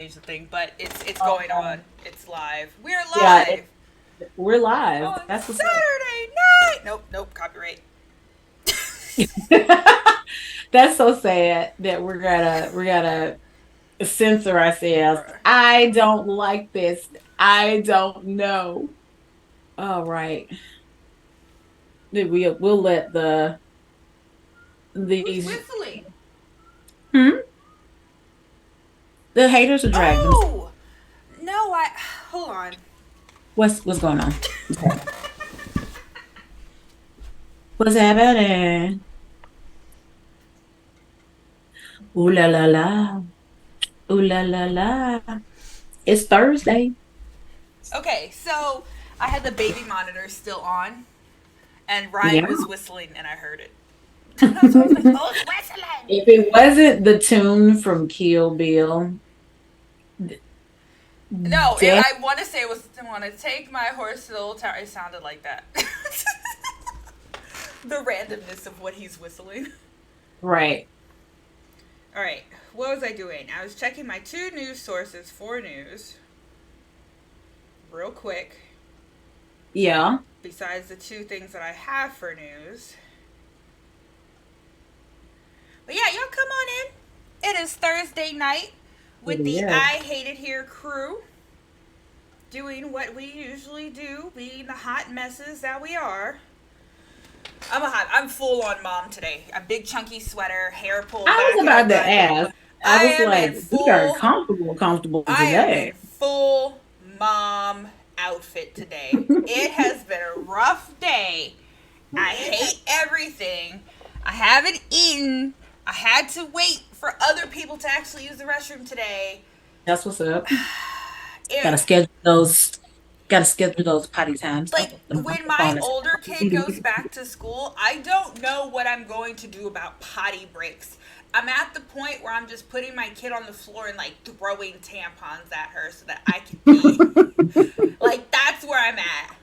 change the thing, but it's going on. It's live. We're Yeah, live we're live. on That's what's Saturday night. Nope, nope, copyright. up. That's so sad that we're gonna censor ourselves. I don't like this. I don't know. All right. We'll let Who's these whistling? hmm? The haters will drag them. Oh no, I hold on. What's going on? Okay. What's happening? Ooh la la la. Ooh la la la. It's Thursday. Okay, so I had the baby monitor still on, and Ryan Yeah. was whistling, and I heard it. So I was like, "Oh, it's whistling!" If it wasn't the tune from Kill Bill, No, death, I want to say it was "I want to take my horse to the old town." It sounded like that. The randomness of what he's whistling. right. All right, what was I doing? I was checking my two news sources for news, real quick. Yeah. Besides the two things that I have for news, but yeah, y'all come on in. It is Thursday night with the Yeah. I Hate It Here crew, doing what we usually do, being the hot messes that we are. I'm full on mom today. A big chunky sweater, hair pulled I back was in a about to bun. ask. I I was am like, in we are full comfortable I am in today. full mom outfit today. It has been a rough day. I hate everything. I haven't eaten. I had to wait for other people to actually use the restroom today. That's what's up. It, Gotta schedule those. Gotta schedule those potty times. like Oh, the when my microphone is. older kid goes back to school, I don't know what I'm going to do about potty breaks. I'm at the point where I'm just putting my kid on the floor and like throwing tampons at her so that I can pee. Like that's where I'm at.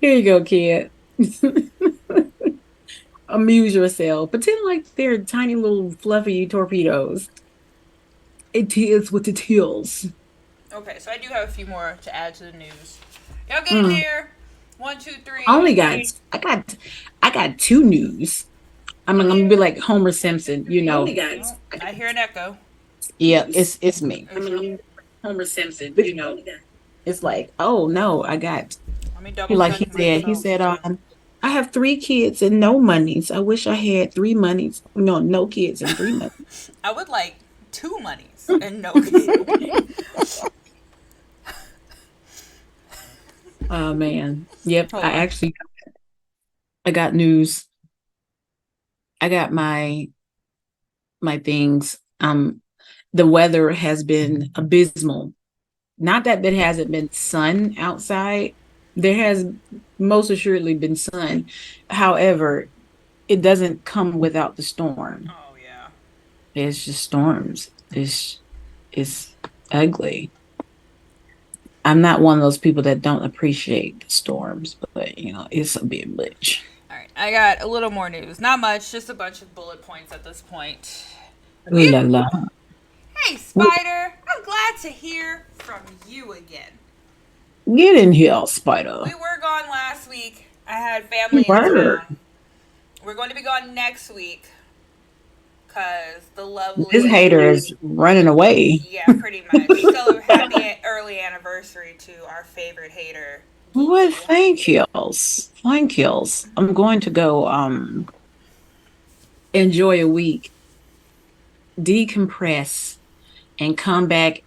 Here you go, kid. Amuse yourself. Pretend like they're tiny little fluffy torpedoes. It is what it is. Okay, so I do have a few more to add to the news. Y'all get in Mm. here. One, two, I three. only got I got two news. I'm gonna be like Homer Simpson, you know. Oh, I hear an echo. Yeah, it's me. Is it? Homer Simpson, you know. It's like, oh no, I got Let me double like check he myself said, too. I have three kids and no monies. I wish I had three monies. No, no kids and three monies. I would like two monies and no kidding. Oh man. Yep. Hold on. I got news. I got my things. The weather has been abysmal. Not that there hasn't been sun outside. There has most assuredly been sun. However, it doesn't come without the storm. Oh yeah. It's just storms. It's ugly. I'm not one of those people that don't appreciate the storms, but it's a bit much. All right, I got a little more news. Not much, just a bunch of bullet points at this point. Ooh We, la la. hey Spider, I'm glad to hear from you again. Get in here, Spider. We were gone last week. I had You family in were. town. We're going to be gone next week because the This lovely, hater is running away. yeah, pretty much. So happy early anniversary to our favorite hater, What? Geeky. Thank yous. Thank yous. I'm going to go enjoy a week, decompress, and come back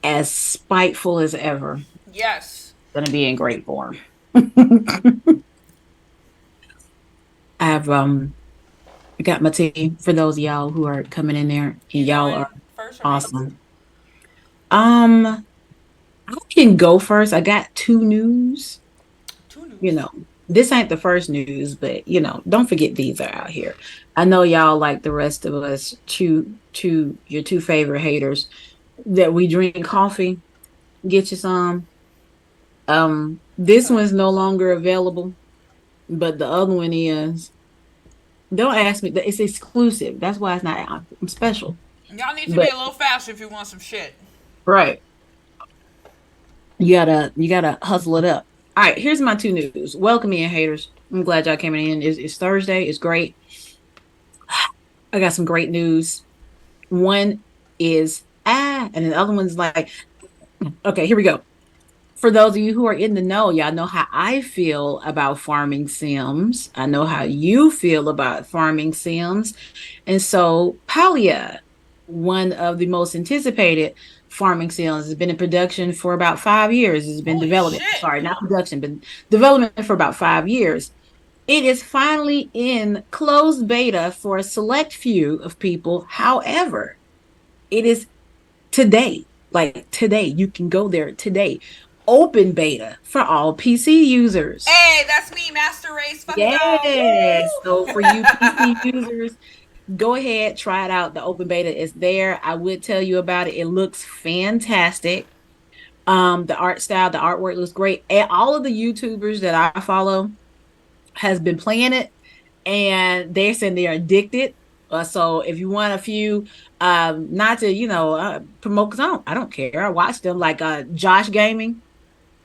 as spiteful as ever. Yes. Gonna be in great form. I've got my tea for those of y'all who are coming in there, and You y'all going are first or me? awesome. Um, I can go first. I got two news. Two You news. know, this ain't the first news, but don't forget these are out here. I know y'all like the rest of us, to your two favorite haters, that we drink coffee. Get you some. This Okay. one's no longer available, but the other one is. Don't ask me. It's exclusive. That's why it's not special. Y'all need to be But a little faster if you want some shit. Right. You gotta hustle it up. All right, here's my two news. Welcome in, haters. I'm glad y'all came in. It's Thursday. It's great. I got some great news. One is and the other one's like, okay, here we go. For those of you who are in the know, y'all know how I feel about farming sims. I know how you feel about farming sims. And so Palia, one of the most anticipated farming sims, has been in production for about 5 years. It's been Holy development. shit. Sorry, not production, but development for about 5 years. It is finally in closed beta for a select few of people. However, it is today. Like today, you can go there today. Open beta for all PC users. Hey, that's me, Master Race. Fuck y'all. Yes. So for you PC Woo! users, go ahead, try it out. The open beta is there. I would tell you about it. It looks fantastic. The art style, the artwork looks great. And all of the YouTubers that I follow has been playing it, and they're saying they're addicted. So if you want a few, not to promote, because I don't care. I watch them like Josh Gaming,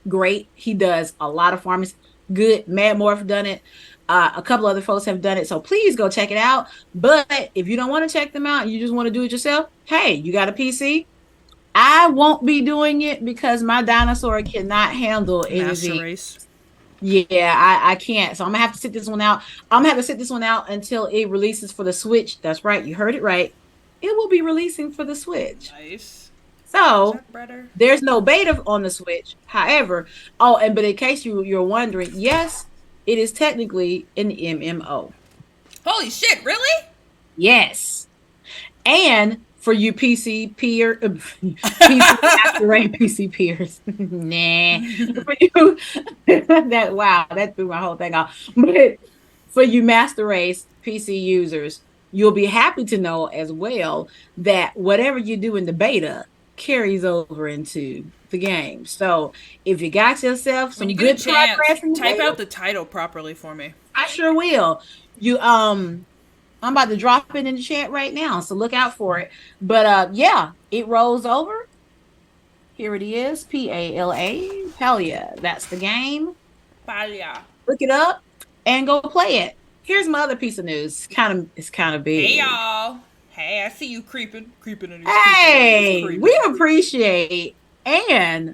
great. He does a lot of farming. Good. Mad Morph done it. A couple other folks have done it. So please go check it out. But if you don't want to check them out, you just want to do it yourself. Hey, you got a PC. I won't be doing it because my dinosaur cannot handle Master anything. Race. Yeah, I can't. So I'm gonna have to sit this one out. I'm gonna have to sit this one out until it releases for the Switch. That's right, you heard it right. It will be releasing for the Switch. Nice. Is So that better? there's no beta on the Switch. However, but in case you're wondering, yes, it is technically an MMO. Holy shit, really? Yes. And for you PC Master Race PC peers, nah. For you, that threw my whole thing off. But for you Master Race PC users, you'll be happy to know as well that whatever you do in the beta carries over into the game. So if you got yourself When some you get a good chance, progress in the type beta, out the title properly for me. I sure will. You I'm about to drop it in the chat right now, so look out for it. But yeah, it rolls over. Here it is, Pala, Palia. That's the game. Palia. Look it up and go play it. Here's my other piece of news. It's kind of Hey big. y'all. Hey, I see you creeping in these people lanes, Hey, we creeping. appreciate, and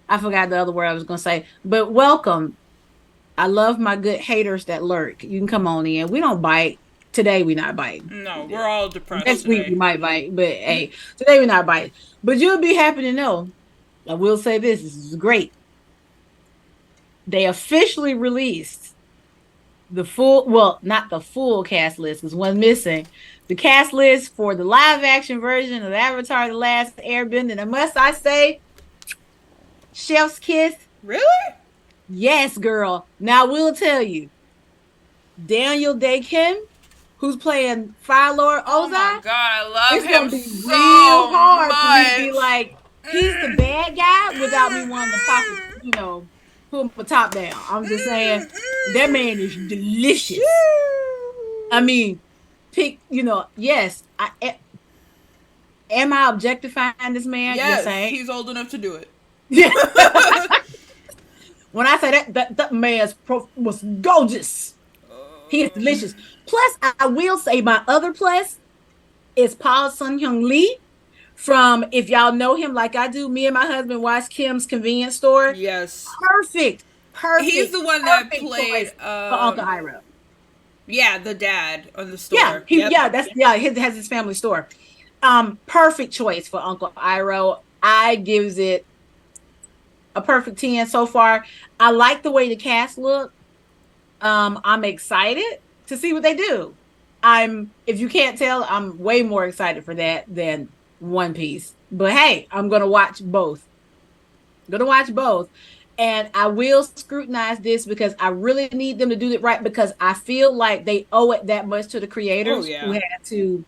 I forgot the other word I was gonna say, but welcome. I love my good haters that lurk. You can come on in. We don't bite. Today we not biting. No, we're all depressed Next week we today. might bite, but hey, today we're not biting. But you'll be happy to know. I will say this is great. They officially released the full, well, not the full cast list, because one missing. The cast list for the live action version of Avatar: The Last Airbender. And must I say, Chef's Kiss? Really? Yes, girl. Now I will tell you, Daniel Day Kim, who's playing Fire Lord Oh my Ozai, god, I love it's gonna him be real so hard for me to be much. like, he's the bad guy without me wanting to pop it, put my top down. I'm just saying that man is delicious. I mean, yes, am I objectifying this man? Yes, I Yes, am. he's old enough to do it. Yeah. When I say that man's was gorgeous. He is delicious. Plus, I will say my other plus is Paul Sun Hyung Lee from, if y'all know him like I do, me and my husband watch Kim's Convenience Store. Yes. Perfect, He's perfect, the one that perfect choice played for Uncle Iroh. yeah, the dad on the Yeah, store. Yep. he has his family store. Perfect choice for Uncle Iroh. I gives it a perfect 10 so far. I like the way the cast look. I'm excited to see what they do. If you can't tell, I'm way more excited for that than One Piece. But hey, I'm gonna watch both. Gonna watch both. And I will scrutinize this because I really need them to do it right, because I feel like they owe it that much to the Oh creators who yeah. had to,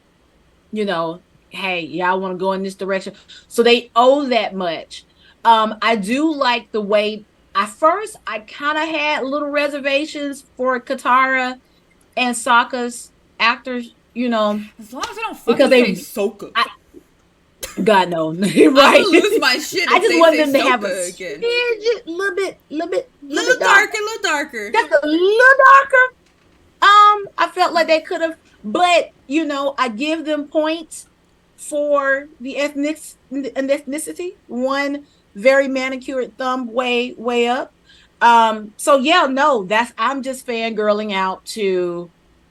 you know, hey, y'all want to go in this direction. So they owe that much. I do like the way, at first I kind of had little reservations for Katara and Sokka's actors, As long as I don't because fucking say Soka. I, God no, I'm right? gonna lose my shit I if just they want say them to have a Soka again. smidge, little bit Little dark, darker, little darker. just a little darker. I felt like they could have, but I give them points for the ethnicity. One very manicured thumb way up. So yeah, no, I'm just fangirling out to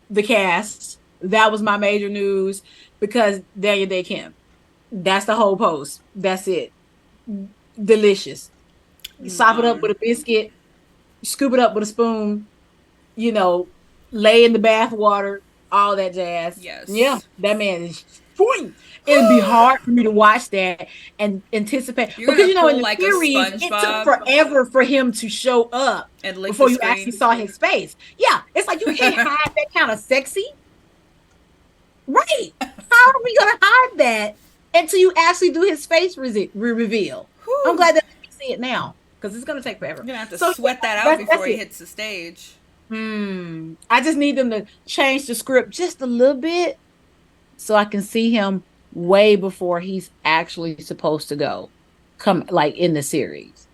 the cast. That was my major news because Daniel Day Kim. That's the whole post. That's it. Delicious. Sop it up with a biscuit, scoop it up with a spoon, you know, lay in the bath water, all that jazz. Yeah, Yes. that man is. It'd be hard for me to watch that and anticipate You're because gonna in pull the like a series it took SpongeBob forever for him to show up and lick the before you actually screen. saw his face. Yeah, it's like you can't hide that kind of sexy, right? How are we gonna hide that until you actually do his face reveal? I'm Whew. glad that we see it now because it's gonna take forever. You're gonna have to So yeah, sweat that out that's before he it. hits the stage. I just need them to change the script just a little bit so I can see him way before he's actually supposed to go come like in the series.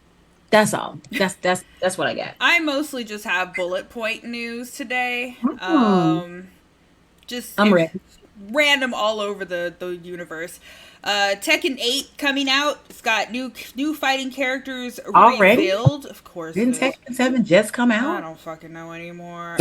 That's all. That's what I got. I mostly just have bullet point news today. Hmm. Just I'm ready. random all over the universe. Tekken 8 coming out. It's got new fighting characters Already? revealed. Of course it Didn't is. Tekken 7 just come I out? don't fucking know anymore.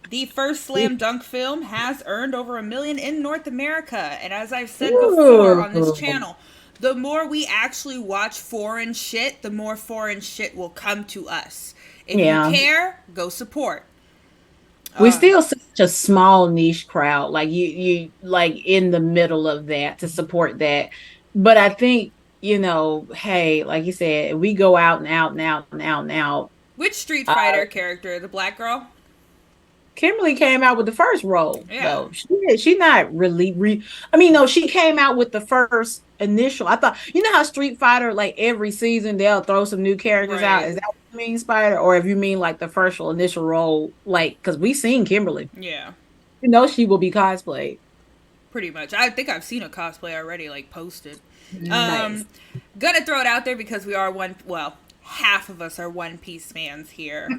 The first slam dunk film has earned over 1 million in North America. And as I've said before on this Ooh. channel, the more we actually watch foreign shit, the more foreign shit will come to us. If you Yeah. care, go support. We're still such a small niche crowd. Like you like in the middle of that to support that. But I think, hey, like you said, we go out and out and out and out and out. Which Street Uh, Fighter character? The black girl? Kimberly came out with the first role Yeah. though. She not really I mean, no, she came out with the first initial. I thought, how Street Fighter, like every season they'll throw some new characters out. Right. Is that what you mean, Spider? Or if you mean like the first initial role, like because we seen Kimberly. Yeah. She will be cosplayed. Pretty much. I think I've seen a cosplay already, like posted. Nice. Gonna throw it out there because we are half of us are One Piece fans here.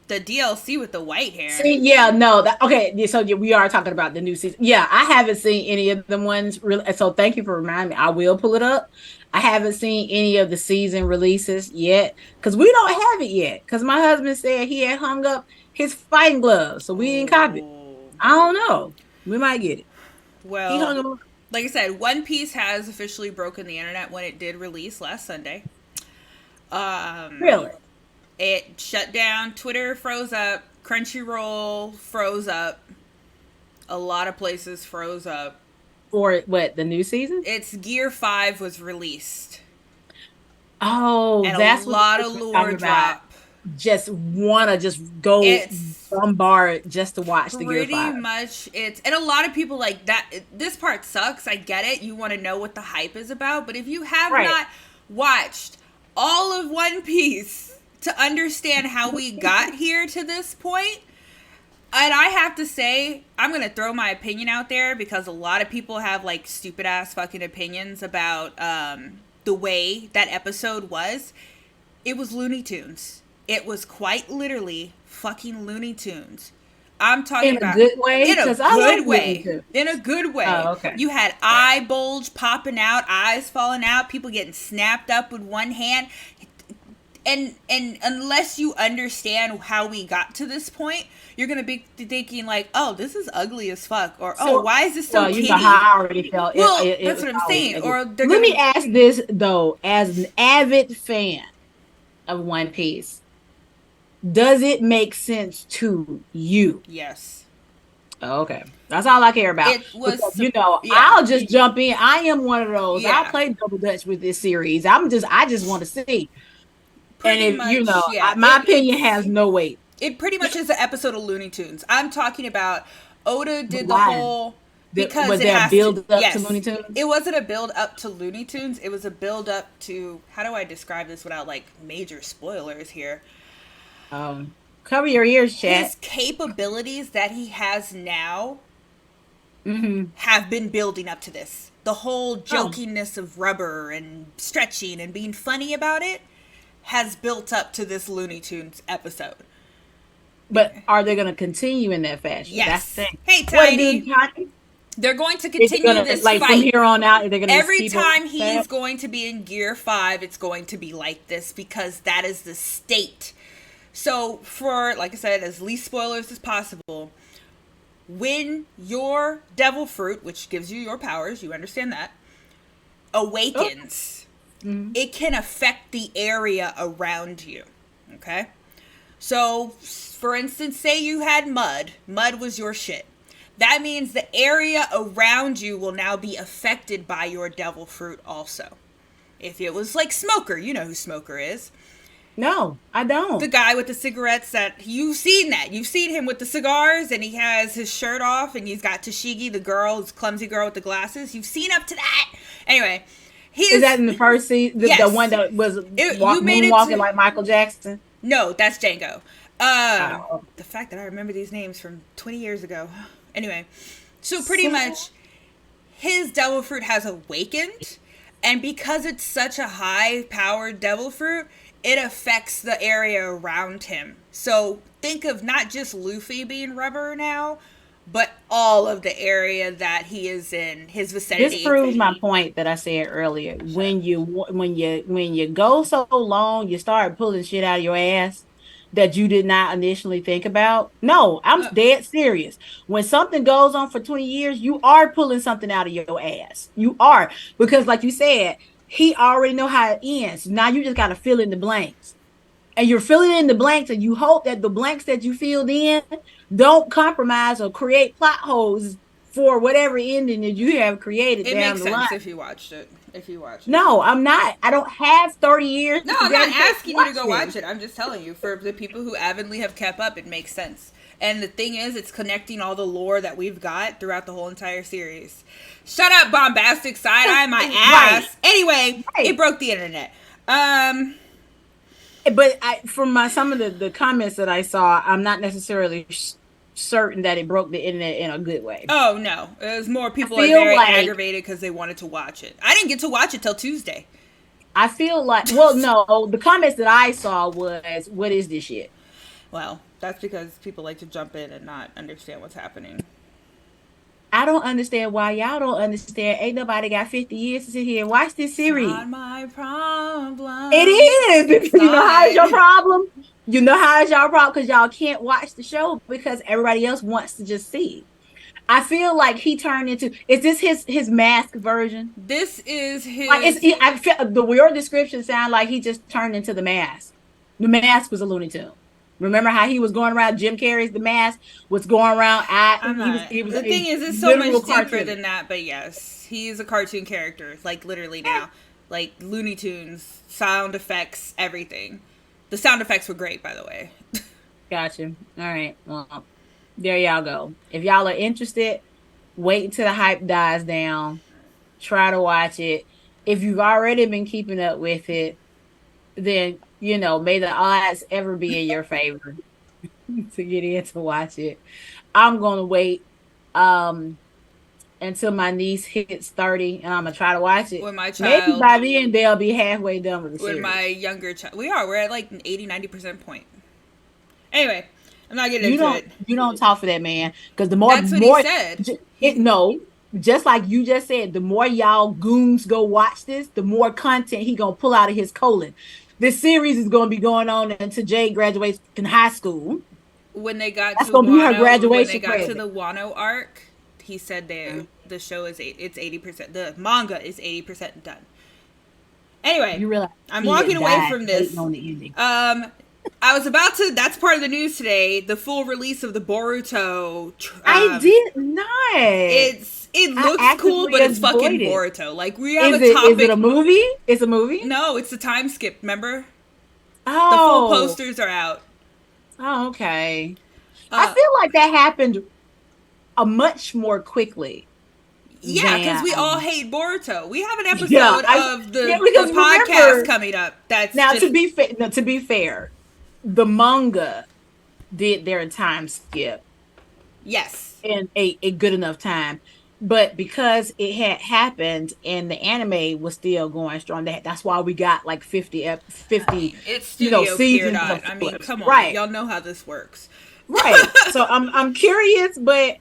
The DLC with the white hair. See, yeah, no, okay. Yeah, so yeah, we are talking about the new season. Yeah, I haven't seen any of the ones really. So thank you for reminding me. I will pull it up. I haven't seen any of the season releases yet because we don't have it yet. Because my husband said he had hung up his fighting gloves, so we didn't cop it. Oh. I don't know. We might get it. He hung Well, them up. like I said, One Piece has officially broken the internet when it did release last Sunday. Really? It shut down. Twitter froze up. Crunchyroll froze up. A lot of places froze up. For what, the new season? Its Gear 5 was released. Oh, And that's a what lot we're of lore talking about. drop. Just wanna just go It's bombard just to watch the Gear pretty 5. much and a lot of people like that. This part sucks. I get it. You want to know what the hype is about, but if you have Right. not watched all of One Piece to understand how we got here to this point, and I have to say, I'm gonna throw my opinion out there because a lot of people have like stupid ass fucking opinions about the way that episode was. It was Looney Tunes. It was quite literally fucking Looney Tunes. I'm talking In a about good way, in a because I good like way. Looney. In a good way. Oh, okay. You had eye bulge popping out, eyes falling out, people getting snapped up with one hand. And unless you understand how we got to this point, you're gonna be thinking like, "Oh, this is ugly as fuck," or "Oh, So, why is this so well, kiddie?" how I already felt. Well, It that's was what I'm always saying. ugly. Or they're Let me gonna ask this though, as an avid fan of One Piece, does it make sense to you? yes. Oh, okay, that's all I care about. It was Because yeah. I'll just jump in. I am one of those. I'll Yeah. play double dutch with this series. I just want to see. And Pretty if much, yeah. my opinion has no weight. It pretty much is an episode of Looney Tunes. I'm talking about Oda But did the why? whole because Was it there a has to. build up to Yes, Looney Tunes? it wasn't a build up to Looney Tunes. It was a build up to how do I describe this without like major spoilers here? Cover your ears, His chat. capabilities that he has now Mm-hmm. have been building up to this. The whole Oh, jokiness of rubber and stretching and being funny about it has built up to this Looney Tunes episode. but are they going to continue in that fashion? That's the Yes. thing. Hey, What do Tiny. Johnny? They're going to Is it continue going to this like from fight. here on out? They're going to just Every keep it time like he's that? going to be in Gear 5, it's going to be like this because that is the state. So, for, like I said, as least spoilers as possible, when your devil fruit, which gives you your powers, you understand that, Oh, awakens, mhm. it can affect the area around you. Okay? So, for instance, say you had mud. Mud was your shit. That means the area around you will now be affected by your devil fruit also. If it was like Smoker, you know who Smoker is. No, I The don't. guy with the cigarettes that you've seen that. You've seen him with the cigars and he has his shirt off and he's got Tashigi, the girl, his clumsy girl with the glasses. You've seen up to that. Anyway, Is that he's in the first season? The one yes. that was You made it moonwalking to like Michael Jackson? no, that's Django. Oh, The fact that I remember these names from 20 years ago. Anyway, so pretty so much his devil fruit has awakened, and because it's such a high powered devil fruit, it affects the area around him. So think of not just Luffy being rubber now, but all of the area that he is in, his this vicinity. proves my point that I said earlier. Shut up. When you go so long, you start pulling shit out of your ass that you did not initially think about. No, I'm dead serious. When something goes on for 20 years, you are pulling something out of your ass. You are because, like you said, he already know how it ends. Now you just got to fill in the blanks. And you're filling in the blanks, and you hope that the blanks that you filled in don't compromise or create plot holes for whatever ending that you have created It down makes the line. sense if you watched it. If you watched it. No, I'm not. I don't have 30 years No, to I'm not dedicate to asking you to watch go watch this. it. I'm just telling you, for the people who avidly have kept up, it makes sense. And the thing is, it's connecting all the lore that we've got throughout the whole entire series. Shut up, bombastic side eye my Right, ass. Anyway, it right. broke the internet. Um, But from some of the comments that I saw, I'm not necessarily certain that it broke the internet in a good way. oh no, it was more I people are feel very like aggravated because they wanted to watch it. I didn't get to watch it till Tuesday. well, no, the comments that I saw was, "What is this shit?" Well, that's because people like to jump in and not understand what's happening. I don't understand why y'all don't understand. Ain't nobody got 50 years to sit here and watch this It's not series. my It problem. is. It's You know how is not. your problem? You know how is your problem because y'all can't watch the show because everybody else wants to just see. I feel like he turned into, is this his mask version? This is Like his. I feel the your description sound like he just turned into the mask. The mask was a Looney Tune. Remember how he was going around? Jim Carrey's The Mask was going around. I'm He was not. he was The thing a is, it's so literal much deeper cartoon. than that. But yes, he's a cartoon character, like literally now, like Looney Tunes, sound effects, everything. The sound effects were great, by the way. Gotcha. All right. Well, there y'all go. If y'all are interested, wait until the hype dies down. Try to watch it. If you've already been keeping up with it, then may the odds ever be in your favor to get in to watch it. I'm gonna wait um until my niece hits 30 and I'm gonna try to watch it. When my Maybe child, by then they'll be halfway done with the when my series. younger child, we're at like an 80, 90% point. Anyway, I'm not getting You into don't it. you don't talk for that man because the more That's what he more said. it He no, just like you just said, the more y'all goons go watch this, the more content he gonna pull out of his colon. This series is gonna be going on until Jade graduates in high school. when they got That's to gonna be her Wano, when they graduation got to present. the Wano arc, he said the show is it's 80%. The manga is 80% done. Anyway, You realize I'm he walking had away died from waiting this. on the ending. I was about to. That's part of the news today. The full release of the Boruto. I did not. It I looks cool, actively but it's fucking avoided. Boruto. Like we have Is a it a topic. movie? It's a movie? No, it's the time skip. Remember, the full Oh. posters are out. Oh, okay. I Uh, feel like that happened a much more quickly yeah, because than we all hate Boruto. We have an yeah, episode I of yeah, the because podcast remember coming up. That's now just to be fair, the manga did their time skip. Yes. in a good enough time. But because it had happened and the anime was still going strong, that's why we got like 50, It's studio seasons period. of I mean, fillers. come on. Right. Y'all know how this works. Right. So I'm curious, but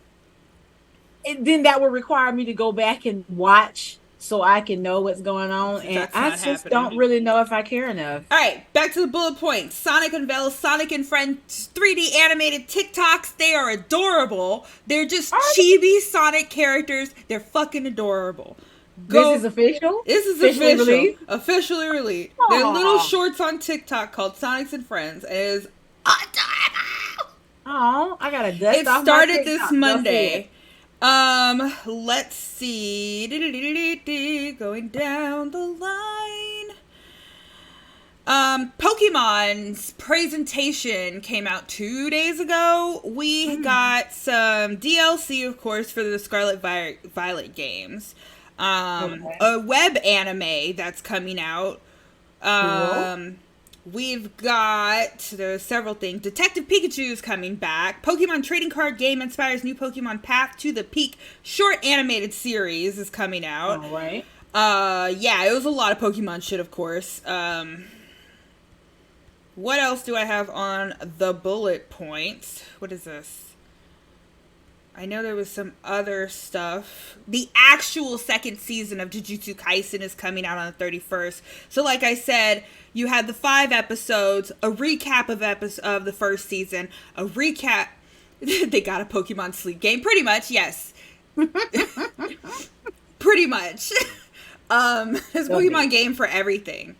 then that would require me to go back and watch so I can know what's going on. And That's I not just happening. don't really know if I care enough. All right, back to the bullet points. Sonic unveils Sonic and Friends 3D animated TikToks. They are adorable. They're just chibi Sonic characters. They're fucking adorable. This Go. is official? This is Officially official. released? Officially released. They're little Oh, shorts on TikTok called Sonics and Friends. It is adorable. oh, I gotta dust It off my started this TikTok. Go see it. Monday. Let's see. Going down the line. Pokemon's presentation came out 2 days ago. We got some DLC, of course, for the Scarlet Violet games. Okay. A web anime that's coming out. Cool. We've got, there's several things. Detective Pikachu is coming back. Pokemon trading card game inspires new Pokemon Path to the Peak short animated series is coming out. All right. Yeah, it was a lot of Pokemon shit, of course. What else do I have on the bullet points? What is this? I know there was some other stuff. The actual second season of Jujutsu Kaisen is coming out on the 31st. So like I said, you had the 5 episodes, a recap of the first season, a recap. They got a Pokemon sleep game. Pretty much, yes. Pretty much. There's a Pokemon game for everything.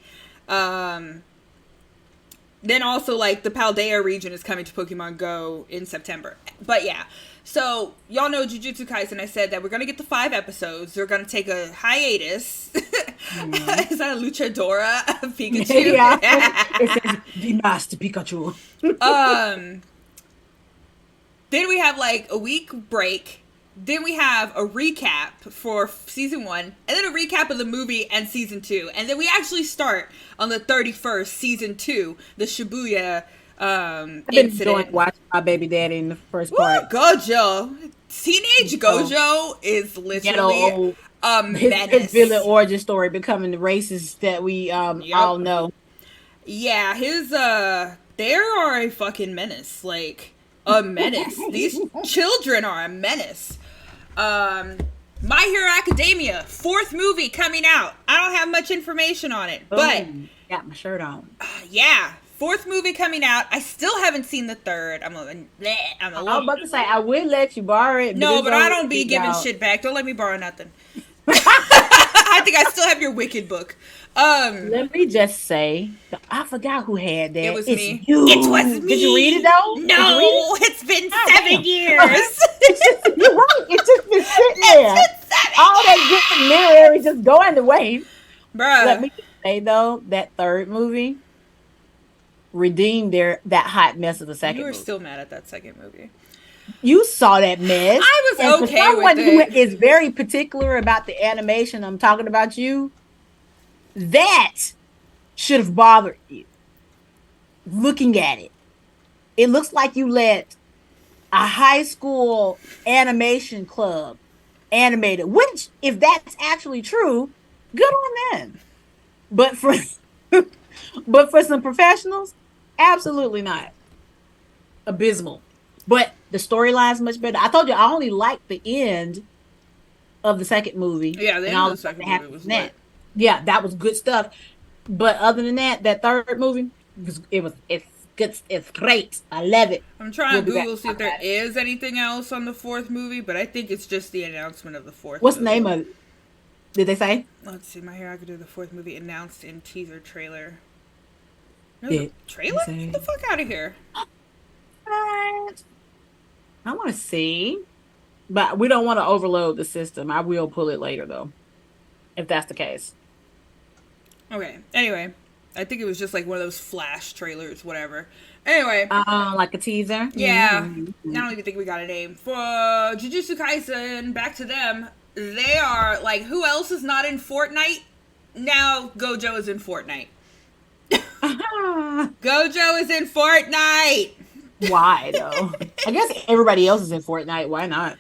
Then also, like, the Paldea region is coming to Pokemon Go in September. But yeah, so y'all know Jujutsu Kaisen. I said that we're going to get the 5 episodes. They're going to take a hiatus. Is that a luchadora of Pikachu? Yeah. It says the Master Pikachu. Then we have like a week break. Then we have a recap for season 1, and then a recap of the movie and season 2. And then we actually start on the 31st, season 2, the Shibuya I've been incident. enjoying watching my baby daddy in the first Woo, part. Gojo. Teenage Gojo is literally a His menace. villain origin story becoming the racist that we all Yep. know. Yeah, his they are a fucking menace. Like, a menace. These children are a menace. My Hero Academia, 4th movie coming out. I don't have much information on it, but Got my shirt on. yeah, 4th movie coming out. I still haven't seen the 3rd. I'm a I little. was about to say I will let you borrow it. No, but I don't be giving shit back. Don't let me borrow nothing. I think I still have your Wicked book. Let me just say, I forgot who had that. It was it's me. You. It was me. Did you read it though? No, it's been God 7 damn. years. You're right. It's just been sitting there. It's been 7 All that years. good literary just going to waste. Bruh. Let me just say though, that 3rd movie redeemed that hot mess of the second You were movie. still mad at that second movie. You saw that mess. I was And okay for someone with who it. is very particular about the animation, I'm talking about you. That should have bothered you. Looking at it, it looks like you let a high school animation club animate it. Which, if that's actually true, good on them. But for but for some professionals, absolutely not. Abysmal. But the storyline's much better. I told you I only liked the end of the second movie. Yeah, the and end all of the second that movie was happened in lit. that. Yeah, that was good stuff. But other than that, that 3rd movie it's good. It's great. I love it. I'm trying We'll to be back Google to see if talk there about it. is anything else on the 4th movie, but I think it's just the announcement of the 4th What's the movie. name of it? Did they say? Let's see, My Hero Academia, the 4th movie announced in teaser trailer. No, Did trailer? they say? Get the fuck out of here. What? I want to see, but we don't want to overload the system. I will pull it later though, if that's the case. Okay, anyway. I think it was just like one of those flash trailers, whatever. Anyway. Like a teaser. Yeah. Mm-hmm. I don't even think we got a name. For Jujutsu Kaisen, back to them. They are, like, who else is not in Fortnite? Now Gojo is in Fortnite. Gojo is in Fortnite! Why though? I guess everybody else is in Fortnite. Why not?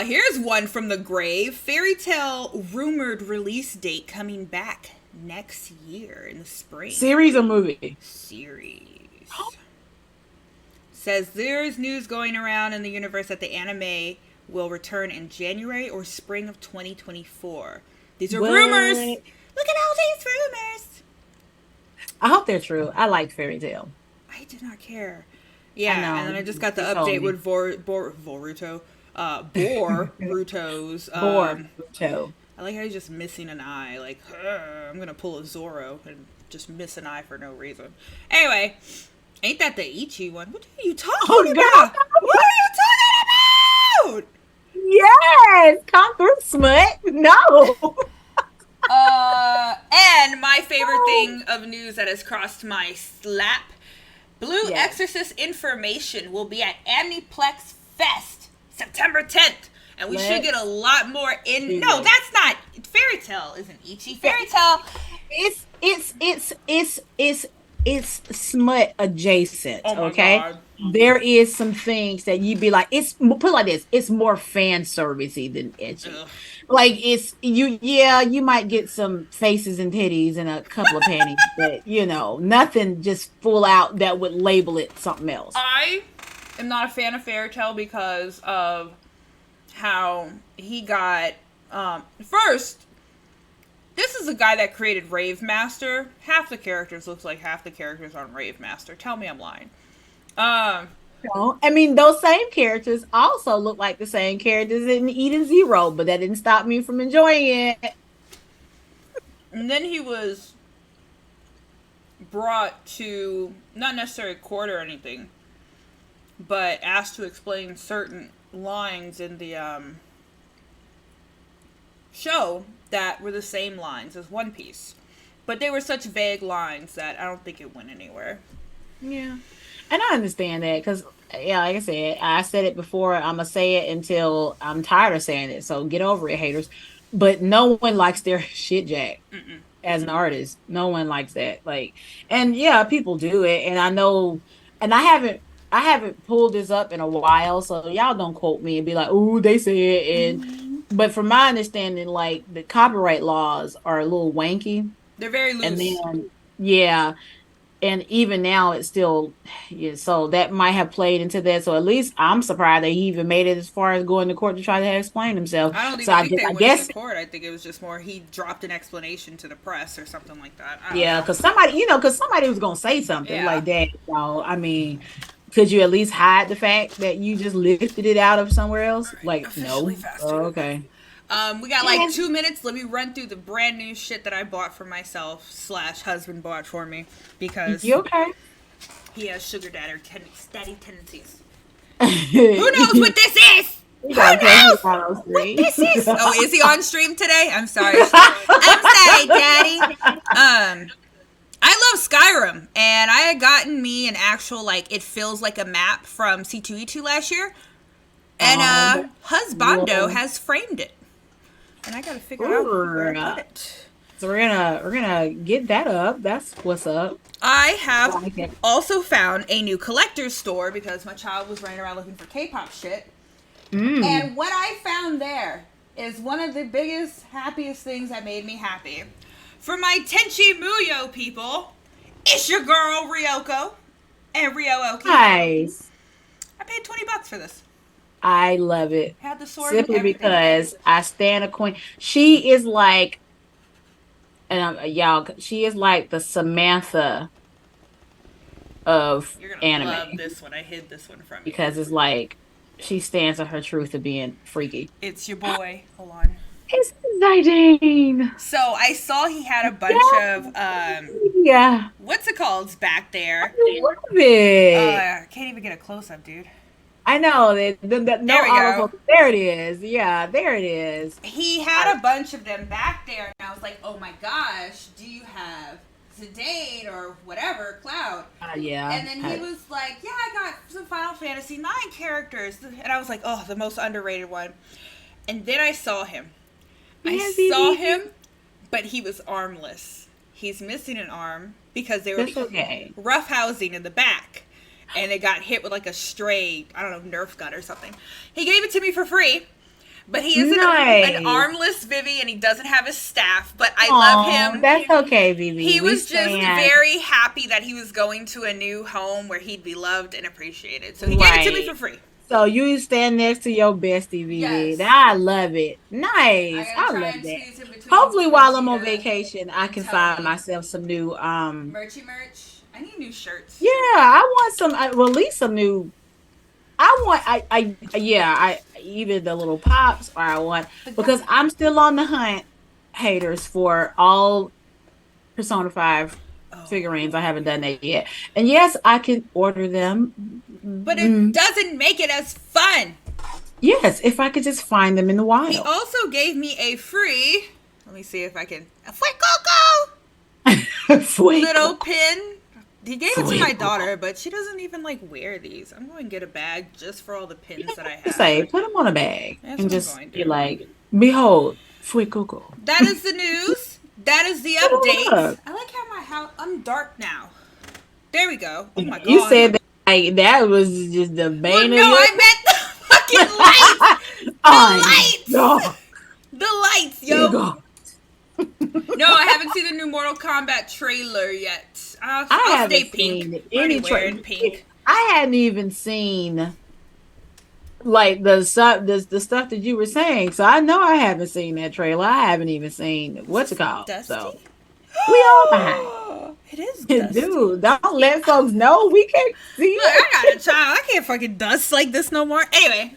Here's one from the grave. Fairy Tale rumored release date coming back next year in the spring. Series or movie? Series. Says there's news going around in the universe that the anime will return in January or spring of 2024. These are What? rumors. Look at all these rumors. I hope they're true. I like Fairy Tale. I do not care. I Yeah, and know. then I just got the You told update me. with Boruto's. Boruto. I like how he's just missing an eye. Like, I'm gonna pull a Zoro and just miss an eye for no reason. Anyway, ain't that the Ichi one? What are you Oh talking God. about? What are you talking about? Yes. Come through, smut. No. And my favorite thing of news that has crossed my lap: Blue Yes. Exorcist information will be at Aniplex Fest September 10th. And we should get a lot more in. No, that's not. Fairy Tale isn't Ichi. Fairy Tale. It's smut adjacent. Oh my Okay, god. there is some things that you'd be like, it's put it like this, it's more fan servicey than edgy. Ugh. Like it's you, yeah, you might get some faces and titties and a couple of panties, but nothing just full out that would label it something else. I am not a fan of Fairy Tale because of how he got. First, this is the guy that created Rave Master. Half the characters looks like half the characters on Rave Master. Tell me I'm lying. I mean, those same characters also look like the same characters in Eden Zero, but that didn't stop me from enjoying it. And then he was brought to not necessarily court or anything, but asked to explain certain lines in the show that were the same lines as One Piece. But they were such vague lines that I don't think it went anywhere. Yeah. And I understand that because, yeah, like I said it before. I'm gonna say it until I'm tired of saying it. So get over it, haters. But no one likes their shit jack as an artist. No one likes that. Like, and yeah, people do it, and I know. And I haven't pulled this up in a while, so y'all don't quote me and be like, "Ooh, they say it." But from my understanding, like the copyright laws are a little wanky, They're very and loose. then yeah, and even now it's still, yeah, so that might have played into that. So at least I'm surprised that he even made it as far as going to court to try to explain himself. I don't So even I, think they I went to guess court. I think it was just more he dropped an explanation to the press or something like that. I don't yeah, know. because somebody was gonna say something Yeah. like that. So I mean, could you at least hide the fact that you just lifted it out of somewhere else? Like Officially no. fast Oh, food. okay. We got like Yeah. 2 minutes. Let me run through the brand new shit that I bought for myself / husband bought for me because You okay? he has sugar daddy tendencies. Who knows You what this is? Who gotta catch me knows on what screen. this is? Oh, is he on stream today? I'm sorry. I'm sorry, Daddy. I love Skyrim, and I had gotten me an actual like it feels like a map from C2E2 last year, and Oh, Husbando well, has framed it, and I gotta figure out where I put it. so we're gonna get that up. That's what's up. I I have like it. also found a new collector's store because my child was running around looking for K-pop shit. Mm. And what I found there is one of the biggest, happiest things that made me happy. For my Tenchi Muyo people, it's your girl Ryoko and Ryo-Oki. Nice. I paid $20 for this. I love it. Had the sword and Simply everything. because I stand a queen. She is like, and y'all, she is like the Samantha of You're gonna anime love this one. I hid this one from you. because it's like she stands on her truth of being freaky. It's your boy. Hold on. It's exciting. So I saw he had a bunch of Yeah, what's it called back there. I love it. Can't even get a close up, dude. I know that no There we go. autofocus. There it is. Yeah, there it is. He had a bunch of them back there, and I was like, oh my gosh, do you have Zidane or whatever, Cloud? Yeah. And then he was like, yeah, I got some Final Fantasy 9 characters. And I was like, oh, the most underrated one. And then I saw him. But he was armless. He's missing an arm because they were That's okay. roughhousing in the back. and it got hit with like a stray, I don't know, Nerf gun or something. He gave it to me for free. But he is an Nice. armless Vivi, and he doesn't have his staff. But I love Oh, him. that's okay, Vivi. He We was just stand very happy that he was going to a new home where he'd be loved and appreciated. So he gave it to me right. for free. So you stand next to your bestie, Vivi. Yes. I love it. I Nice. gotta I try love and that. squeeze him between Hopefully while I'm on Vegeta vacation, I and can find Tony. myself some new Merch. I need new shirts. yeah, I want some well at least some new I want I yeah, I either the little pops or I want because I'm still on the hunt haters for all Persona 5 Oh. figurines. I haven't done that yet. And yes, I can order them. But it doesn't make it as fun. Yes, if I could just find them in the He wild. also gave me a free. Let me see if I can. A Fuecoco little Fuego. pin. He gave it to my Fuego. daughter, but she doesn't even like wear these. I'm going to get a bag just for all the pins that I have. Say, put them on a bag That's and what I'm just going to be do. like, behold, Fuego. That is the news. That is the update. I like how my house. I'm dark now. There we go. Oh my god. You said that like that was just the Well, bane no, of your I meant the fucking lights. The lights. The lights, yo. No, I haven't seen the new Mortal Kombat trailer yet. I'll stay pink. Already wearing pink. I hadn't even seen like the stuff that you were saying. So I know I haven't seen that trailer. I haven't even seen what's it called. Dusty? So we all behind. It is dusty. Dude, don't let folks know we can't see Look, it. I got a child. I can't fucking dust like this no more. Anyway.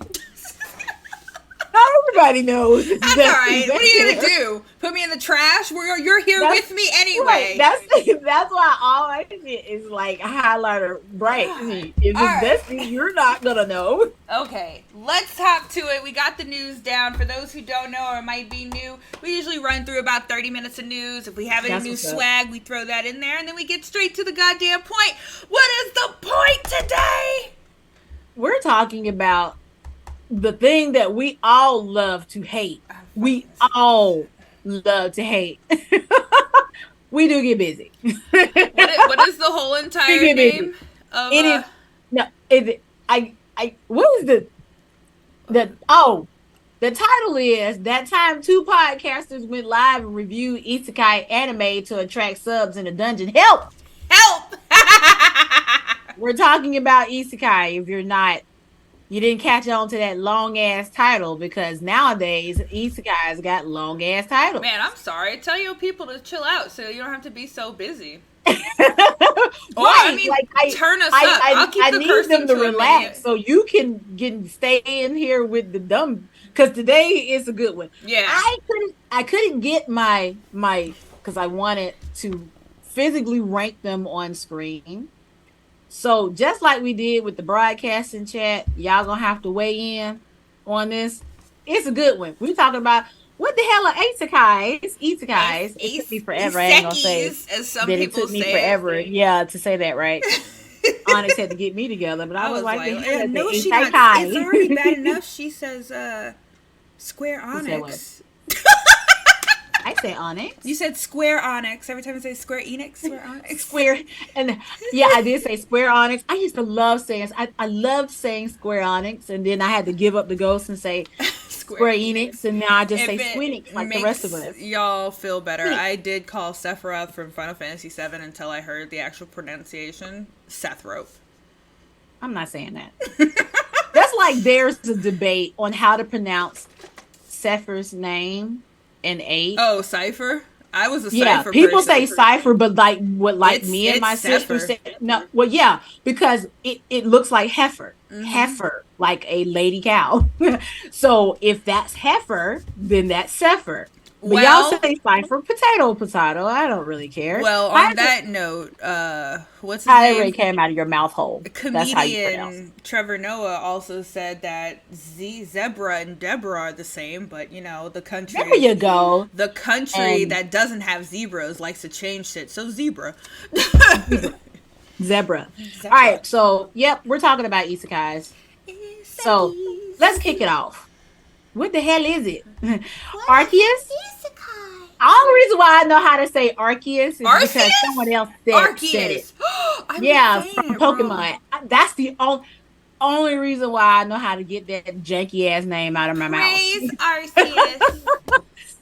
Everybody knows. That's all right. What are you gonna do? Put me in the trash? You're here with me anyway. Right. That's why all I did is like highlighter bright. If it's dusty, you're not gonna know. Okay, let's hop to it. We got the news down. For those who don't know or might be new, we usually run through about 30 minutes of news. If we have any new swag, we throw that in there, and then we get straight to the goddamn point. What is the point today? We're talking about the thing that we all love to hate. We all love to hate. We do get busy. What is the whole entire name of it is no it I what is the title is That Time Two Podcasters Went Live and Reviewed Isekai Anime to Attract Subs in a Dungeon. Help! We're talking about Isekai. If you didn't catch on to that long ass title, because nowadays Isekai's got long ass titles. Man, I'm sorry. Tell your people to chill out so you don't have to be so busy. I mean, like, turn us up. I need them to relax so you can stay in here with the dumb. Because today is a good one. Yeah, I couldn't get my because I wanted to physically rank them on screen. So just like we did with the broadcasting chat, y'all gonna have to weigh in on this. It's a good one. We're talking about what the hell are isekais? Isekais. It took me forever. I ain't gonna say as some that people it took me say forever. Yeah, to say that right. Onyx had to get me together, but I was like no, she not. It's already bad enough. She says, Square Onyx. I say Onyx. You said Square Onyx. Every time I say Square Enix, Square Onyx. Square, and yeah, I did say Square Onyx. I used to love saying, I loved saying Square Onyx, and then I had to give up the ghost and say Square Enix, and now I just say Squeenix like the rest of us. Y'all feel better. I did call Sephiroth from Final Fantasy VII until I heard the actual pronunciation. Sethroth. I'm not saying that. That's like there's a debate on how to pronounce Sephir's name in 8. Oh, Cypher? I was a yeah, Cypher people person. say Cypher, but like It's me and my sister Sepher. said, no, well, yeah, because it looks like heifer. Mm-hmm. Heifer, like a lady cow. So if that's heifer, then that's Sepher. But y'all say Cypher, potato. I don't really care. Well, on that note, what's his name? It came out of your mouth hole. Comedian Trevor Noah also said that Zebra and Deborah are the same, but you know, the country. There you go. The country that doesn't have zebras likes to change shit. So zebra. Zebra. All right, so yep, we're talking about isekais. So let's kick it off. What the hell is it? Arceus? Isekai. Only reason why I know how to say Arceus is because someone Arceus? else said it. Arceus. I've been Yeah, saying from it wrong. Pokemon. That's the only reason why I know how to get that janky ass name out of my mouth. Praise Arceus.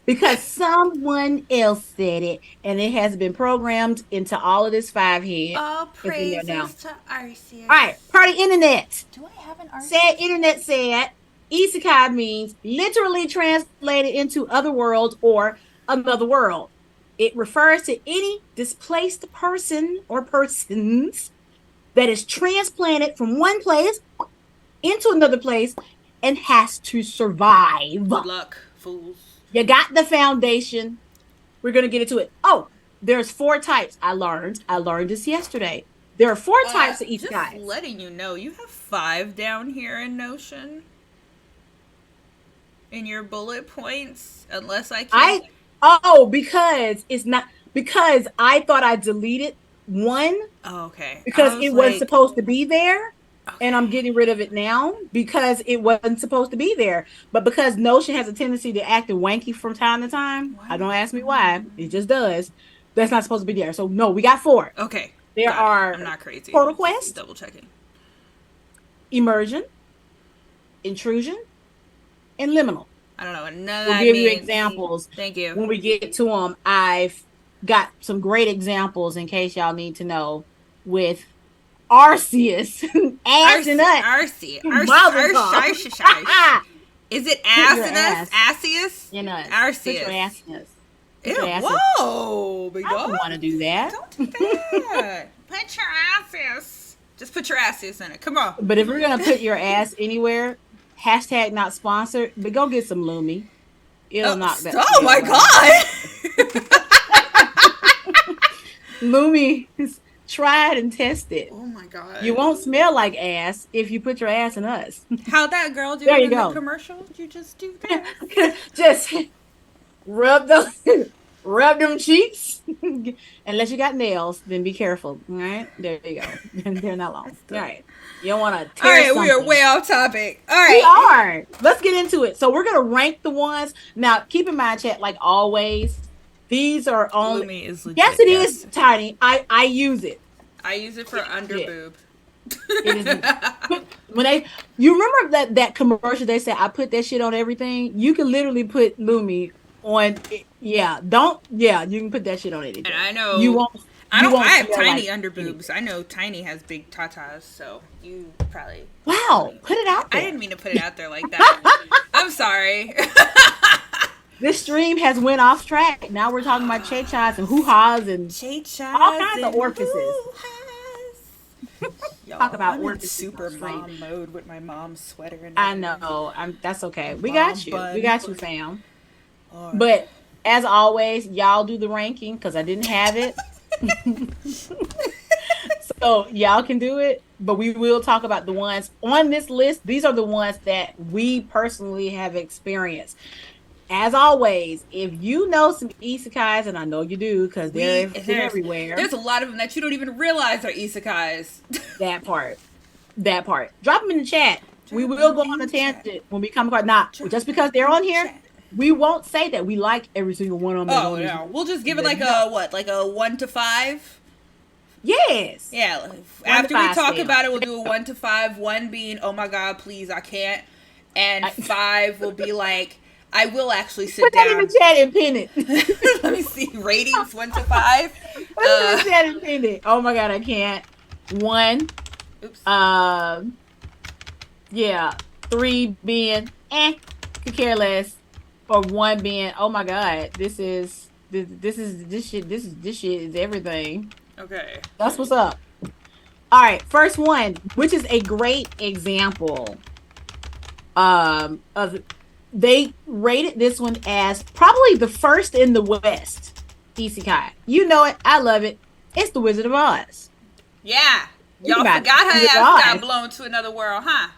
Because someone else said it, and it has been programmed into all of this five head. All It's in there now. praises to All right, Arceus. party internet. Do I have an Said Arceus? internet said isekai means literally translated into other worlds or another world. It refers to any displaced person or persons that is transplanted from one place into another place and has to survive. Good luck, fools. You got the foundation. We're going to get into it. Oh, there's four types. I learned this yesterday. There are four types of Just isekais. letting you know, you have 5 down here in Notion in your bullet points, unless I can. Because it's not because I thought I deleted one Oh, okay. because I was it wasn't like, supposed to be there. And I'm okay. getting rid of it now because it wasn't supposed to be there. But because Notion has a tendency to act wanky from time to time, Why I would? don't ask me why. It just does. That's not supposed to be there. So no, we got four. Okay, There got it. are I'm not crazy. I Portal was just Quest, double checking. Immersion, Intrusion, and Liminal. I don't know what none of We'll that give you means. examples Thank you. when we get to them. I've got some great examples in case y'all need to know with Arceus, ass and nuts, Mazel tov. Arceus. Is it Put your Asinus? ass Asius? in us. Put your Arceus. ass in us. Put your Ew, ass in. whoa, big I don't dog. want to do that. Don't do that. Put your asses. Just put your asses in it. Come on. But if we're gonna put your ass anywhere, hashtag not sponsored. But go get some Lumi. It'll knock that. Oh my god. Lumi is tried and tested. Oh my god. You won't smell like ass if you put your ass in us. How'd that girl do There it you in go. the commercial? You just do that. Just rub those, rub them cheeks. Unless you got nails, then be careful. All right, there you go. They're not long. All right, you don't want to tear. All right, something. we are way off topic. All right, we are. Let's get into it. So we're gonna rank the ones. Now, keep in mind, chat, like always, these are only. Lumi is legit. Yes, it is tiny. I use it. I use it for under boob. It is when they. You remember that commercial? They said I put that shit on everything. You can literally put Lumi on. Yeah, don't. Yeah, you can put that shit on anything. And I know you won't. I don't. I have feel tiny like under boobs. I know Tiny has big tatas, so you probably. Wow, put it out there. I didn't mean to put it out there like that. I'm sorry. This stream has went off track. Now we're talking about chechas and hoo-has and all kinds of orifices. Talk about I'm in orifices. super mom mode with my mom's sweater. And I know. That's okay. We got you. Bun. We got you, fam. But as always, y'all do the ranking because I didn't have it. So y'all can do it, but we will talk about the ones on this list. These are the ones that we personally have experienced. As always, if you know some isekais, and I know you do because they're everywhere. There's a lot of them that you don't even realize are isekais. That part. Drop them in the chat. We will go on a tangent when we come across. Not just because they're on here. We won't say that we like every single one of them. Oh no, we'll just give it like a 1 to 5. Yes. Yeah. After we talk about it, we'll do a 1 to 5. 1 being, oh my god, please, I can't, and 5 will be like, I will actually sit down. Put that in the chat and pin it. Let me see ratings 1 to 5. Put it in the chat and pin it. Oh my god, I can't. 1. Oops. Yeah. 3 being could care less, or 1 being oh my god, this shit is everything. Okay. That's what's up. All right, first one, which is a great example of. They rated this one as probably the first in the West isekai. You know it. I love it. It's The Wizard of Oz. Yeah. Y'all forgot her ass got blown to another world, huh?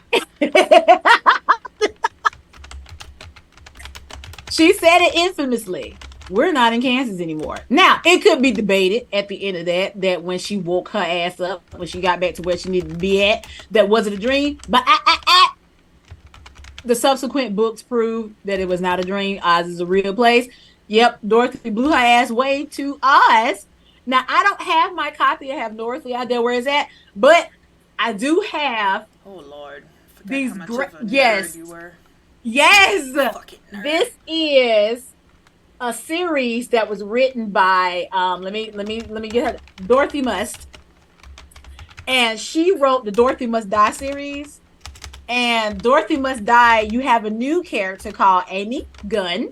She said it infamously. We're not in Kansas anymore. Now, it could be debated at the end of that when she woke her ass up, when she got back to where she needed to be at, that wasn't a dream. But the subsequent books prove that it was not a dream. Oz is a real place. Yep, Dorothy blew her ass way to Oz. Now I don't have my copy. I have Dorothy out there where it's at, but I do have Oh Lord, forget how these much great. of a nerd Yes, you were. yes. Fucking nerd. This is a series that was written by let me get her Dorothy Must, and she wrote the Dorothy Must Die series. And Dorothy Must Die. You have a new character called Amy Gunn,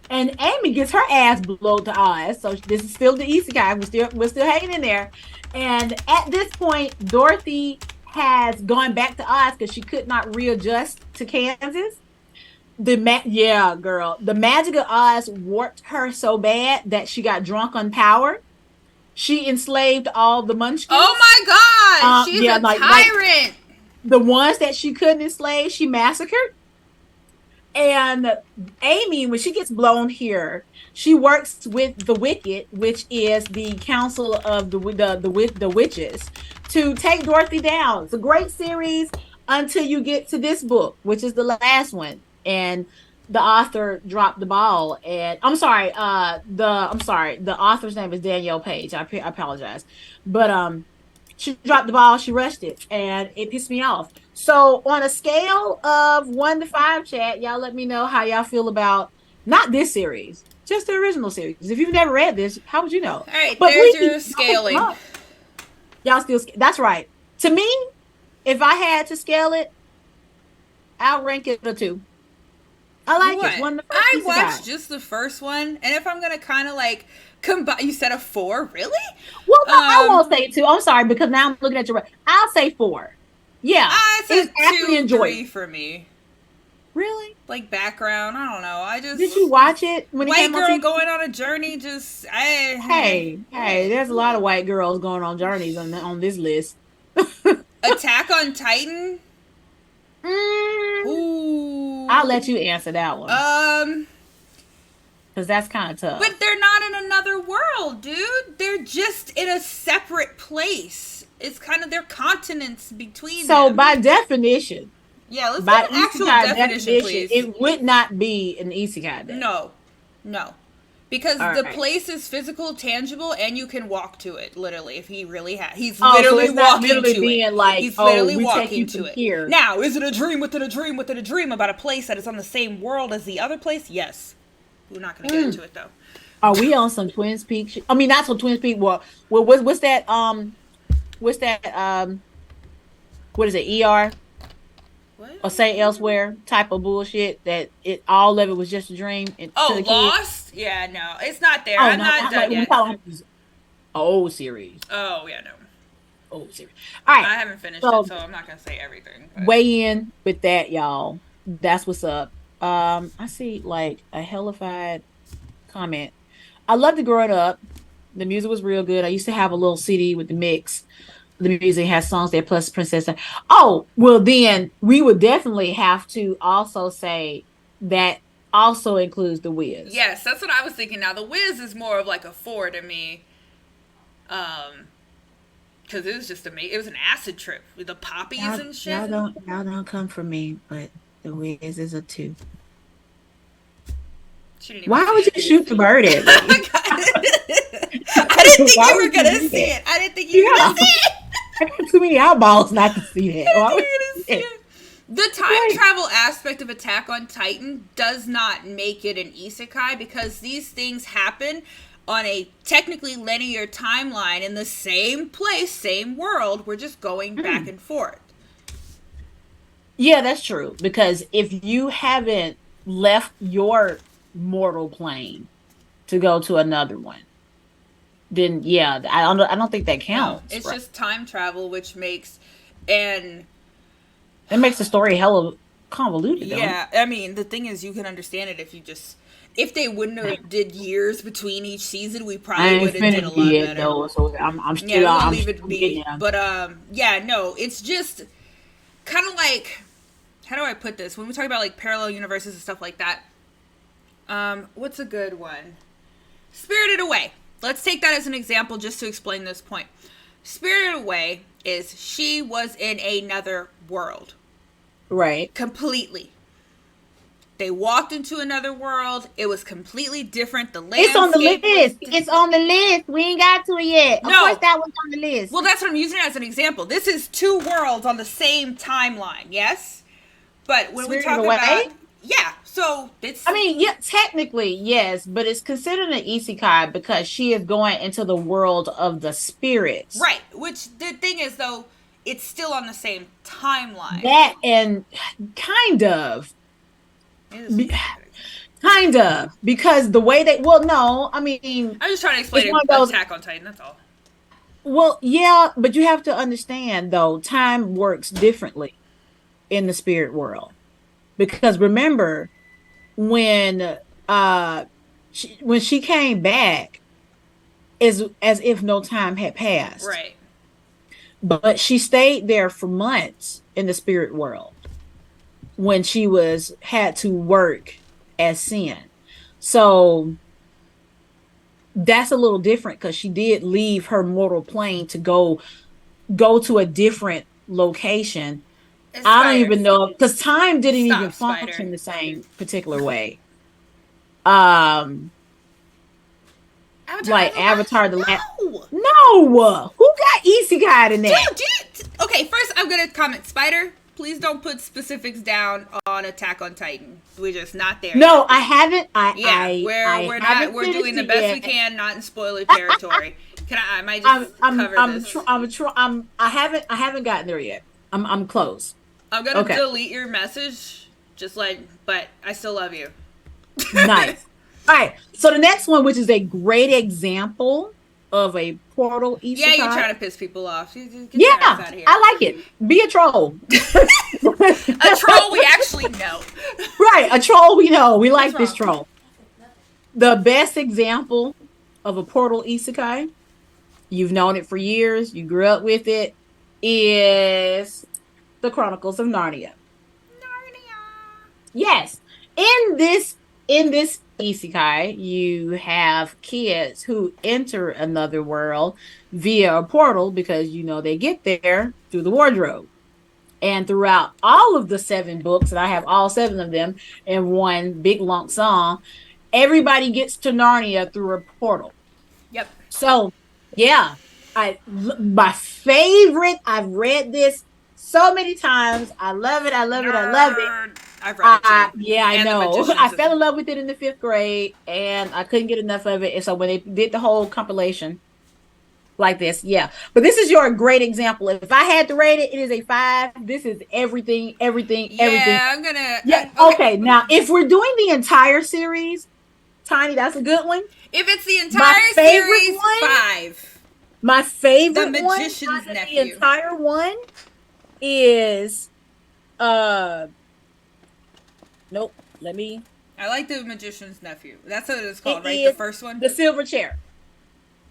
and Amy gets her ass blown to Oz. So this is still the Isekai. We're still hanging in there. And at this point, Dorothy has gone back to Oz because she could not readjust to Kansas. Yeah, girl, the magic of Oz warped her so bad that she got drunk on power. She enslaved all the Oh Munchkins. my God, she's Yeah, a like tyrant. the ones that she couldn't enslave, she massacred. And Amy, when she gets blown here, she works with the Wicked, which is the council of the witches, to take Dorothy down. It's a great series until you get to this book, which is the last one, and the author dropped the ball. And I'm sorry, the author's name is Danielle Page. I apologize, but she dropped the ball, she rushed it, and it pissed me off. So, on a scale of 1 to 5, chat, y'all let me know how y'all feel about not this series, just the original series. If you've never read this, how would you know? All right, But there's please, your y'all pick them scaling. up. Y'all still, that's right. To me, if I had to scale it, I'll rank it a 2. I like it. It's What? one of the first I Isekai. watched just the first one, and if I'm gonna kind of like combine, you said a 4, really? Well, no, I Um, won't say 2. I'm sorry, because now I'm looking at your. I'll say 4. Yeah, it's it's a actually 2, 3 enjoyable. for me. Really? Like background, I don't know. I Did just you watch it when it white came on girl TV? going on a journey. Just Hey, there's a lot of white girls going on journeys on this list. Attack on Titan. Mm, I'll let Ooh. you answer that one Um, because that's kind of but tough. they're not in another world, dude. They're just in a separate place. It's kind of their continents between So them. Yeah, let's get by an actual isekai definition, definition, please. it would not be an isekai then. No, no. Because All the right. place is physical, tangible, and you can walk to it. Literally, if he really had, he's Oh, so literally it's not walking literally to it. being like, He's oh, literally we take walking you to from it. here. Now, is it a dream within a dream within a dream within a dream about a place that is on the same world as the other place? We're not going to get Mm. into it though. Are we on some Twin Peaks? I mean, not some Twin Peaks. Well, what's that? What's that? What is it? ER What? or say elsewhere type of bullshit that it all of it was just a dream to Oh, the kid. Lost? Yeah, no, it's not there. Oh, I'm not, not not done like we yet. call them old series. Oh, yeah, no. Old series. All right. I haven't finished it, So so I'm not going to say everything. But weigh in with that, y'all. That's what's up. I see like a hellified comment. I loved it growing up. The music was real good. I used to have a little CD with the mix. The music has songs there plus Princess. Oh, well, then we would definitely have to also say that also includes the Wiz. yes, that's what I was thinking. Now, The Wiz is more of like a 4 to me. Um, because it was just amazing. It was an acid trip with the poppies Y'all, and shit. y'all don't come for me, but the Wiz is a 2. She didn't even Why see would it. you shoot the bird at me? I didn't think Why you were would you gonna do see that? it. I didn't think you were Yeah, gonna see it. I got too many eyeballs not to see I that. Why didn't would think you were you gonna do see that? it. The time Right. travel aspect of Attack on Titan does not make it an isekai because these things happen on a technically linear timeline in the same place, same world. We're just going back Mm. and forth. Yeah, that's true. Because if you haven't left your mortal plane to go to another one, then yeah, I don't think that No, counts, it's right? just time travel, which makes and It makes the story hella convoluted, don't it? yeah, I mean, the thing is, you can understand it if you just if they wouldn't have did years between each season, we I probably ain't would have did a finished lot yet better. though, so Yeah, we're gonna I'm leave it still getting be. there. But yeah, no, it's just kind of like how do I put this? When we talk about like parallel universes and stuff like that, what's a good one? Spirited Away. Let's take that as an example just to explain this point. Spirited Away is she was in another world Right. completely. They walked into another world. It was completely different. The It's on the landscape was list. It's on the list. We ain't got to it yet. Of course, no. that was on the list. Well, that's what I'm using as an example. This is two worlds on the same timeline. Yes, but when we Spirited talk about Away. yeah, so it's I mean, yeah, technically, yes, but it's considered an isekai because she is going into the world of the spirits. right. Which the thing is though, it's still on the same timeline. That and kind of, It is a pretty good example. kind of, because the way they, well, no, I mean, I'm just trying to it's explain one of those, Attack on Titan. That's all. well, yeah, but you have to understand though, time works differently in the spirit world. Because remember, when when she came back, is as if no time had passed. Right. But she stayed there for months in the spirit world when she was had to work as sin. So that's a little different because she did leave her mortal plane to go to a different location. It's I don't Spider. even know because time didn't even Stop, Spider. function the same particular way. Um, Avatar like the Last. Avatar the last. No. No, who got isekai in that? Dude. Okay, first I'm gonna comment. Spider, please don't put specifics down on Attack on Titan. We're just not there. No, yet. I haven't. Yeah, I we're haven't not. We're finished doing the it best we yet. can, not in spoiler territory. Can I? I might just cover this. I haven't gotten there yet. I'm close. I'm gonna Okay, delete your message. Just like, but I still love you. nice. All right. So the next one, which is a great example of a portal Yeah, you're isekai. trying to piss people off. Get Yeah, your ass out of here. I like it. Be a troll. A troll we actually know. Right, a troll we know. We like What's this wrong? troll. The best example of a portal isekai, you've known it for years, you grew up with it, is the Chronicles of Narnia. Narnia. Yes. In this isekai, you have kids who enter another world via a portal because you know they get there through the wardrobe. And throughout all of the 7 books, and I have all 7 of them in one big lump sum, everybody gets to Narnia through a portal. Yep. So, yeah, my favorite. I've read this so many times. I love it. I love it. I love it. Nerd. I've read it too. Yeah, I And the know. Magicians I is fell in love with it in the 5th grade, and I couldn't get enough of it. And so when they did the whole compilation like this, yeah. But this is your great example. If I had to rate it, it is a 5. This is everything, everything, everything. yeah, I'm gonna. Yeah. Okay. Okay. Now, if we're doing the entire series, Tiny, that's a good one. If it's the My entire favorite series, one. 5. My favorite The one Magician's out of the Nephew. entire one is uh nope. Let me. I like the Magician's Nephew. That's what it's called, It right? is The first one. the silver chair.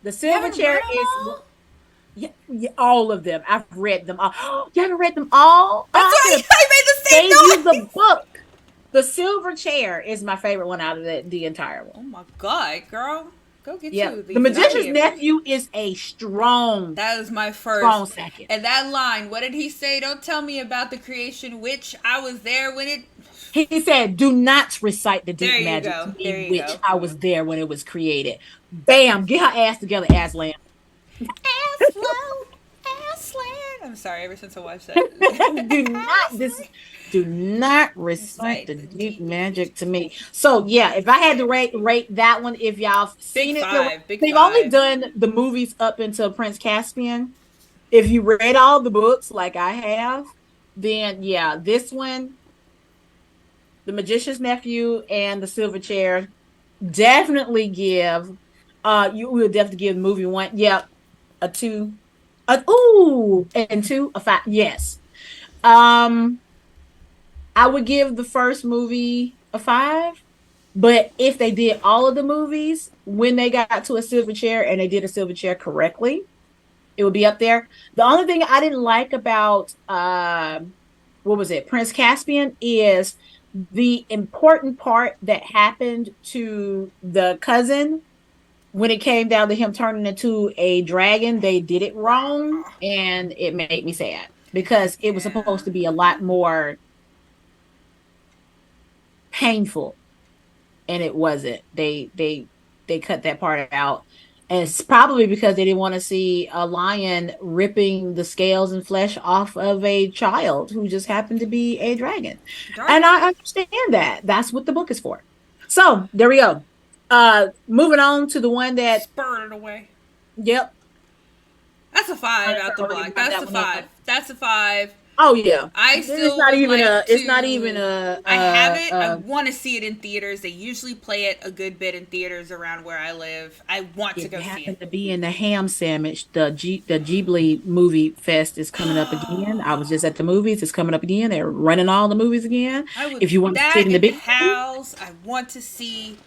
The You silver haven't chair read them is all? yeah, yeah, all of them. I've read them all. You haven't read them all? That's I'm why gonna I made the save you same the noise. book. The silver chair is my favorite one out of the entire Oh one. my god, girl. Go get Yeah. you. The Magician's Nephew is a strong, That is my strong first. second. And that line, what did he say? Don't tell me about the creation, which I was there when it. He said, "Do not recite the There deep you magic to go. There me, you which go. I was there when it was created." Bam! Get her ass together, Aslan. Aslan. Aslan. I'm sorry, ever since I watched that. do not this. Do not recite Recite the the deep deep magic to me. So yeah, if I had to rate that one, if y'all Big seen it, five. Big they've only five. done the movies up until Prince Caspian. If you read all the books like I have, then yeah, this one, The Magician's Nephew and The Silver Chair, definitely give. You will definitely give the movie one. Yeah, a 2. And 2 a 5. Yes. Um, I would give the first movie a 5. But if they did all of the movies when they got to a silver chair and they did a silver chair correctly, it would be up there. The only thing I didn't like about what was it, Prince Caspian, is the important part that happened to the cousin when it came down to him turning into a dragon. They did it wrong, and it made me sad because it was Yeah. supposed to be a lot more painful, and it wasn't. They cut that part out. And it's probably because they didn't want to see a lion ripping the scales and flesh off of a child who just happened to be a dragon. Darn And it. I understand that. That's what the book is for. So there we go. Moving on to the one that, Spurred it away. yep, That's a five I've out the already block. brought That's that a one up. five. That's a five. Oh yeah. I It's still not would even like a, it's not even to. I have it. I a want to see it in theaters. They usually play it a good bit in theaters around where I live. I want to if go you see happen it. to be in the ham sandwich, the Ghibli movie fest is coming up again. I was just at the movies. It's coming up again. They're running all the movies again. I would If you want to sit that in the and big screen, House. I want to see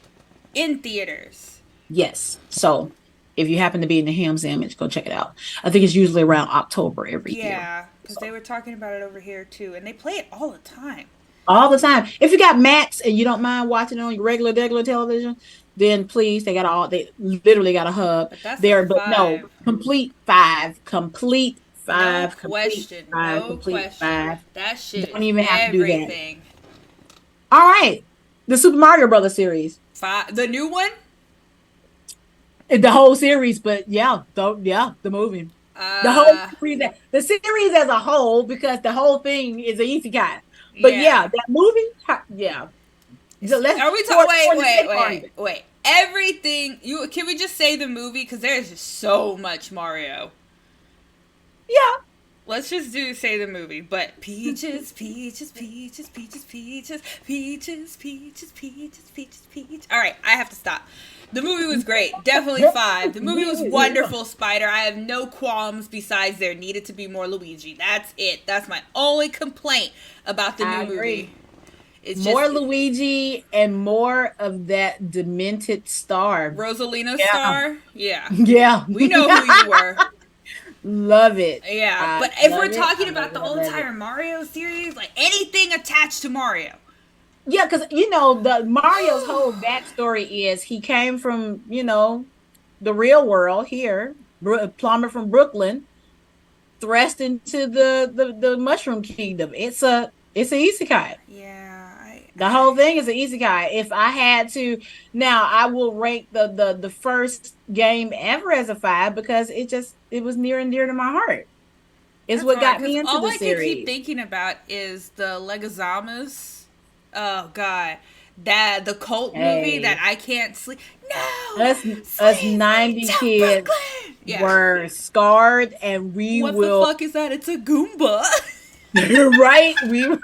in theaters. yes. So if you happen to be in the ham sandwich, go check it out. I think it's usually around October every year. Yeah, because they So were talking about it over here too, and they play it all the time. all the time. If you got Max and you don't mind watching it on your regular television, then please, they literally got a hub But that's a there. But no, five. No question. No complete question. five. That shit Don't is even have to do that. everything. All right, the Super Mario Brothers series, Five. The new one. the whole series. But yeah, yeah, the movie, the whole Uh, series, the series as a whole, because the whole thing is a Isekai. But yeah, yeah. that movie, yeah. Let's Are we talking? for the sake of argument. Wait. Everything. You can we just say the movie because there's just so much Mario. Yeah. Let's just say the movie. But peaches, peaches, peaches, peaches, peaches, peaches, peaches, peaches, peaches, peaches. All right, I have to stop. The movie was great. Definitely five. The movie was wonderful, Spider. I have no qualms besides there needed to be more Luigi. That's it. That's my only complaint about the I new agree. movie. It's More just Luigi and more of that demented star. Rosalina Yeah. Star. Yeah. Yeah. We know who you were. Love it. Yeah, I but if love we're it. I talking love about the it. I whole love it. entire Mario series, like anything attached to Mario. Yeah, because the Mario's whole backstory is he came from, the real world here, plumber from Brooklyn, thrust into the Mushroom Kingdom. It's a isekai. Yeah, The whole thing is an easy guy. If I had to, now I will rank the first game ever as a five because it was near and dear to my heart. It's that's what hard got because me into all the I can keep series. thinking about is the Legazamas. Oh God, that the cult movie that Hey, I can't sleep. No, us us sleep 90 to kids Brooklyn. Yeah. were scarred, and we What the will fuck is that? It's a Goomba. right. We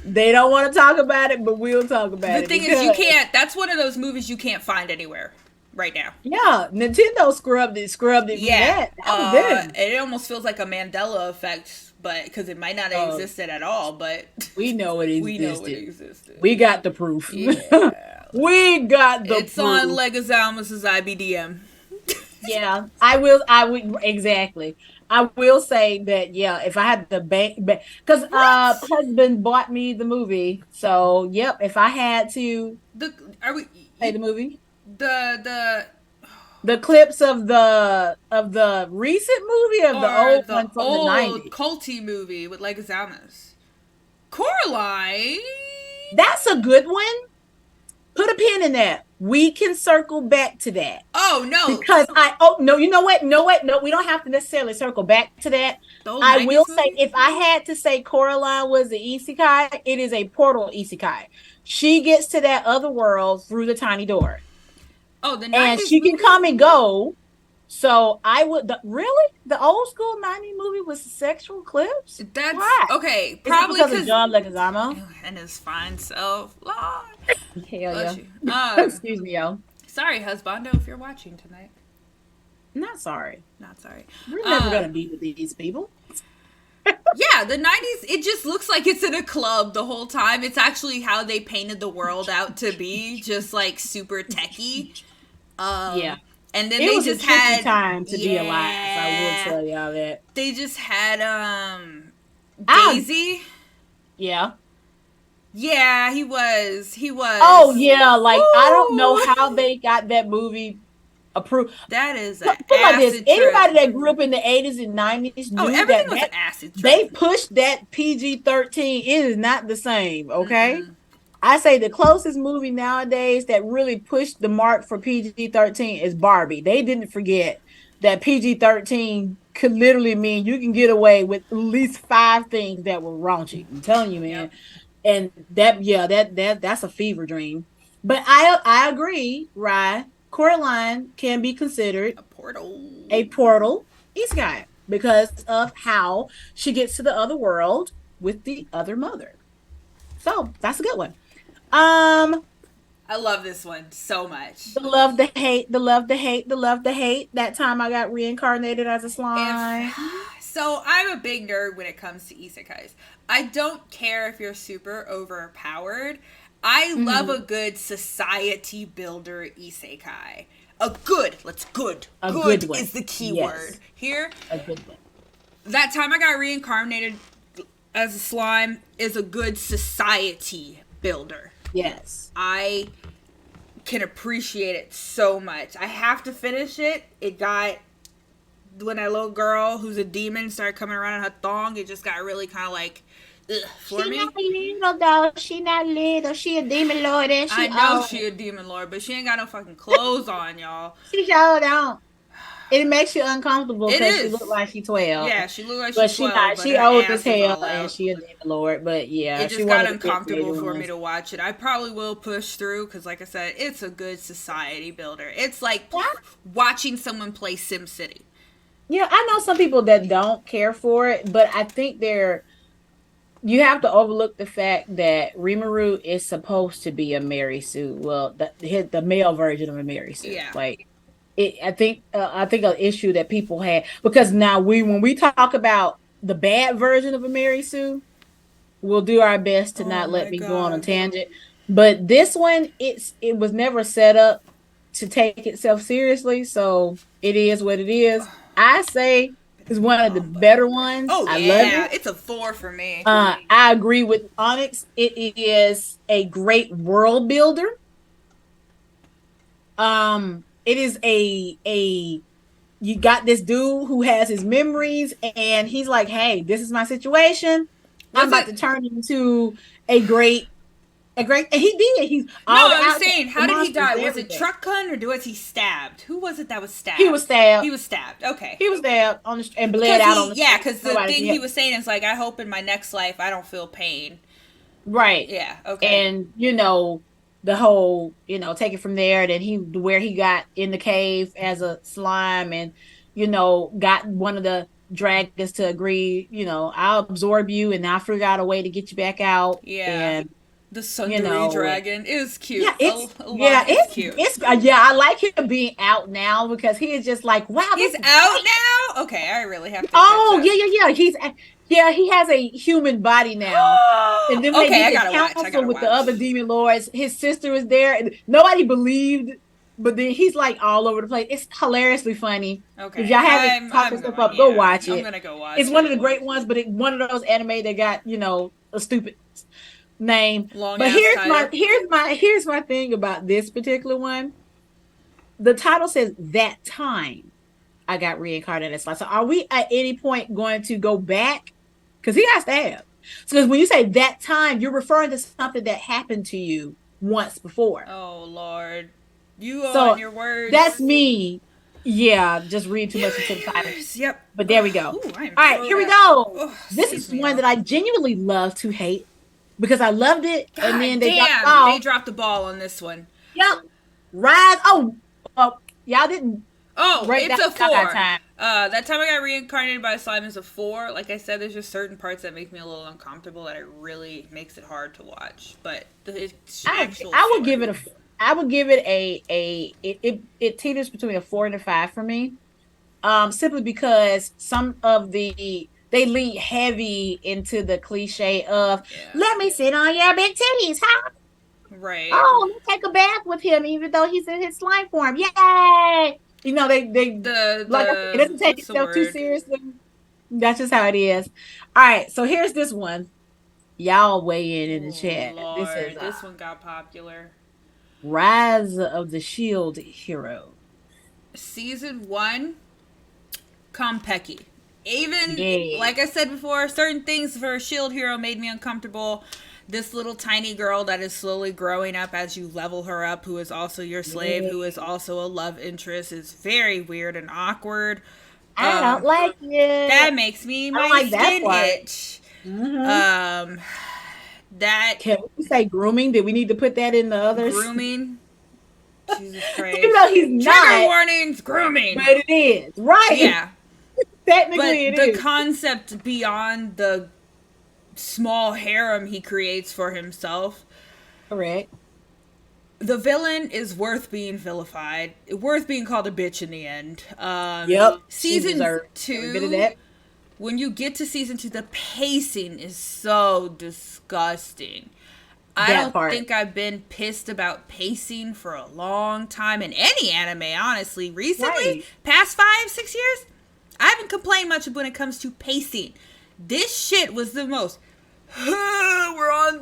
they don't want to talk about it, but we'll talk The about it thing is, you because can't. That's one of those movies you can't find anywhere right now. yeah, Nintendo scrubbed it from Yeah, that was them. it almost feels like a Mandela effect, but because it might not have Uh, existed at all, but we know it we know it existed. existed. We got the proof. Yeah, We got the it's on proof. Legazamus's IBDM. Yeah, I would exactly. I will say that yeah, if I had the bank, because What? husband bought me the movie, so yep, if I had to The are we play the movie, the the clips of the recent movie of the or old the one from the old 90s. culty movie with Legazamus? Coraline. That's a good one. Put a pin in that. We can circle back to that. Oh no, Because oh no, you know what? No, what? No, we don't have to necessarily circle back to that. the old I will '90s say, movie. if I had to say Coraline was the isekai, it is a portal isekai. She gets to that other world through the tiny door, Oh, the and '90s she can movie. come and go. So I would really the old school '90s movie with sexual clips. That's Why? okay. Is it Probably because of because John Leguizamo? and his fine self. Lord. Hell Bless yeah. you. Excuse me, yo. Sorry, husbando, if you're watching tonight. Not sorry. Not sorry. We're never gonna be with these people. Yeah, the '90s. It just looks like it's in a club the whole time. It's actually how they painted the world out to be, just like super techie. Yeah. And then It they was a just tricky had time to be alive. I will yeah. tell y'all that. They just had Ah, Daisy. yeah. Yeah, he was. He Oh was. yeah, like I don't know Woo! how they got that movie Approve. That is an Put like this. acid trip. Anybody that grew up in the 80s and 90s Oh, knew everything that was an acid trip. they pushed that PG-13. It is not the same, okay? Mm-mm. I say the closest movie nowadays that really pushed the mark for PG-13 is Barbie. They didn't forget that PG-13 could literally mean you can get away with at least five things that were raunchy. I'm telling you, man. Yep. And that, yeah, that's a fever dream. But I agree, right? Coraline can be considered A portal. a portal Isekai because of how she gets to the other world with the other mother. So that's a good one. Um, I love this one so much. the love, the hate, the love, the hate, the love, the hate. That time I got reincarnated as a If slime. so, I'm a big nerd when it comes to isekais. I don't care if you're super overpowered. I love a Mm-hmm. good society builder isekai. A good, let's good. A good Good one. is the key word. Yes, Here, a good one. that time I got reincarnated as a slime is a good society builder. Yes. I can appreciate it so much. I have to finish it. It got when that little girl who's a demon started coming around in her thong. It just got really kind of like ugh, for She not me. little though. She not little. She a demon lord and I she know old. she a demon lord, but she ain't got no fucking clothes on, y'all. She sure don't. It makes you uncomfortable It because she look is. like she 12. Yeah, she looked like she But she 12, not. but She her old as ass is hell all and out. she a demon lord. But yeah, It she just one got of the fifth uncomfortable major for me ones. to watch it. I probably will push through because, like I said, it's a good society builder. It's like Yeah, watching someone play SimCity. yeah, I know some people that don't care for it, but I think they're you have to overlook the fact that Rimuru is supposed to be a Mary Sue. Well, the male version of a Mary Sue. Yeah. Like it, I think an issue that people had because now we when we talk about the bad version of a Mary Sue, we'll do our best to Oh not let my me go on a god. tangent. But this one, it was never set up to take itself seriously, so it is what it is. I say it's one of the Mom better butter. ones. Oh I love yeah, it. it's a 4 for me. I agree with Onyx. It is a great world builder. It is a you got this dude who has his memories, and he's like, "Hey, this is my situation. I'm Was about it? to turn into a great, and he did. He's No, all the I was outcasts, saying, the how did he monsters, die? Was it everything. truck gun or was he stabbed? Who was it that was He was stabbed? He stabbed. was stabbed. Okay. He was stabbed on the and bled Because out on the yeah, street. because the Nobody thing he said was saying is like, I hope in my next life I don't feel pain. right. Yeah. Okay. And the whole take it from there. Then he where he got in the cave as a slime, and got one of the dragons to agree. I'll absorb you, and I'll figure out a way to get you back out. Yeah. And The you Sundari know, dragon is yeah, cute. A yeah, lot. It's cute. yeah. I like him being out now because he is just like, wow, He's this is out great. now. Okay, I really have to catch Oh, up. yeah, yeah, yeah. He has a human body now. And then when they Okay, did I the gotta watch. I council gotta with the watch. other demon lords, his sister was there, and nobody believed. But then he's like all over the place. It's hilariously funny. If Okay, y'all haven't caught this I'm stuff going. up, go Yeah, watch I'm it. gonna go It's watch one of it. the great ones, but one of those anime that got a stupid name. Long But ass title. here's my thing about this particular one. The title says that time I got reincarnated as slime. So are we at any point going to go back? Because he got stabbed. So when you say that time, you're referring to something that happened to you once before. Oh Lord, you on So your words. that's me. Yeah, just read too You much into and the title. yours. Yep. But there we go. Ooh, I am All right, so. here we go. This Excuse is me, one y'all. that I genuinely love to hate because I loved it, and God then they dropped the damn, they ball. dropped the ball on this one. Yep. Rise. Oh, y'all didn't Oh, break it's down a that 4. time. That time I got reincarnated by a slime is a 4. Like I said, there's just certain parts that make me a little uncomfortable that it really makes it hard to watch. But it's actual I would 4. give it a I would give it it teeters between a 4 and a 5 for me. Simply because some of they lean heavy into the cliche of Yeah. let me sit on your big titties, huh? Right. Oh, let's take a bath with him, even though he's in his slime form. Yay! They like I said, it doesn't take What's the itself too word? seriously. That's just how it is. All right, so here's this one. Y'all weigh in the Oh chat. This is Lord, this one got popular. Rise of the Shield Hero. Season 1, Compeki. Even, Yeah. like I said before, certain things for a shield hero made me uncomfortable. This little tiny girl that is slowly growing up as you level her up, who is also your slave, who is Yeah. also a love interest, is very weird and awkward. I don't Um, like it. that makes me I don't my like that skin part. itch. Hmm. Um, that Can we say grooming? Did we need to put that in the others? grooming, Jesus Even though Christ. he's Trigger not, warnings, but grooming. it is. Right. Yeah. Technically But it the is. concept beyond the small harem he creates for himself, Correct. the villain is worth being vilified, worth being called a bitch in the end. Yep. She Season deserved every bit of 2, that. when you get to season 2, the pacing is so disgusting. I That don't part. think I've been pissed about pacing for a long time in any anime, honestly. Recently, Right. past 5, 6 years, I haven't complained much when it comes to pacing. This shit was the most.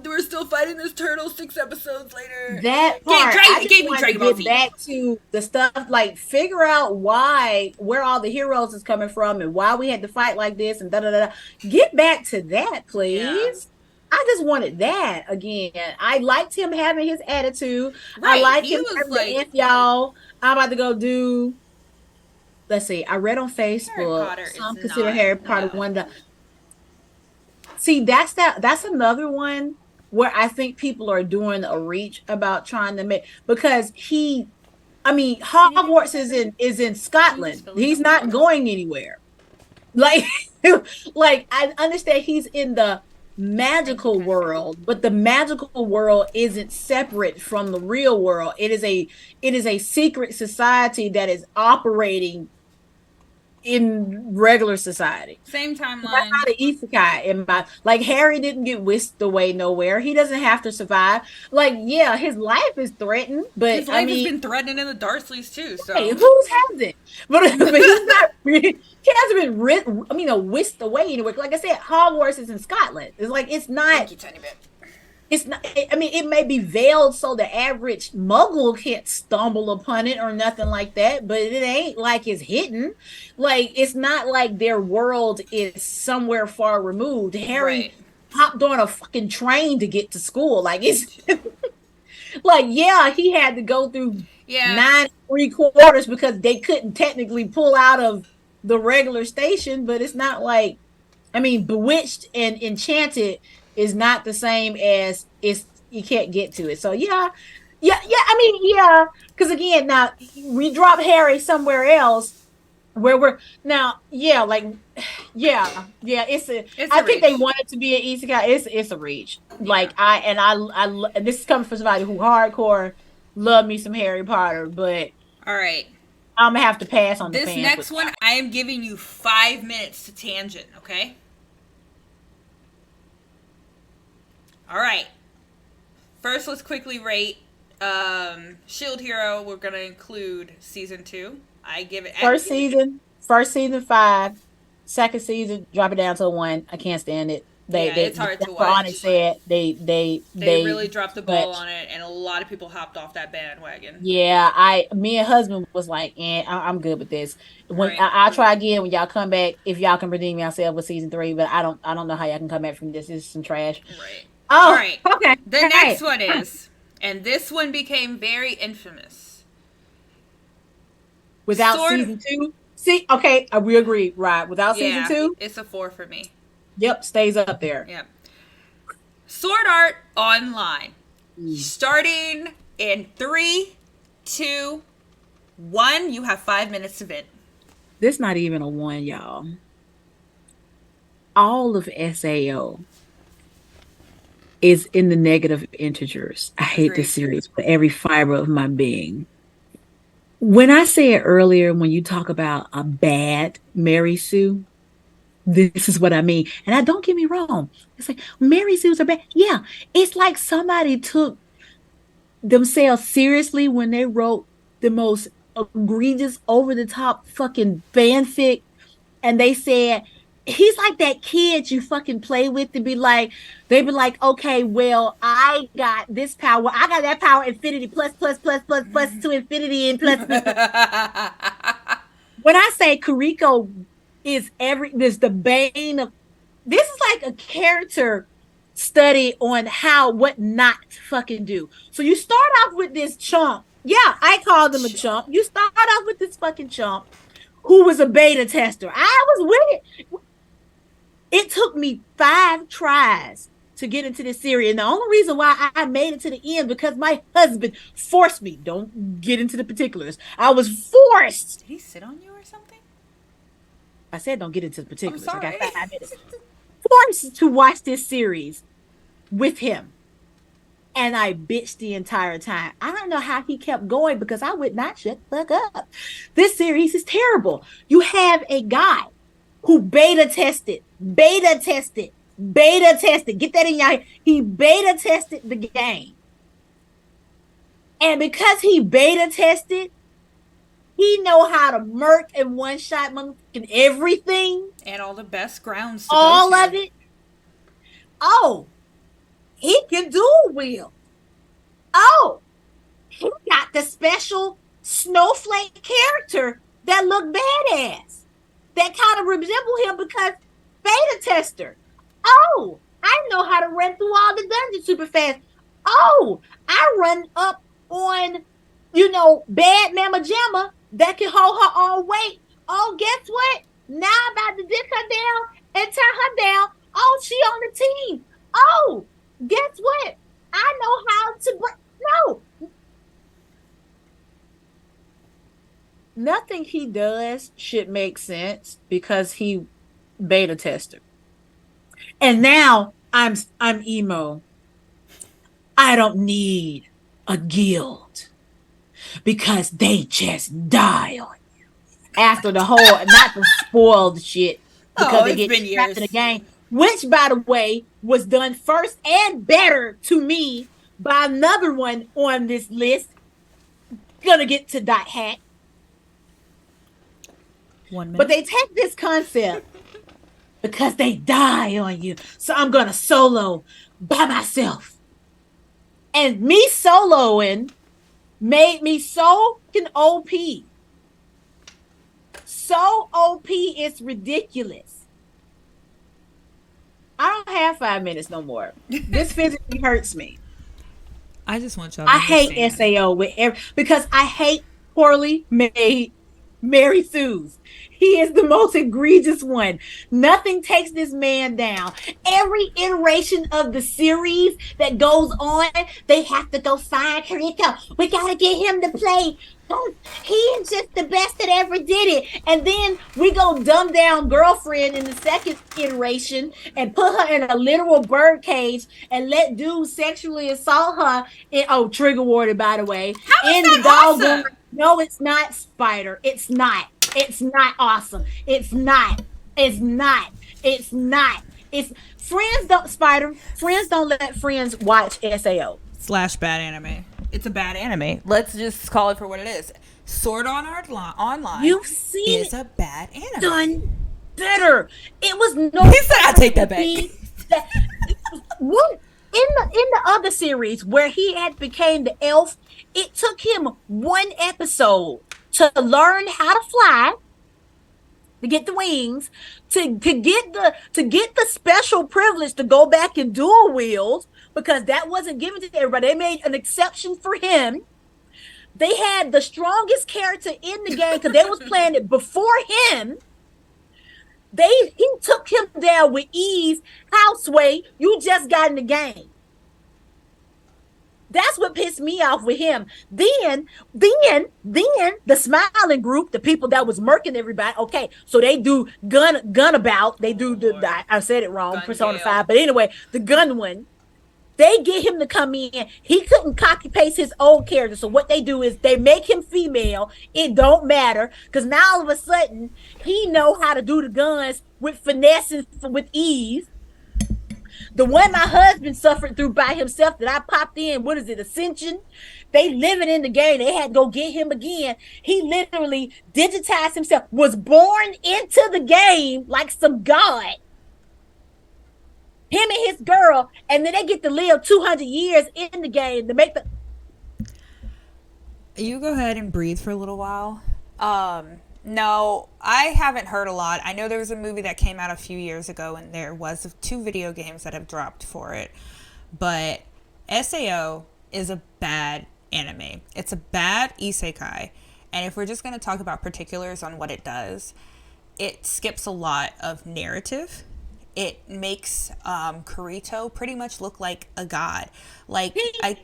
We're still fighting this turtle 6 episodes later. That part. I It just gave me wanted to Dragon Ball get Z. back to the stuff, like figure out why, where all the heroes is coming from and why we had to fight like this and da da da. Get back to that, Yeah. please. I just wanted that again. I liked him having his attitude. I Right. like He him was having the like, F y'all. I'm about to go do, let's see. I read on Harry Facebook, Potter is some consider not. Harry Potter No. one of the, see, that's another one where I think people are doing a reach about trying to make, because he, I mean, Can you do me a Hogwarts favor? is in Can you just Scotland. fill this He's out for not me? going anywhere. Like like I understand he's in the Thank you, magical kind sir. world, but the magical world isn't separate from the real world. It is a secret society that is operating in regular society. Same That's timeline. not an isekai in my, like, Harry didn't get whisked away nowhere. He doesn't have to survive. Like, yeah, his life is threatened, but His I life has mean, been threatened in the Dursleys too, hey, so. who's hasn't? But he's not. He hasn't been I mean, whisked away anywhere. Like I said, Hogwarts is in Scotland. It's like it's not. Thank you, tiny bit. It's not. I mean, it may be veiled so the average Muggle can't stumble upon it or nothing like that. But it ain't like it's hidden. Like it's not like their world is somewhere far removed. Harry Right. hopped on a fucking train to get to school. Like it's like, yeah, he had to go through Yeah. 9 3/4 because they couldn't technically pull out of the regular station, but it's not like, I mean, Bewitched and Enchanted is not the same as, it's, you can't get to it. So yeah, yeah, yeah. I mean, yeah, because again, now we drop Harry somewhere else where we're now, yeah, like, yeah, yeah, it's a, It's I a think they reach. want it to be an isekai. It's a reach. Yeah. Like and this is coming from somebody who hardcore love me some Harry Potter, but All right. I'm gonna have to pass on the This fans with next one, that I am giving you 5 minutes to tangent, okay? All right. First, let's quickly rate Shield Hero. We're going to include season 2. I give it. one. First season 5, second season drop it down to a 1. I can't stand it. Yeah, it's They hard to that's what Onyx watch. said. They They really dropped the ball much. on it, and a lot of people hopped off that bandwagon. Yeah, me and husband was like, I'm good with this. When Right. I'll try again when y'all come back, if y'all can redeem yourself with season 3, but I don't know how y'all can come back from this. This is some trash. Right. All Oh, right. okay. The All next right. one is, and this one became very infamous. Without Sword. season 2. See, okay, we agree, right? Without season Yeah, 2, it's a 4 for me. yep, stays up there. Yeah. Sword Art Online. Mm. Starting in 3, 2, 1. You have 5 minutes to vent. This not even a 1, y'all. All of SAO is in the negative integers. I hate Agreed. this series with every fiber of my being. When I said earlier, when you talk about a bad Mary Sue, this is what I mean. And I don't get me wrong. It's like Mary Sue's are bad. Yeah, it's like somebody took themselves seriously when they wrote the most egregious, over the top fucking fanfic, and they said he's like that kid you fucking play with to be like, they be like, okay, well, I got this power, I got that power, infinity plus plus plus plus plus to infinity and plus plus. when I say Kuriko is this the bane of this is like a character study on how what not to fucking do. So you start off with this chump. Yeah, I called him a chump. You start off with this fucking chump who was a beta tester. I was with it. It took me 5 tries to get into this series. And the only reason why I made it to the end because my husband forced me. Don't get into the particulars. I was forced. Did he sit on you or something? I said don't get into the I'm particulars. I got sorry. 5 minutes. Forced to watch this series with him. And I bitched the entire time. I don't know how he kept going because I would not shut the fuck up. This series is terrible. You have a guy who beta tested, beta tested. Get that in your head. He beta tested the game. And because he beta tested, he know how to murk and one shot motherfucking everything, And all the best grounds to go all to. of it. Oh, he can dual wield. Oh, he got the special snowflake character that looked badass. That kind of resemble him because beta tester. Oh, I know how to run through all the dungeons super fast. Oh, I run up on, bad Mama Jamma that can hold her own weight. Oh, guess what? Now I'm about to dick her down and turn her down. Oh, she on the team. Oh, guess what? I know how to break. No, nothing he does should make sense because he beta tester. And now I'm emo. I don't need a guild because they just die on after the whole not the spoiled shit because Oh, they it's get been trapped in the years. game, which by the way was done first and better to me by another one on this list. Gonna get to Dot Hack, 1 minute. but they take this concept because they die on you. So I'm gonna solo by myself. And me soloing made me so OP. So OP, it's ridiculous. I don't have 5 minutes no more. This physically hurts me. I just want y'all to I hate understand. SAO because I hate poorly made Mary Sue's. He is the most egregious one. Nothing takes this man down. Every iteration of the series that goes on, they have to go find Kariko. We gotta get him to play. He is just the best that ever did it. And then we go dumb down girlfriend in the second iteration and put her in a literal bird cage and let dudes sexually assault her. Trigger warning, by the way. How is In the that doggone awesome? no, it's not, Spider. It's not. It's not awesome. It's not. It's not. It's not. It's friends don't Spider. Friends don't let friends watch SAO. Slash bad anime. It's a bad anime. Let's just call it for what it is. Sword Art Online You've seen is it a bad anime. done better. It was no He said, "I take that back." thing that what in the other series where he had became the elf, it took him one episode to learn how to fly, to get the wings, to get the special privilege to go back and dual wield because that wasn't given to everybody. They made an exception for him. They had the strongest character in the game because they was playing it before him. He took him down with ease. Houseway, you just got in the game. That's what pissed me off with him. Then the smiling group, the people that was murking everybody. Okay, so they do gun about. They do I said it wrong, Gun Persona Gale. 5. But anyway, the gun one. They get him to come in. He couldn't copy paste his old character. So what they do is they make him female. It don't matter because now all of a sudden he know how to do the guns with finesse and with ease. The one my husband suffered through by himself that I popped in, what is it, Ascension? They living in the game. They had to go get him again. He literally digitized himself, was born into the game like some god. Him and his girl, and then they get to live 200 years in the game to make the. You go ahead and breathe for a little while. No, I haven't heard a lot. I know there was a movie that came out a few years ago, and there was two video games that have dropped for it. But Sao is a bad anime. It's a bad isekai. And if we're just going to talk about particulars on what it does, it skips a lot of narrative. It makes Kurito pretty much look like a god. Like I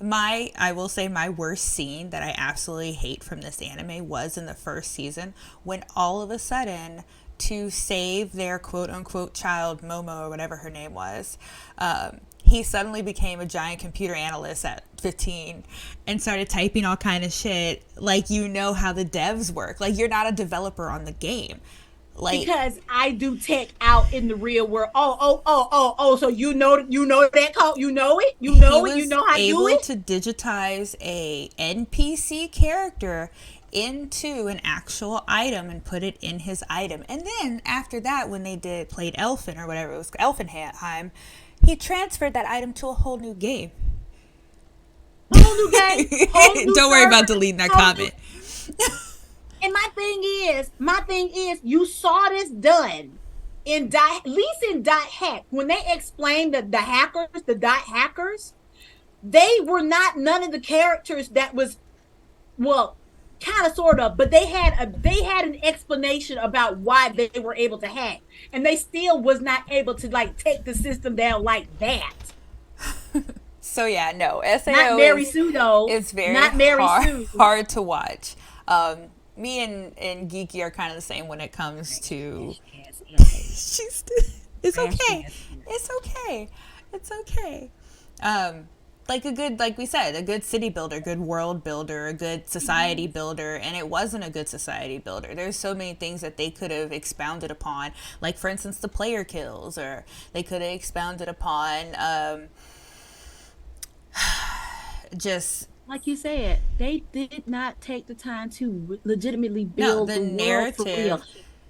my I will say my worst scene that I absolutely hate from this anime was in the first season when all of a sudden, to save their quote unquote child Momo or whatever her name was, he suddenly became a giant computer analyst at 15 and started typing all kind of shit, like, you know how the devs work, like you're not a developer on the game, like Because I do tech out in the real world. Oh. So you know that code. You he know it. You was know how to do able it. to digitize a NPC character into an actual item and put it in his item. And then after that, when they played Elfin or whatever it was, Elfenheim, he transferred that item to a whole new game. Whole new game, whole new Don't worry server, about deleting that whole new. comment. And my thing is, you saw this done in dot, at least in dot hack when they explained the hackers, the dot hackers. They were not none of the characters that was, well, kind of sort of, but they had an explanation about why they were able to hack, and they still was not able to like take the system down like that. So yeah, no, Not Sao Mary Sue though. is very Not Mary hard Sue. hard to watch. Me and Geeky are kind of the same when it comes to. She's. It's okay. It's okay. It's okay. Like a good, like we said, a good city builder, good world builder, a good society builder, and it wasn't a good society builder. There's so many things that they could have expounded upon, like for instance the player kills, or they could have expounded upon just Like you said, they did not take the time to legitimately no build the the world for real. narrative.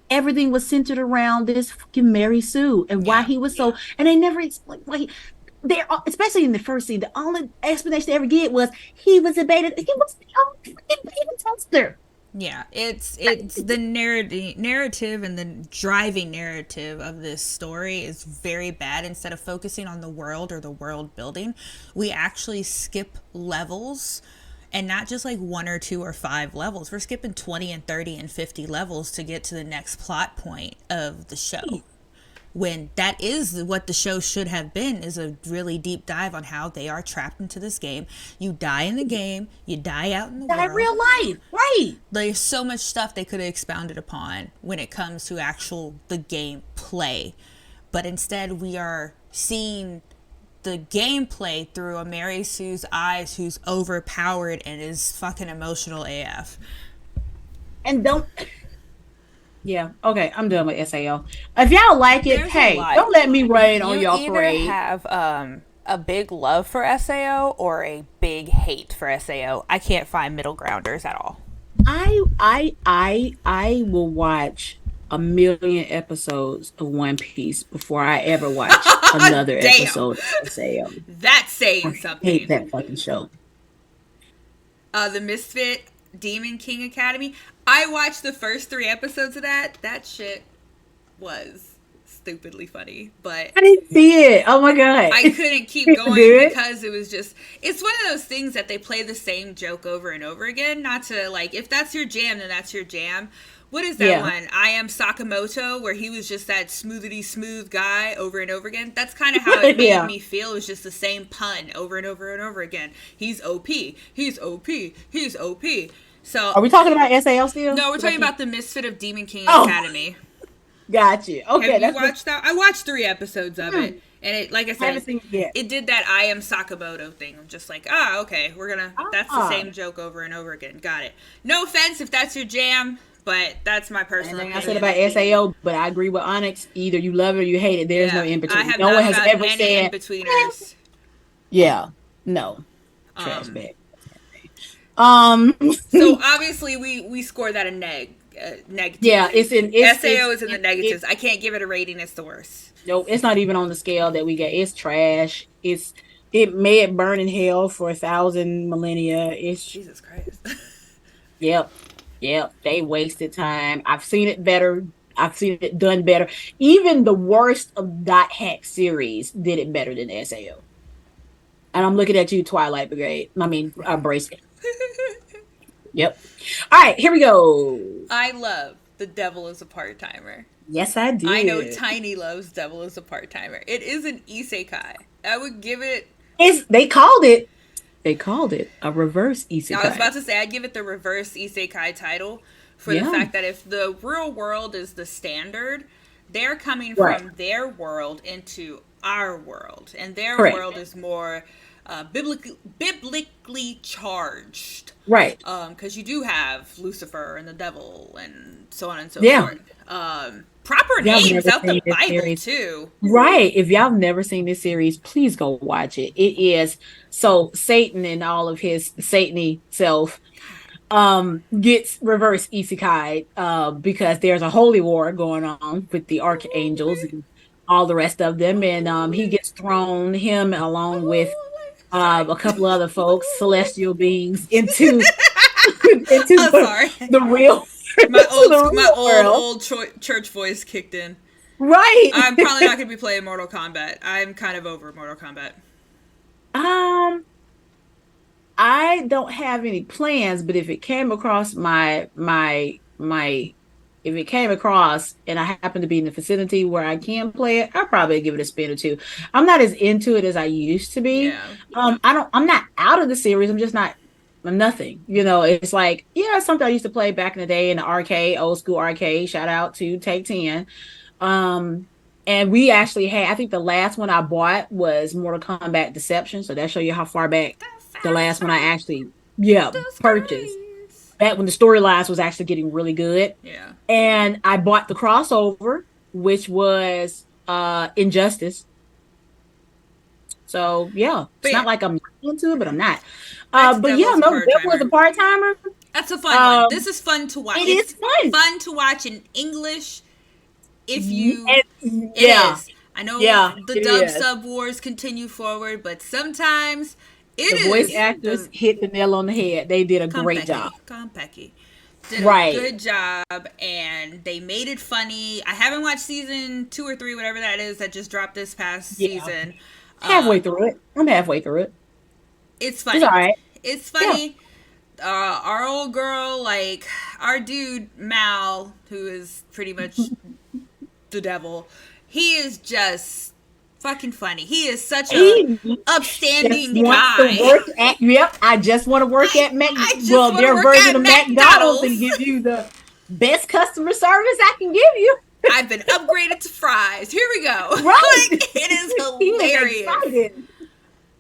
Everything was centered around this fucking Mary Sue and why Yeah, he was so, and they never explained why he, there, especially in the first scene, the only explanation they ever get was he was a beta, he was the only freaking beta tester. yeah, it's the narrative and the driving narrative of this story is very bad. Instead of focusing on the world or the world building, we actually skip levels, and not just like one or two or five levels. We're skipping 20 and 30 and 50 levels to get to the next plot point of the show, when that is what the show should have been, is a really deep dive on how they are trapped into this game. You die in the game, you die out in the That in world. real life, right? There's so much stuff they could have expounded upon when it comes to actual the game play, but instead we are seeing the gameplay through a Mary Sue's eyes, who's overpowered and is fucking emotional AF. And don't, yeah, okay, I'm done with SAO. If y'all like it, There's a hey, lot. don't let me rain on You y'all either parade. have a big love for Sao or a big hate for Sao. I can't find middle grounders at all. I will watch a million episodes of One Piece before I ever watch another Damn, episode of SAO. that's saying I hate something. that fucking show. The Misfit Demon King Academy. I watched the first 3 episodes of that. That shit was stupidly funny, but I didn't see it. Oh my god. I couldn't keep It's going good. because it was just, it's one of those things that they play the same joke over and over again. Not to, like, if that's your jam, then that's your jam. What is that Yeah. one? I Am Sakamoto, where he was just that smoothity smooth guy over and over again. That's kind of how it made Yeah. me feel. It was just the same pun over and over and over again. He's OP. He's OP. He's OP. So, Are we talking about SAO still? no, we're 'Cause I talking keep- about the Misfit of Demon King Oh, Academy. gotcha. Okay, Have you that's watched that? I watched 3 episodes of it, and it, like I I haven't said, seen it yet. it did that I Am Sakamoto thing. I'm just like, okay, we're gonna. That's the Ah. same joke over and over again. Got it. No offense if that's your jam, but that's my personal Anything I opinion. said about SAO, but I agree with Onyx. Either you love it or you hate it. There's no in I between. have No one not has found ever any said, in-betweeners. yeah, no, trash Um, bag. Um, so obviously we score that a negative. yeah, Sao is in the negatives. I can't give it a rating. It's the worst. no, it's not even on the scale that we get. It's trash. It may burn in hell for 1,000 millennia. It's Jesus Christ. Yep. Yep. They wasted time. I've seen it better. I've seen it done better. Even the worst of dot hack series did it better than SAO. And I'm looking at you, Twilight Brigade. I mean, Bracelet. Yep. All right, here we go. I love The Devil is a Part Timer. Yes, I I know did. Tiny loves Devil is a Part Timer. It is an isekai. I would give it. It's they called it a reverse I was isekai. about to say I'd give it the reverse isekai title for the Yeah. fact that if the real world is the standard, they're coming Right. from their world into our world, and their Correct. world is more biblically charged. Right. Because you do have Lucifer and the devil and so on and so Yeah. forth. Proper If y'all have names never out the seen this Bible series, too. right. If y'all have never seen this series, please go watch it. It is so Satan and all of his Satany self gets reverse isekai because there's a holy war going on with the archangels Holy, and all the rest of them, and he holy, gets thrown, him along with sorry. a couple other folks, celestial beings, into into I'm sorry. the real My into the my real world. old church voice kicked in. Right. I'm probably not going to be playing Mortal Kombat. I'm kind of over Mortal Kombat. um I don't have any plans, but if it came across my if it came across and I happen to be in the vicinity where I can play it, I'll probably give it a spin or two. I'm not as into it as I used to be. Yeah. I'm not out of the series. I'm just not I'm nothing. It's like, yeah, something I used to play back in the day in the arcade, old school arcade. Shout out to Take 10. Um, and we actually had, I think the last one I bought was Mortal Kombat Deception. So that show you how far back the last one I Deception actually, yeah, purchased. disgrace. Back when the storylines was actually getting really good. Yeah. And I bought the crossover, which was Injustice. So yeah, But it's not yeah, like I'm not into it, but I'm not. back to But yeah, Devil's a no, the Part devil was a Timer. part timer. That's a fun one. This Um, is fun to watch. it is It's fun. fun to watch in English if you. It Yeah, is. I know yeah, the it dub is. sub wars continue forward, but sometimes it The voice is actors the hit the nail on the head. They did a great job. Compeki did a Right. good job, and they made it funny. I haven't watched season 2 or 3, whatever that is, that just dropped this past Yeah. season. Halfway Um, through it. I'm halfway through it. it's It's all funny. right. It's Yeah. funny. Our old girl, like our dude Mal, who is pretty much the devil, he is just fucking funny. He is such a He just upstanding wants to guy. work at, yep, I just want to work I at Mac, I just well, want to their work version at of McDonald's and McDonald's. give you the best customer service I can give you. I've been upgraded to fries. Here we go. Right. Like it is He was hilarious. excited.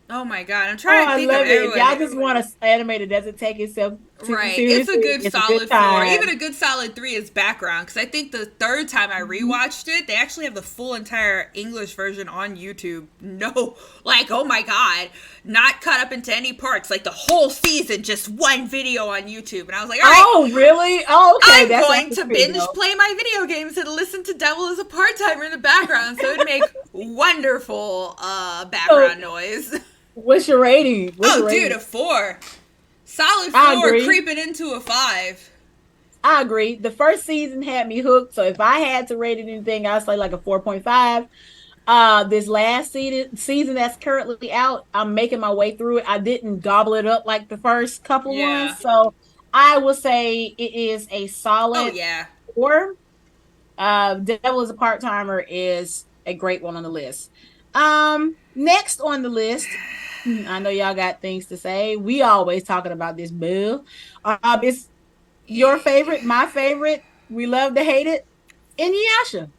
Oh my god, I'm Oh, trying to I think of love it. If everyone. y'all just want an anime that doesn't take itself too Right. It's a seriously, good it's a good solid 4. Even time. a good solid 3 is background. Because I think the third time I rewatched it, they actually have the full entire English version on YouTube. No, like, oh my God. Not cut up into any parts. Like the whole season, just one video on YouTube. And I was like, all right, Oh, really? Oh, okay. I'm That's going actually to pretty binge dope. play my video games and listen to Devil as a Part Timer in the background. So it'd make wonderful So, background noise. what's your rating? What's Oh, your dude, rating? a 4. Solid I 4 agree. creeping into a 5. I agree. The first season had me hooked. So if I had to rate it anything, I'd say like a 4.5. This last season that's currently out, I'm making my way through it. I didn't gobble it up like the first couple Yeah. ones. So I will say it is a Oh, solid yeah. 4. Devil is a part timer is a great one on the list. Next on the list, I know y'all got things to say. We always talking about this bill. It's your favorite, my favorite. We love to hate it. Inuyasha.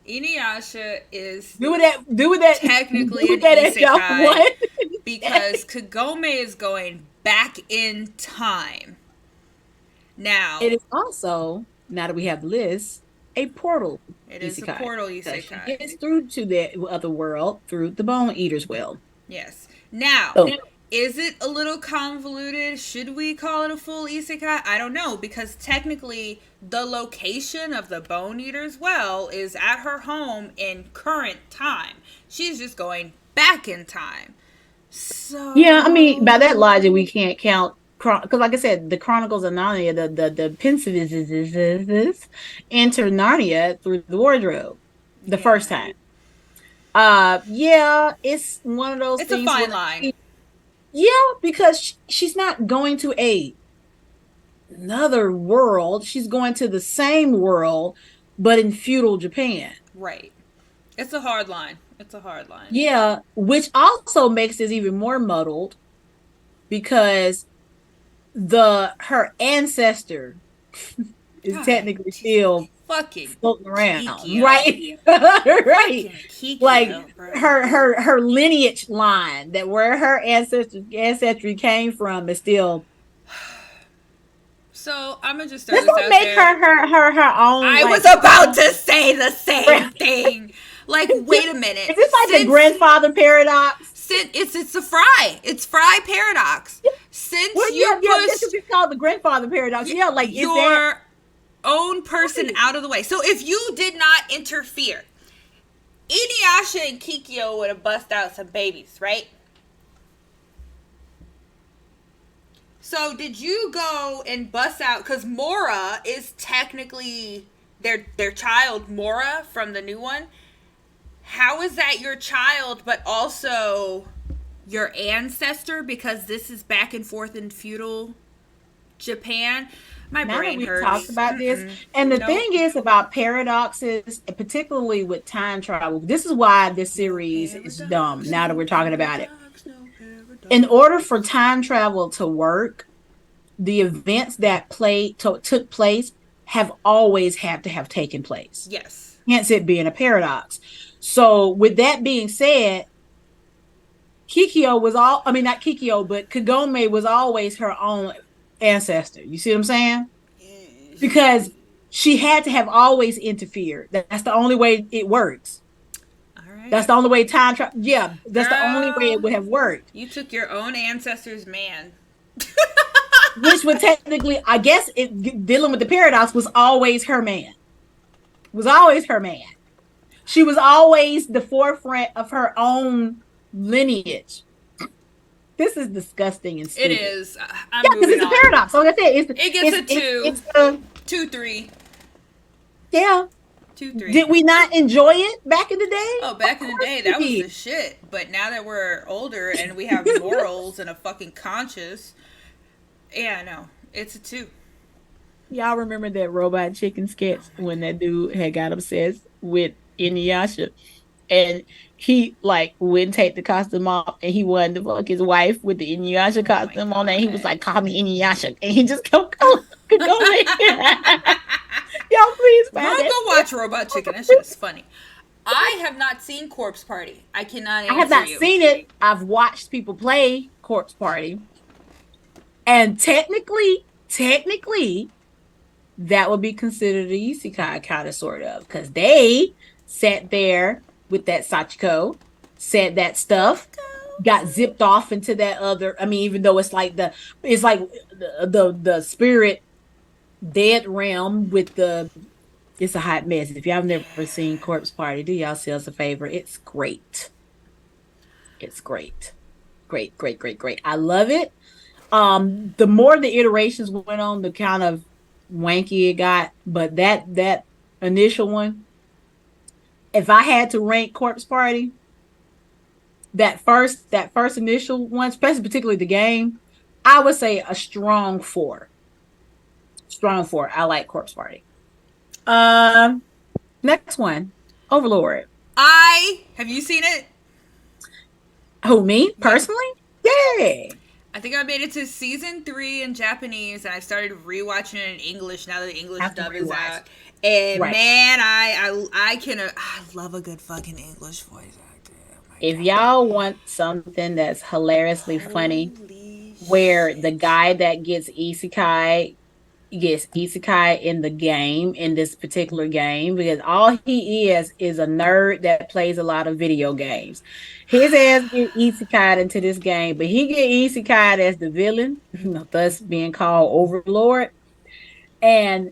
Inuyasha is Do it that. Do it that. Do technically an it that as y'all isekai want. because Kagome is going back in time. It Now, is also, now that we have the list, a portal it is a isekai. portal Because she isekai. gets through to the other world through the Bone Eater's Well. Yes. Now, So is it a little convoluted? Should we call it a full isekai? I don't know because technically the location of the Bone Eater's Well is at her home in current time. She's just going back in time. yeah, I mean, by that So logic, we can't count. because like I said, the Chronicles of Narnia, the pensives enter Narnia through the wardrobe the Yeah. first time. Yeah, it's one of those It's a things where fine line. yeah, because she's not going to another world. She's going to the same world, but in feudal Japan. Right. It's a hard line. It's a hard line. Yeah, which also makes this even more muddled because the her ancestor is God, technically just still fucking floating around, Kikyo. right? Right. Fucking Like Kikyo, bro. her lineage line that where her ancestry came from is still. So I'm gonna just throw Let's this not out make there. her own I was like about to say the same thing. Like, is wait a minute. this like the grandfather paradox? Since it's a fry. It's fry paradox. Well, Since yeah, you yeah, this push would be called the grandfather paradox. Yeah, like is that your own person out of the way. So if you did not interfere, Inuyasha and Kikyo would have bust out some babies, right? So did you go and bust out? Because Mora is technically their child, Mora from the new one. How is that your child, but also your ancestor? Because this is back and forth in feudal Japan. My now that brain we've talked hurts. about this, and the Nope. thing is about paradoxes, particularly with time travel, this is why this No series is dumb. paradox, Now that no we're talking about it, paradox, no in paradox. order for time travel to work, the events that took place have always had to have taken place. Yes. Hence, it being a paradox. So, with that being said, Kikyo was all, I mean, not Kikyo, but Kagome was always her own ancestor. You see what I'm saying? Because she had to have always interfered. That's the only way it works. All right. That's the only way time travel. Yeah, that's the only way it Girl, would have worked. you took your own ancestor's man. Which would technically, I guess, dealing with the paradox was always her man. Was always her man. She was always the forefront of her own lineage. This is disgusting and It stupid. is. Yeah, I'm because moving it's a on. paradox. So like I said, It gets a two. it's a 2-3. yeah. 2-3. Did we not enjoy it back in the day? Oh, Of back in the course day, we that was the did. shit. But now that we're older and we have morals and a fucking conscience, yeah, no, it's a 2. Y'all remember that robot chicken Oh sketch my when god. that dude had got obsessed with Inuyasha and he like wouldn't take the costume off and he wanted to fuck his wife with the Inuyasha Oh my costume on and he was god. like, call me Inuyasha. And he just kept going, going. Y'all please Girl, find that. go watch Robot Chicken. That shit is funny. I have not seen Corpse Party. I cannot I have answer not you. seen it. I've watched people play Corpse Party. And technically, that would be considered a isekai kind of sort of because they sat there with that Sachiko, said that stuff, got zipped off into that other. I mean, even though it's like the spirit dead realm with the. It's a hot mess. If y'all have never seen Corpse Party, do y'all see us a favor? It's great. It's great. Great, great, great, great. I love it. The more the iterations went on, the kind of wanky it got. But that initial one, if I had to rank Corpse Party, that first initial one, especially particularly the game, I would say a strong 4. Strong 4. I like Corpse Party. Um, next one, Overlord. I have you seen it? Who me Yeah. personally? Yeah. I think I made it to season 3 in Japanese, and I started rewatching it in English now that the English Have to dub is rewatch. out. And Right. man, I love a good fucking English voice actor. Oh my If god. y'all want something that's hilariously funny, Holy where the shit. guy that gets isekai in the game in this particular game because all he is a nerd that plays a lot of video games. His ass get isekai into this game, but he get isekai as the villain, thus being called Overlord. And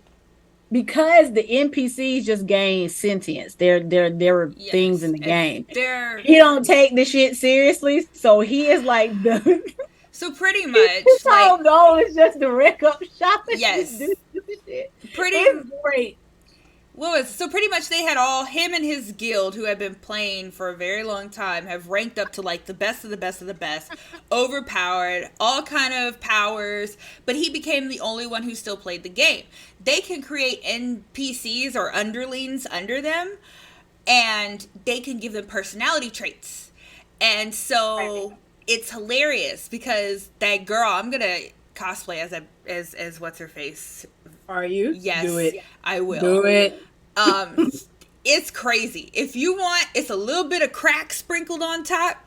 because the NPCs just gain sentience, there are things in Yes. the And game. they're He don't take the shit seriously, so he is like the So pretty His much, like, whole goal is just to wreck up shop and just do yes, stupid shit. pretty. It's great. What was so pretty much they had all him and his guild who had been playing for a very long time have ranked up to like the best of the best of the best, overpowered, all kind of powers, but he became the only one who still played the game. They can create NPCs or underlings under them, and they can give them personality traits. And Right. so it's hilarious because that girl, I'm gonna cosplay as as what's her face. Are you? Do Yes, it. I will. Do it. Um, it's crazy. If you want, it's a little bit of crack sprinkled on top.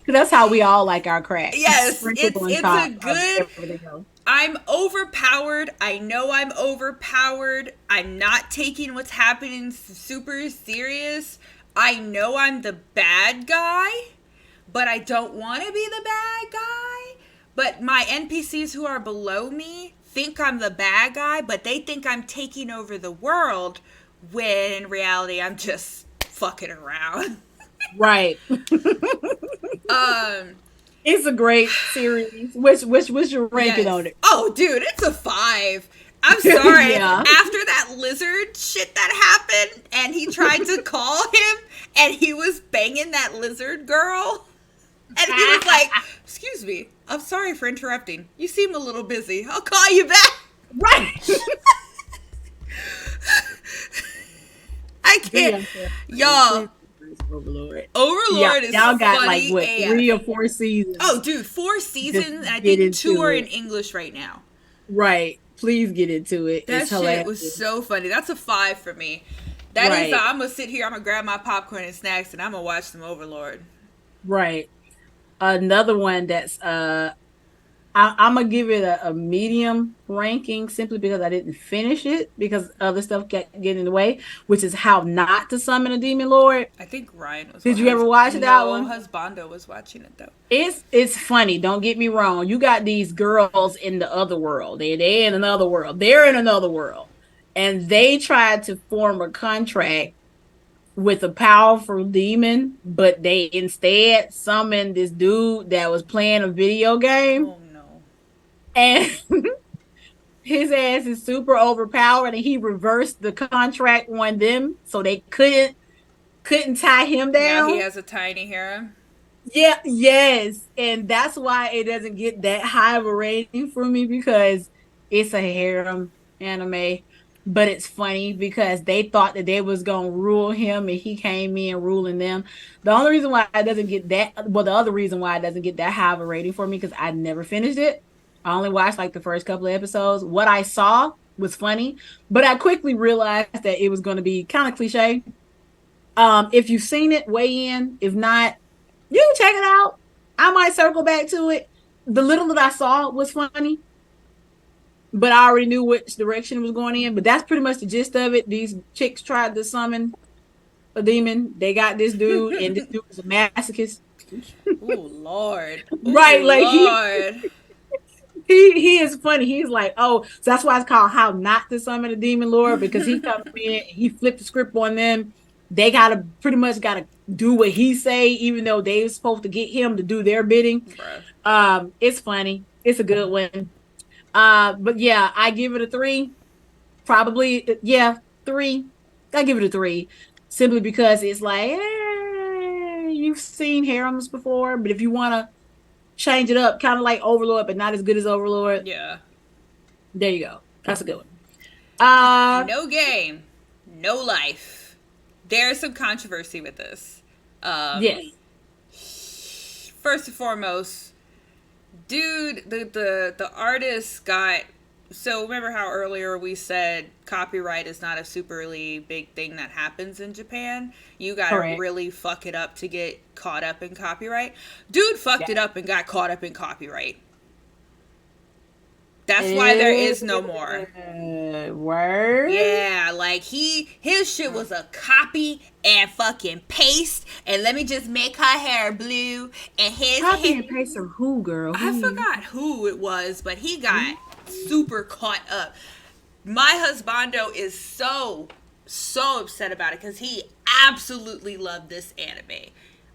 That's how we all like our crack. Yes, Sprinkled on it's a top of good. everything else. I'm overpowered. I know I'm overpowered. I'm not taking what's happening super serious. I know I'm the bad guy, but I don't want to be the bad guy. But my NPCs who are below me think I'm the bad guy, but they think I'm taking over the world when in reality I'm just fucking around. Right. um It's a great series. Which your ranking yes. on it? Oh dude, it's a 5. I'm sorry. Yeah. After that lizard shit that happened and he tried to call him and he was banging that lizard girl and he was like, "Excuse me. I'm sorry for interrupting. You seem a little busy. I'll call you back." Right. I can't. Y'all, Overlord. Yeah, Overlord is y'all got like funny what AF. 3 or 4 seasons. Oh, dude, 4 Just seasons, and I get think 2 into are in it. English right now. Right. Please get into it. That It's shit hilarious. was so funny. That's a 5 for me. That is, Right. I'm gonna sit here, I'm gonna grab my popcorn and snacks, and I'm gonna watch some Overlord. Right. Another one that's I'm gonna give it a medium ranking simply because I didn't finish it because other stuff kept getting in the way, which is how not to summon a demon lord. I think Ryan was. Did you ever watch that No, one? Husbando was watching it though. It's funny. Don't get me wrong. You got these girls in the other world. They in another world. They're in another world, and they tried to form a contract with a powerful demon, but they instead summoned this dude that was playing a video game, Oh no. and his ass is super overpowered, and he reversed the contract on them, so they couldn't tie him Now he down. has a tiny harem. Yeah, yes. And that's why it doesn't get that high of a rating for me because it's a harem anime. But it's funny because they thought that they was gonna rule him and he came in ruling them. The only reason why it doesn't get that well, the other reason why it doesn't get that high of a rating for me because I never finished it. I only watched like the first couple of episodes. What I saw was funny, but I quickly realized that it was gonna be kind of cliche. If you've seen it, weigh in. If not, you can check it out. I might circle back to it. The little that I saw was funny, but I already knew which direction it was going in. But that's pretty much the gist of it. These chicks tried to summon a demon. They got this dude, and this dude is a masochist. Oh Lord. Right, Oh like Lord. he is funny. He's like, oh, so that's why it's called How Not to Summon a Demon Lord because he comes in, he flipped the script on them. They gotta pretty much gotta do what he say, even though they're supposed to get him to do their bidding. Bruh. It's funny. It's a good one. But yeah, I give it a 3. Probably, yeah, 3. I give it a 3 simply because it's like you've seen harems before, but if you want to change it up, kind of like Overlord, but not as good as Overlord, Yeah. there you go. That's a good one. Uh, No game, no life. There's some controversy with this. yes, First and foremost, dude, the artist got. So remember how earlier we said copyright is not a superly big thing that happens in Japan? You gotta correct. really fuck it up to get caught up in copyright. Dude fucked Yeah. it up and got caught up in copyright. That's why there is no more. Word. Yeah, like his shit was a copy and fucking paste, and let me just make her hair blue and his Copy hair. and paste of who, girl? I Who? forgot who it was, but he got super caught up. My husbando is so upset about it because he absolutely loved this anime,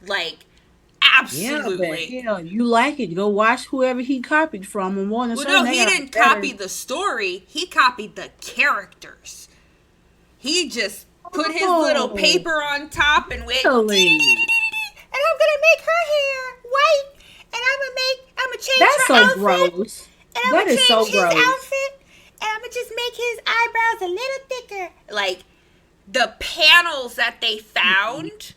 like Yeah, but Absolutely. hell, you like it. Go watch whoever he copied from. And more than Well, certain, no, they he got didn't better. copy the story. He copied the characters. He just put his little Oh, paper on top and went, really? and I'm gonna make her hair white, and I'm gonna change That's her so outfit, gross. and I'm That gonna is change so his gross. outfit, and I'm gonna just make his eyebrows a little thicker. Like, the panels that they Mm-mm. found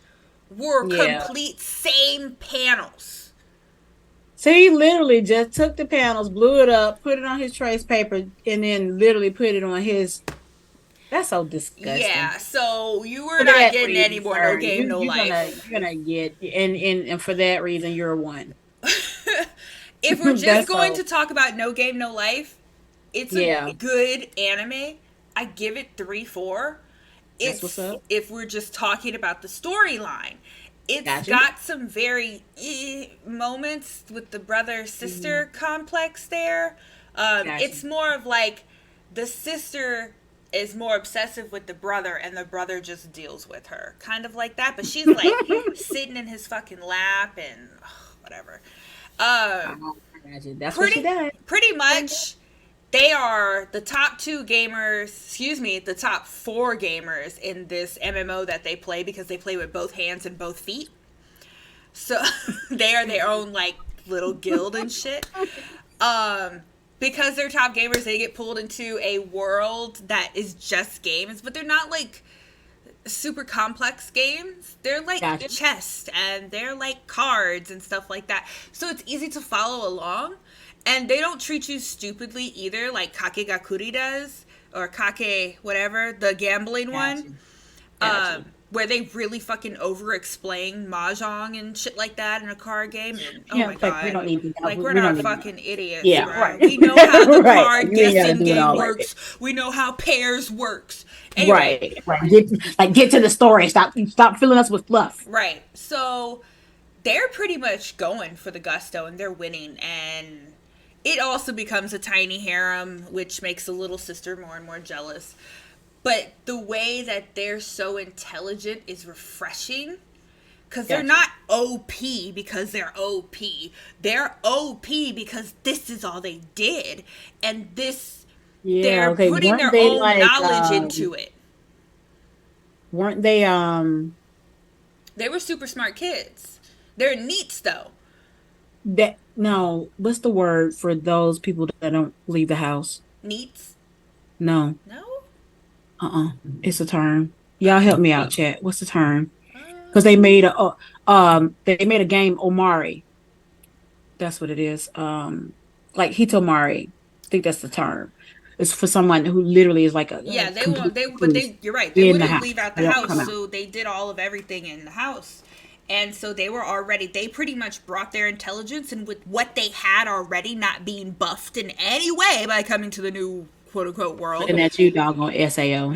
were Yeah. complete same panels. So he literally just took the panels, blew it up, put it on his trace paper, and then literally put it on his. That's so disgusting. Yeah, so you were For not that getting any reason, more no sir, game, no you're life. gonna get and for that reason you're one. If we're just That's going so to talk about No Game No Life, it's a yeah. good anime. I give it 3-4. That's what's It's up. if we're just talking about the storyline. It's Gotcha. got some very moments with the brother Mhm. sister complex there. Gotcha. It's more of like the sister is more obsessive with the brother and the brother just deals with her. Kind of like that, but she's like sitting in his fucking lap and whatever. I Um imagine that's what she pretty does. pretty much they are the top two gamers, excuse me, the top four gamers in this MMO that they play because they play with both hands and both feet. So they are their own like little guild and shit. Um because they're top gamers, they get pulled into a world that is just games, but they're not like super complex games. They're like Gotcha. chess and they're like cards and stuff like that. So it's easy to follow along. And they don't treat you stupidly either, like Kakegakuri does, or Kake, whatever, the gambling one, Gotcha. Gotcha. where they really fucking over explain Mahjong and shit like that in a card game. And oh Yeah, my it's like we god. don't need to know. Like, we're We don't not need to know. fucking idiots, Yeah, bro. right. We know how the Right. card You ain't gotta guessing do it game all like that. works. We know how pairs works. Anyway, Right. Right. Get to the story. Stop filling us with fluff. right. So they're pretty much going for the gusto and they're winning. And it also becomes a tiny harem, which makes the little sister more and more jealous. But the way that they're so intelligent is refreshing because they're Gotcha. not OP because they're OP. They're OP because this is all they did. And this, Yeah, they're okay. putting their own knowledge into it. Weren't they They were super smart kids. They're neats, though. that no, what's the word for those people that don't leave the house? Neats? No. No? Uh-uh. It's a term. Y'all Uh, help me out, chat. What's the term? Because um, they made a game Omari. That's what it is. Like Hitomari. I think that's the term. It's for someone who literally is like a Yeah, they won't. complete But recluse they. You're right. They in the wouldn't house. leave out the They don't house, come out. so they did all of everything in the house, and so they were already. They pretty much brought their intelligence and with what they had already, not being buffed in any way by coming to the new quote unquote world. Looking at you, doggone SAO.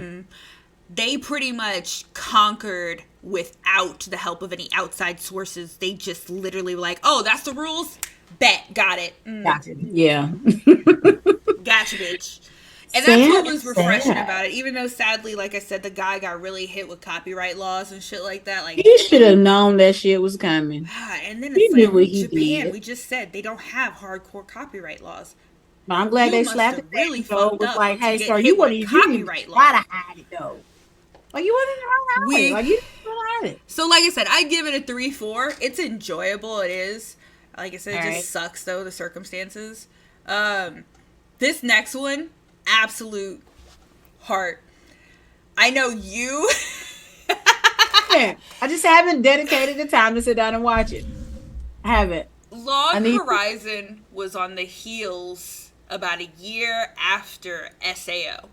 They pretty much conquered without the help of any outside sources. They just literally were like, "Oh, that's the rules. Bet, got it. Gotcha. Yeah. Gotcha, bitch." And that's what Sad, was refreshing sad. about it. Even though, sadly, like I said, the guy got really hit with copyright laws and shit like that. Like, He should have known that shit was coming. and then He it's knew like what he Japan. did. We just said they don't have hardcore copyright laws. But I'm glad You they must slapped his have really face though. It fucked was up like, to hey, get sir, hit with you didn't even copyright try law. to hide it though. Like you wasn't even trying to hide it. We Like you didn't try to hide it. So, like I said, I give it a 3-4. It's enjoyable. It is. Like I said, All it right. just sucks though the circumstances. Um, this next one, absolute heart. I know you. Yeah. I just haven't dedicated the time to sit down and watch it. I haven't. I Log need to. Horizon was on the heels about a year after SAO,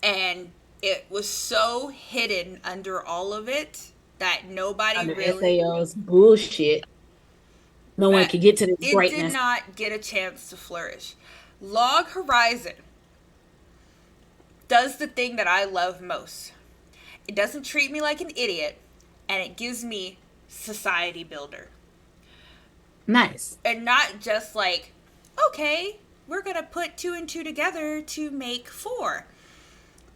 and it was so hidden under all of it that nobody Under really SAO's bullshit. No one that can get to this it did greatness. not get a chance to flourish. Log Horizon does the thing that I love most. It doesn't treat me like an idiot, and it gives me society builder. Nice. And not just like, okay, we're going to put two and two together to make four.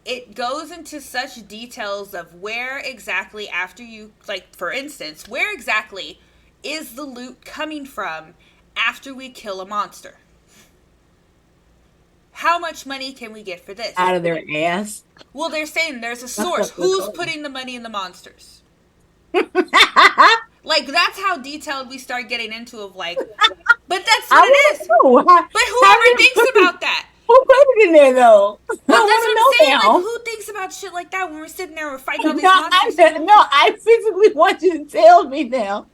It goes into such details of where exactly after you, like, for instance, where exactly is the loot coming from after we kill a monster? How much money can we get for this? Out of their ass. Well, they're saying there's a That's source. what they're Who's called. putting the money in the monsters? Like, that's how detailed we start getting into of like, but that's I what it want to is. know. But How whoever did thinks about that. who put it in there though? I But that's what I'm want to saying. know Like, now. who thinks about shit like that when we're sitting there, we're fighting all No, these monsters? I physically want you to tell me now.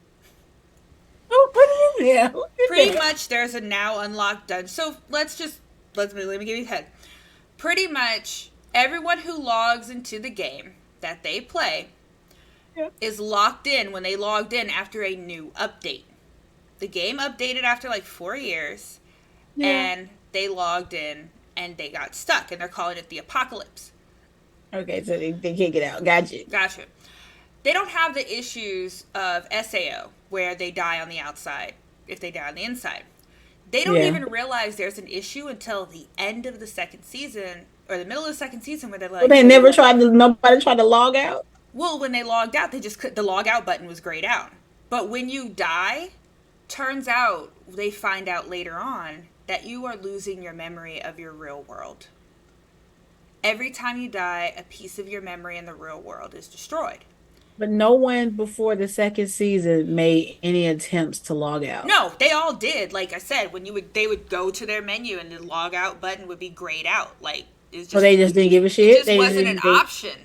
Who put it in there? Who did Pretty that? much, there's a now unlocked dungeon. So let me give you a head. Pretty much, everyone who logs into the game that they play Yeah. is locked in when they logged in after a new update. The game updated after like 4 years, Yeah. and they logged in and they got stuck, and they're calling it the apocalypse. Okay, so they can't get out. Gotcha. Gotcha. They don't have the issues of SAO where they die on the outside if they die on the inside. They don't Yeah. even realize there's an issue until the end of the second season or the middle of the second season where they're Well, like, they never tried to. Nobody tried to log out. well, when they logged out, the log out button was grayed out. But when you die, turns out they find out later on that you are losing your memory of your real world. Every time you die, a piece of your memory in the real world is destroyed. But no one before the second season made any attempts to log out. No, they all did. Like I said, they would go to their menu and the log out button would be grayed out. Like So they just didn't give a it shit. just wasn't an option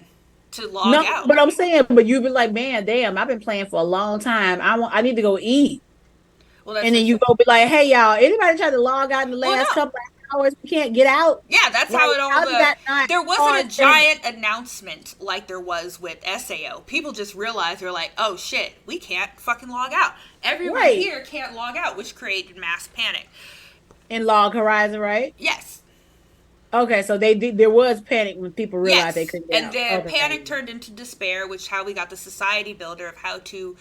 to log No, out. but I'm saying, but you'd be like, man, damn, I've been playing for a long time. I need to go eat. Well, that's And what then I you said. go be like, hey y'all, anybody try to log out in the Well, last no. couple of hours? We can't get out. Yeah, that's Like, how it all how did that not there wasn't a cause them- giant announcement like there was with SAO. People just realized they're like, "Oh shit, we can't fucking log out. Everyone Right. here can't log out," which created mass panic. in Log Horizon, right? Yes. Okay, so they did. There was panic when people realized they Yes. couldn't get And out. the Okay, panic turned into despair, which how we got the society builder of how to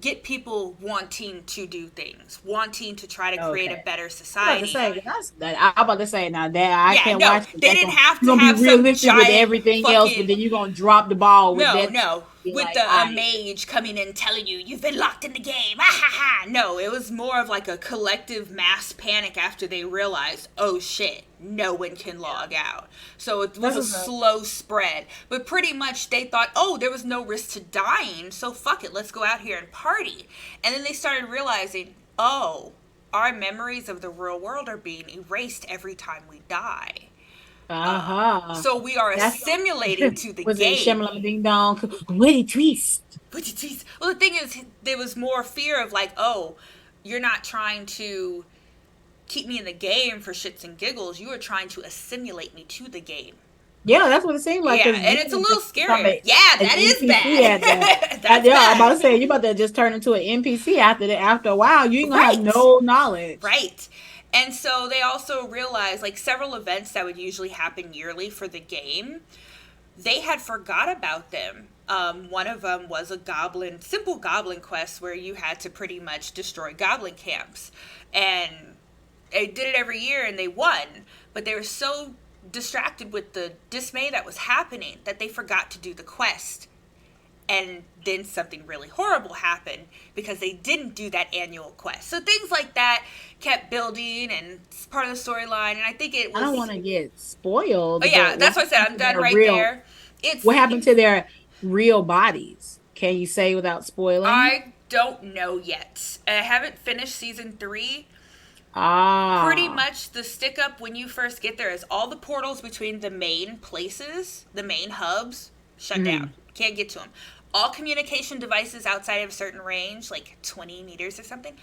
get people wanting to do things, wanting to try to create a okay. better I'm about to society. say I'm about to say now that I Yeah, can't no, watch it. they didn't have You're to gonna be have some realistic with giant everything else, but fucking then you're gonna drop the ball with no, that. no. Be With like, the all right. mage coming in telling you you've been locked in the game. Ah, ha, ha. No, it was more of like a collective mass panic after they realized, oh shit, no one can log out. So it was a slow spread. But pretty much they thought, oh, there was no risk to dying, so fuck it, let's go out here and party. And then they started realizing, oh, our memories of the real world are being erased every time we die. So we are assimilating to the Was it game. Shimla Ding Dong? Witty twist. Well, the thing is, there was more fear of like, oh, you're not trying to keep me in the game for shits and giggles. You are trying to assimilate me to the game. Yeah, that's what it seemed like. Yeah, and it's a little scary. Yeah, that is bad. That's yeah, I'm about to say you about to just turn into an NPC after a while. You ain't gonna have no knowledge. Right. And so they also realized like several events that would usually happen yearly for the game, they had forgot about them. One of them was a simple goblin quest where you had to pretty much destroy goblin camps. And they did it every year and they won. But they were so distracted with the dismay that was happening that they forgot to do the quest. And then something really horrible happened because they didn't do that annual quest. So things like that kept building and it's part of the storyline. And I think it was... I don't want to get spoiled. Oh, yeah, that's what I said. I'm done right there. What happened to their real bodies? Can you say without spoiling? I don't know yet. I haven't finished season 3. Pretty much the stick up when you first get there is all the portals between the main places, the main hubs, shut down. Can't get to them. All communication devices outside of a certain range, like 20 meters or something,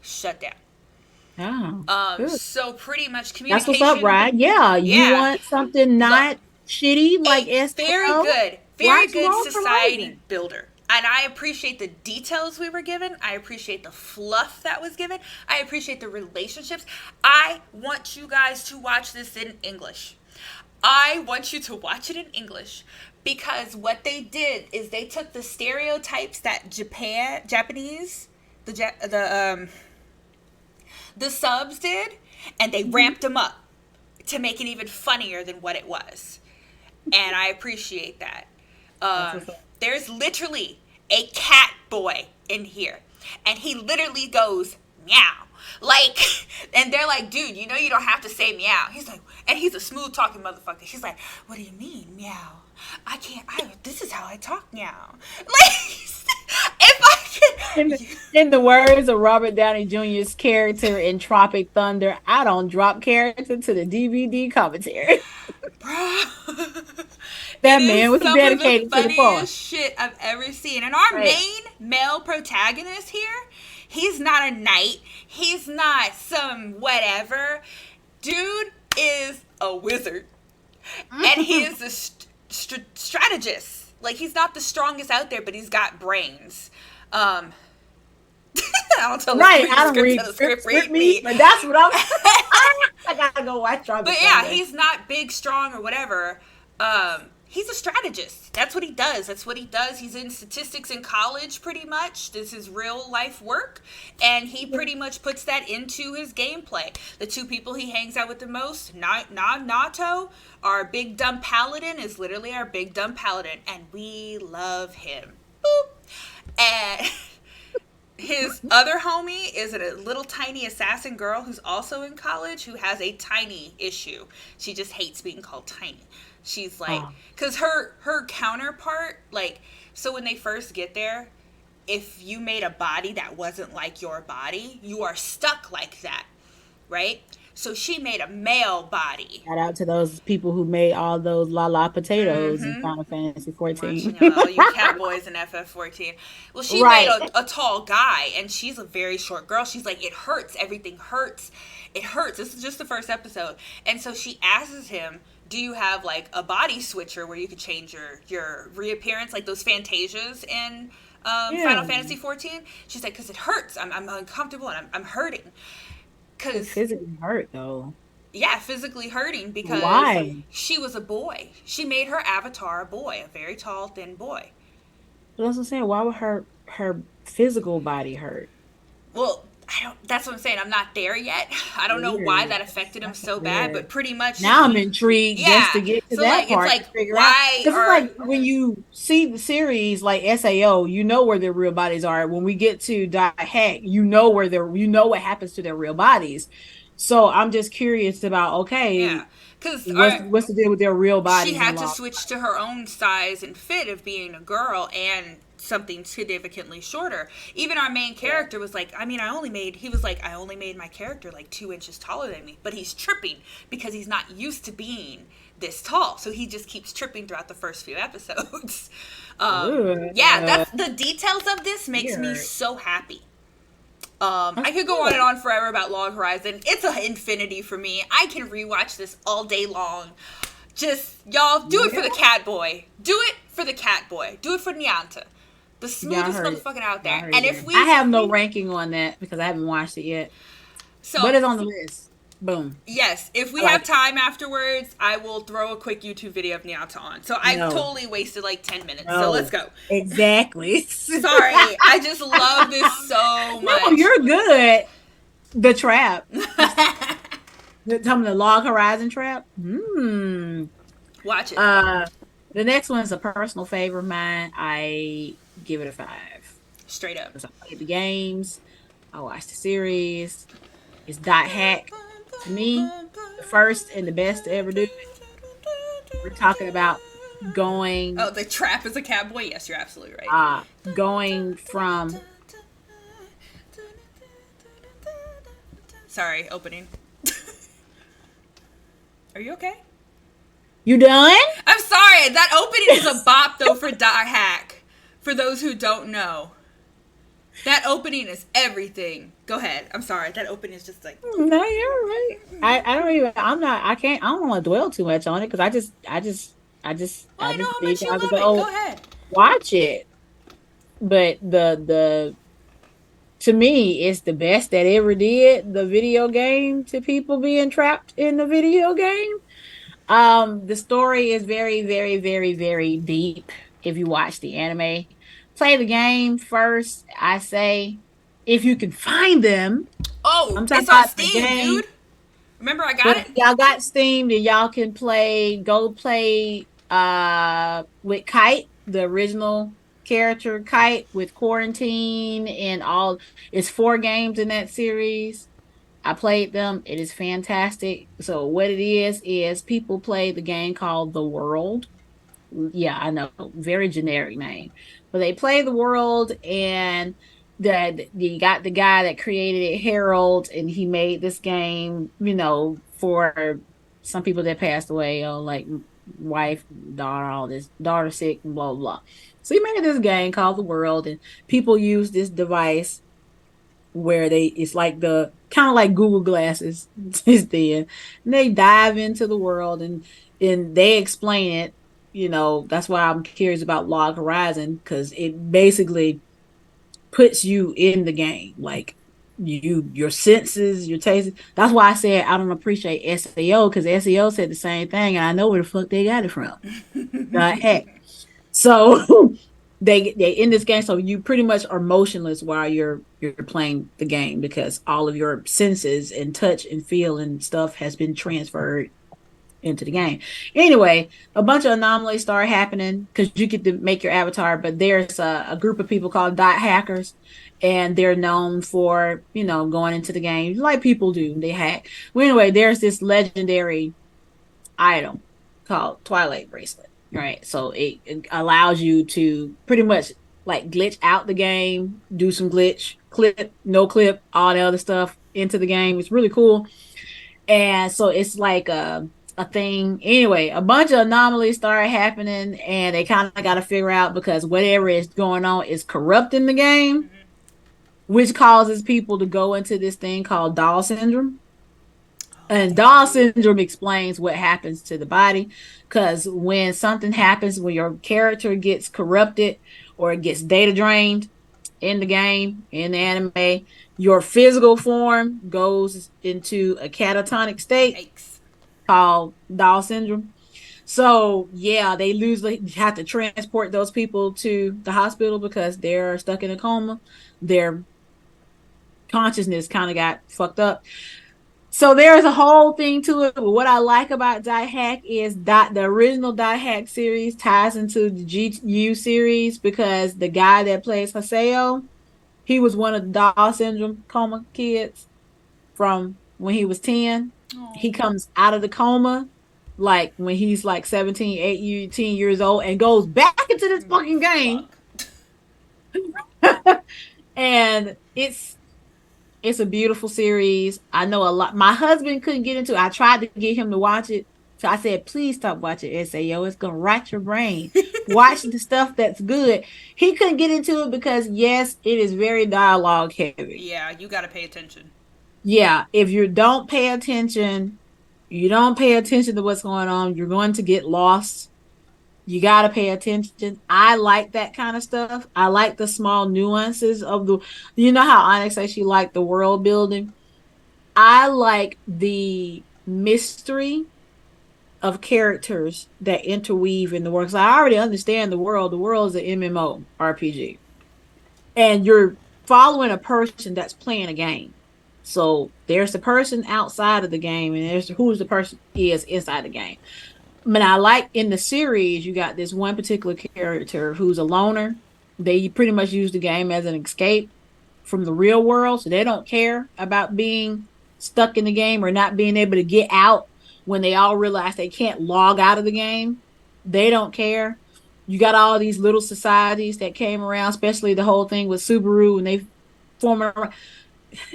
shut down. So pretty much communication. That's what's up, right? Yeah. You want something not shitty like SQL? Very good society builder. And I appreciate the details we were given. I appreciate the fluff that was given. I appreciate the relationships. I want you guys to watch this in English. I want you to watch it in English because what they did is they took the stereotypes that Japanese, the subs did, and they ramped them up to make it even funnier than what it was. And I appreciate that. There's literally a cat boy in here. and he literally goes meow. Like, and they're like, dude, you know you don't have to say meow. He's like, and he's a smooth talking motherfucker. She's like, what do you mean meow? I can't. This is how I talk meow. Like, if In the, I can, in the words of Robert Downey Jr.'s character in Tropic Thunder, I don't drop character to the DVD commentary. bro, it That is man was some of the dedicated to the cause. funniest shit I've ever seen. And our Right. main male protagonist here, he's not a knight. He's not some whatever. Dude is a wizard, and he is a strategist. Like, he's not the strongest out there, but he's got brains. Um, I don't tell Right. the I don't script, read tell the script, script read me. me, but that's what I'm. I gotta go watch Tropic But yeah, Thunder. he's not big, strong, or whatever. He's a strategist. That's what he does. That's what he does. He's in statistics in college, pretty much. This is real life work, and he pretty much puts that into his gameplay. The two people he hangs out with the most, Nato, our big dumb paladin, is literally our big dumb paladin, and we love him. Boop. And his other homie is a little tiny assassin girl who's also in college who has a tiny issue. She just hates being called tiny. She's like, Oh, because her counterpart, like, so when they first get there, if you made a body that wasn't like your body, you are stuck like that, right? So she made a male body. shout out to those people who made all those la la potatoes in Mm-hmm. Final Fantasy Watching 14. all you cowboys in FF14. Well, she made Right. a tall guy, and she's a very short girl. She's like, it hurts. Everything hurts. It hurts. This is just the first episode. And so she asks him, do you have like a body switcher where you could change your reappearance, like those Fantasias in Yeah. Final Fantasy 14? She's like, because it hurts. I'm uncomfortable and I'm hurting. It Because, physically hurt though. yeah, physically hurting because Why? she was a boy. She made her avatar a boy, a very tall, thin boy. But that's what I'm saying. Why would her physical body hurt? Well, I don't. That's what I'm saying. I'm not there yet. I don't know why Weird. that affected him That's so bad, weird. but pretty much Now I'm he. intrigued just to Yeah. get to So that like, it's part to like, figure out. why Because it's are like when you see the series like SAO, you know where their real bodies are. When we get to Die Hack, you know where you know what happens to their real bodies. So I'm just curious about, okay, yeah? Because what's the deal with their real she bodies in had to law? switch to her own size and fit of being a girl and something significantly shorter. Even our main character was like, I mean, he was like, I only made my character like 2 inches taller than me, but he's tripping because he's not used to being this tall. So he just keeps tripping throughout the first few episodes. Yeah, Ugh, that's the details of this makes me weird. so happy. That's I could go on good. and on forever about Log Horizon. It's an infinity for me. I can rewatch this all day long. Just, y'all, do it for Yeah, the cat boy. Do it for the cat boy. Do it for Nyanta. The y'all smoothest heard it. motherfucker out Y'all there. heard And it. if I we, have no ranking on that because I haven't watched it yet, but so, it's on the list. Boom. yes, if I we have like it. time afterwards, I will throw a quick YouTube video of Nyanta on. So I No, totally wasted like 10 minutes. So let's no, go. exactly. Sorry. I just love this so No, much. you're good. The trap. Tell me the Log Horizon trap. Hmm. Watch it. Uh, the next one is a personal favorite of mine. I give it a 5 Straight up. because I played the games. I watched the series. It's Dot Hack to me, the first and the best to ever do it. We're talking about Oh, going the trap is a cowboy? Yes, you're absolutely right. going from Sorry, opening. Are you okay? you done? I'm sorry. That opening is a bop though for Dot Hack. For those who don't know, that opening is everything. Go ahead. I'm sorry. That opening is just like. No, you're right. I don't even I'm not I can't I don't want to dwell too much on it because Well, I I know just how need much you y'all to love it. Go go ahead. watch it. But the to me it's the best that ever did the video game to people being trapped in the video game. The story is very, very, very, very deep if you watch the anime. Play the game first, I say, if you can find them. Oh, I'm talking it's on about the Steam, game. dude. Remember, I got Well, it. y'all got Steam, then y'all can go play with Kite, the original character Kite with quarantine and all. It's 4 games in that series. I played them. It is fantastic. So what it is people play the game called The World. Yeah, I know, very generic name, but they play the world, and you got the guy that created it, Harold, and he made this game, for some people that passed away, like wife, daughter, all this, daughter sick, and blah blah blah. So he made this game called the world, and people use this device where it's like the kind of like Google glasses is then, and they dive into the world, and they explain it. That's why I'm curious about Log Horizon, because it basically puts you in the game, like your senses, your taste. That's why I said I don't appreciate SEO, because SEO said the same thing, and I know where the fuck they got it from. Heck. So they in this game, so you pretty much are motionless while you're playing the game, because all of your senses and touch and feel and stuff has been transferred into the game. Anyway, a bunch of anomalies start happening because you get to make your avatar, but there's a group of people called dot hackers, and they're known for going into the game like people do. They hack. Well, anyway, there's this legendary item called Twilight Bracelet. Right. So it allows you to pretty much like glitch out the game, do some glitch, clip, no clip, all the other stuff into the game. It's really cool. And so it's like a thing. Anyway, a bunch of anomalies start happening, and they kind of got to figure out, because whatever is going on is corrupting the game, Mm-hmm. which causes people to go into this thing called doll syndrome. And Down Oh. syndrome explains what happens to the body, because when something happens, when your character gets corrupted or gets data drained in the game, in the anime, your physical form goes into a catatonic state Yikes. called Down syndrome. So yeah, they have to transport those people to the hospital because they're stuck in a coma. Their consciousness kind of got fucked up. So there's a whole thing to it. But what I like about Die Hack is that the original Die Hack series ties into the GU series, because the guy that plays Haseo, he was one of the Down syndrome coma kids from when he was 10. Oh. He comes out of the coma like when he's like 17, 18 years old, and goes back into this fucking game. Fuck. And it's a beautiful series. I know a lot. My husband couldn't get into it. I tried to get him to watch it. So I said, please stop watching SAO. It's going to rot your brain. Watch the stuff that's good. He couldn't get into it because, yes, it is very dialogue heavy. Yeah, you gotta pay attention. Yeah, if you don't pay attention, you don't pay attention to what's going on, you're going to get lost. You got to pay attention. I like that kind of stuff. I like the small nuances of how Onyx says she liked the world building. I like the mystery of characters that interweave in the world. Because I already understand the world. The world is an MMO RPG. And you're following a person that's playing a game. So there's the person outside of the game, and there's who's the person is inside the game. But I like in the series, you got this one particular character who's a loner. They pretty much use the game as an escape from the real world. So they don't care about being stuck in the game or not being able to get out when they all realize they can't log out of the game. They don't care. You got all these little societies that came around, especially the whole thing with Subaru, and they form a.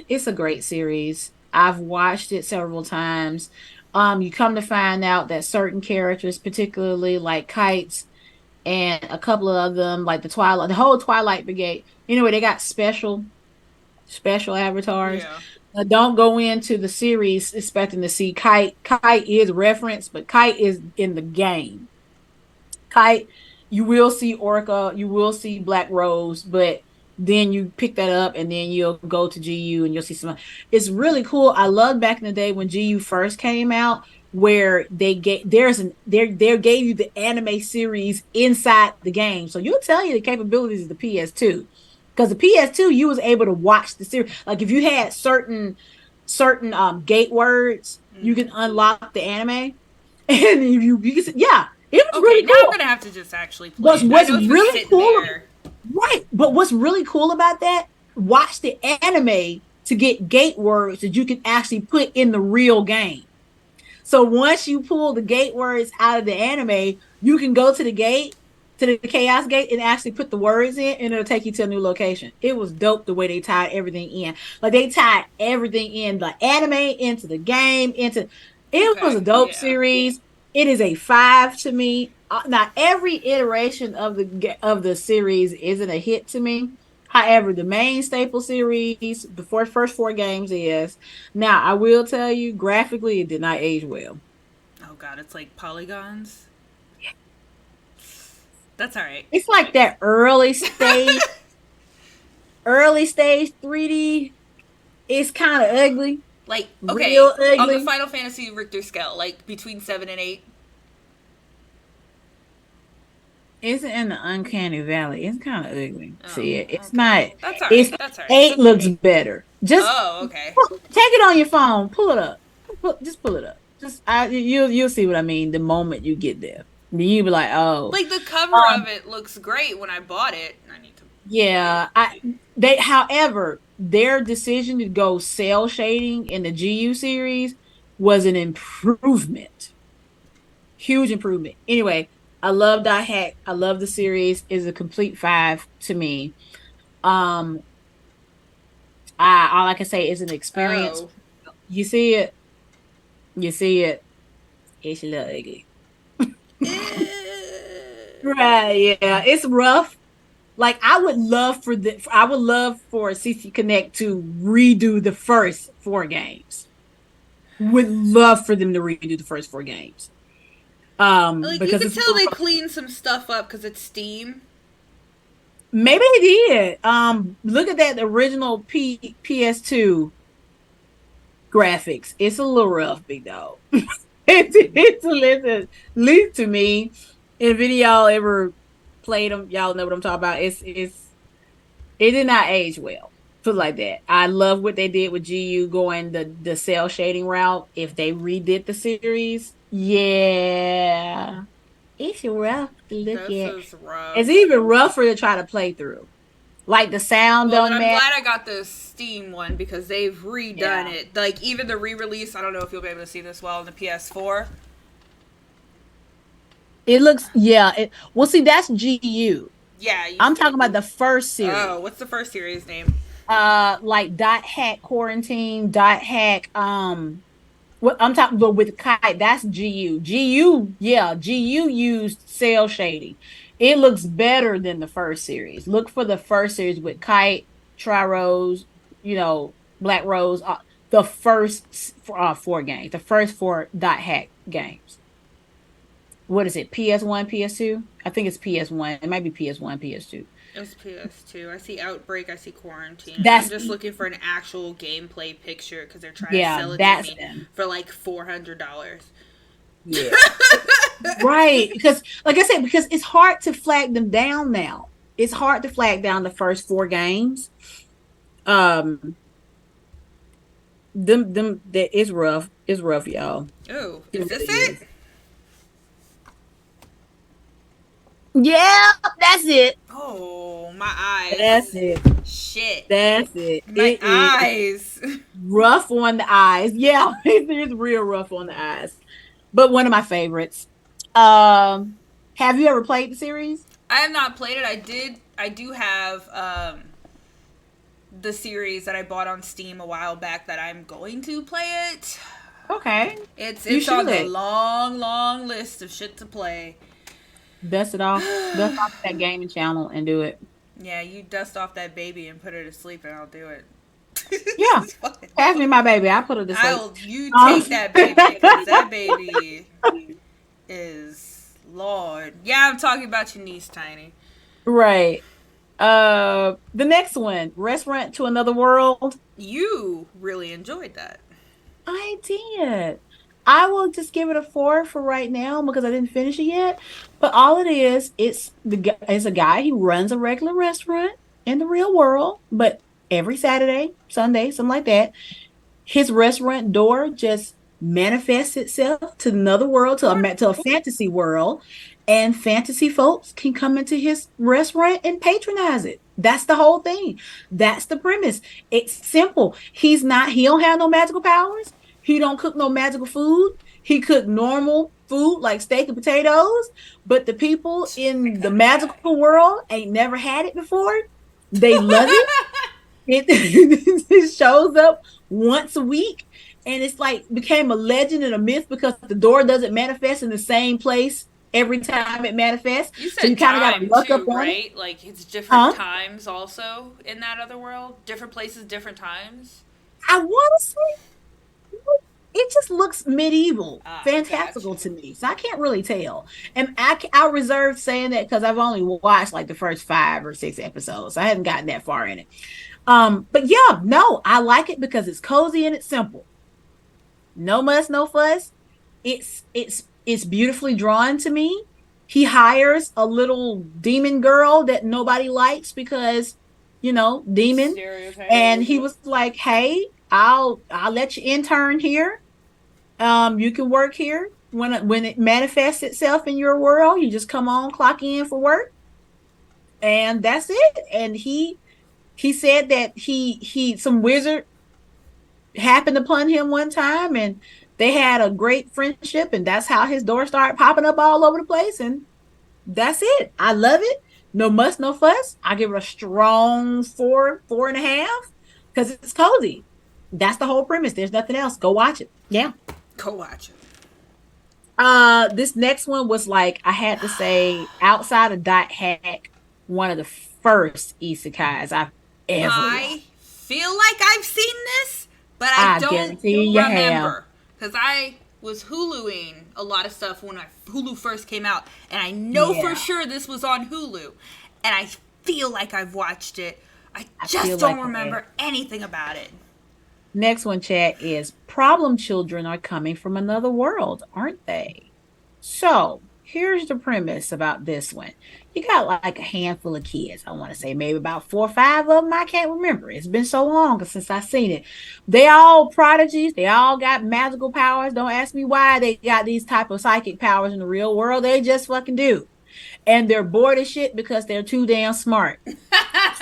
It's a great series. I've watched it several times. You come to find out that certain characters, particularly like Kites and a couple of them, like the whole Twilight Brigade, anyway, they got special avatars. Yeah. Don't go into the series expecting to see Kite. Kite is referenced, but Kite is in the game. Kite, you will see Orca, you will see Black Rose, but then you pick that up and then you'll go to GU and you'll see some. It's really cool. I loved back in the day when GU first came out, where they gave there gave you the anime series inside the game. So you'll tell you the capabilities of the PS2. Because the PS2, you was able to watch the series. Like if you had certain gate words, you can Mm-hmm. unlock the anime. And if you can, yeah, it was Okay, really now I'm cool. gonna have to just actually play What's it. I what's know it's been really sitting cool there. Right. But what's really cool about that? Watch the anime to get gate words that you can actually put in the real game. So once you pull the gate words out of the anime, you can go to the gate, to the chaos gate, and actually put the words in, and it'll take you to a new location. It was dope the way they tied everything in. Like they tied everything in, the anime into the game, into it was Okay, a dope yeah. series. It is a 5 to me. Not every iteration of the series isn't a hit to me. However, the main staple series, the first four games is. Now, I will tell you, graphically, it did not age well. Oh god, it's like polygons. That's all right. It's like that early stage 3D. It's kind of ugly, Like, okay, real on the ugly. Final Fantasy Richter scale, like between 7 and 8. It's in the uncanny valley. It's kind of ugly. Oh, See it. It's okay. not. That's all It's right. That's all right. 8 looks better. Just Oh, okay. take it on your phone. Pull it up. Just pull it up. You'll see what I mean the moment you get there. Then you be like, oh, Like the cover of um, it looks great when I bought it. I need to play yeah. it. However, their decision to go cell shading in the GU series was an improvement, huge improvement. Anyway, I love Dot Hack. I love the series. Is a complete 5 to me. Um, all I can say is an experience. Oh. You see it, you see it. It's a little ugly. Right, yeah, it's rough. Like I would love for CC Connect to redo the first four games. Would love for them to redo the first four games. Like you Because could it's a tell little they rough. cleaned some stuff up because it's Steam. Maybe they did. Look at that original PS2 graphics. It's a little rough, big dog. It's a little, at least to me. If any of y'all ever played them, y'all know what I'm talking about. It did not age well. Put it like that. I love what they did with GU going the cell shading route. If they redid the series, yeah, it's rough to look This at. is It's rough. even rougher to try to play through. Like the sound Well, then don't I'm match. glad I got the Steam one because they've redone Yeah, it. Like even the re-release. I don't know if you'll be able to see this well on the PS4. it looks. Yeah, well, see, that's GU. Yeah, you I'm see. talking about the first Oh, series. what's the first series name? Like dot hack quarantine, dot hack, what I'm talking about with Kite, that's GU. GU, yeah, GU used cell shading. It looks better than the first series. Look for the first series with Kite, Tri Rose, Black Rose, the first four games, the first four dot hack games. What is it? PS1, PS2? I think it's PS1. It might be PS1, PS2. It's PS2. I see Outbreak. I see Quarantine. I'm That's just looking for an actual gameplay picture because they're trying to yeah, sell it to that's me them. for like $400. Yeah. Right. Because, like I said, because it's hard to flag them down now. It's hard to flag down the first four games. Um, that is rough. It's rough, y'all. Oh, It is this really it? is. Yeah, that's it. Oh, my That's eyes. it. Shit. That's it. My It is eyes. rough on the eyes. Yeah, it is real rough on the eyes. But one of my favorites. Um, have you ever played the series? I have not played it. I do have the series that I bought on Steam a while back that I'm going to play it. Okay, you It's on the should long, long list of shit to play. dust it off. Dust off that gaming channel and do it. Yeah, you dust off that baby and put her to sleep, and I'll do it. Yeah, It's fine. pass me my baby. I put her to sleep. I'll you Um, take that baby because that baby is Lord. Yeah, I'm talking about your niece, Tiny. right. The next one, Restaurant to Another World. You really enjoyed that. I did. I will just give it a 4 for right now because I didn't finish it yet. But all it is, it's a guy. He runs a regular restaurant in the real world, but every Saturday, Sunday, something like that, his restaurant door just manifests itself to another world, to a fantasy world, and fantasy folks can come into his restaurant and patronize it. That's the whole thing. That's the premise. It's simple. He don't have no magical powers. He don't cook no magical food. He cooked normal food like steak and potatoes, but the people That in the kind of guy. magical world ain't never had it before. They love it. It shows up once a week, and it's like became a legend and a myth because the door doesn't manifest in the same place every time it manifests. You So you said kind of got to time luck up too, on it. right? Like it's different Huh? times also in that other world? Different places, different times? I want to say it just looks medieval, Ah, gotcha. fantastical to me. So I can't really tell. And I'll reserve saying that because I've only watched like the first 5 or 6 episodes. So I haven't gotten that far in it. But yeah, no, I like it because it's cozy and it's simple. No muss, no fuss. It's beautifully drawn to me. He hires a little demon girl that nobody likes because, demon. Stereotype. And he was like, "Hey, I'll let you intern here. You can work here when it manifests itself in your world. You just come on, clock in for work, and that's it." And he said that he some wizard happened upon him one time, and they had a great friendship, and that's how his door started popping up all over the place. And that's it. I love it. No muss, no fuss. I give it a strong 4.5 because it's cozy. That's the whole premise. There's nothing else. Go watch it. Yeah. Go watch it. This next one was like I had to say outside of Dot Hack, one of the first isekais I've ever watched. I feel like I've seen this, but I I don't guarantee you have. remember because I was Huluing a lot of stuff when Hulu first came out, and I know for Yeah. sure this was on Hulu, and I feel like I've watched it. I I feel just like don't you have. remember anything about it. Next one, chat, is problem children are coming from another world, aren't they? So here's the premise about this one. You got like a handful of kids. I want to say maybe about 4 or 5 of them. I can't remember. It's been so long since I've seen it. They all prodigies. They all got magical powers. Don't ask me why they got these type of psychic powers in the real world. They just fucking do. And they're bored as shit because they're too damn smart.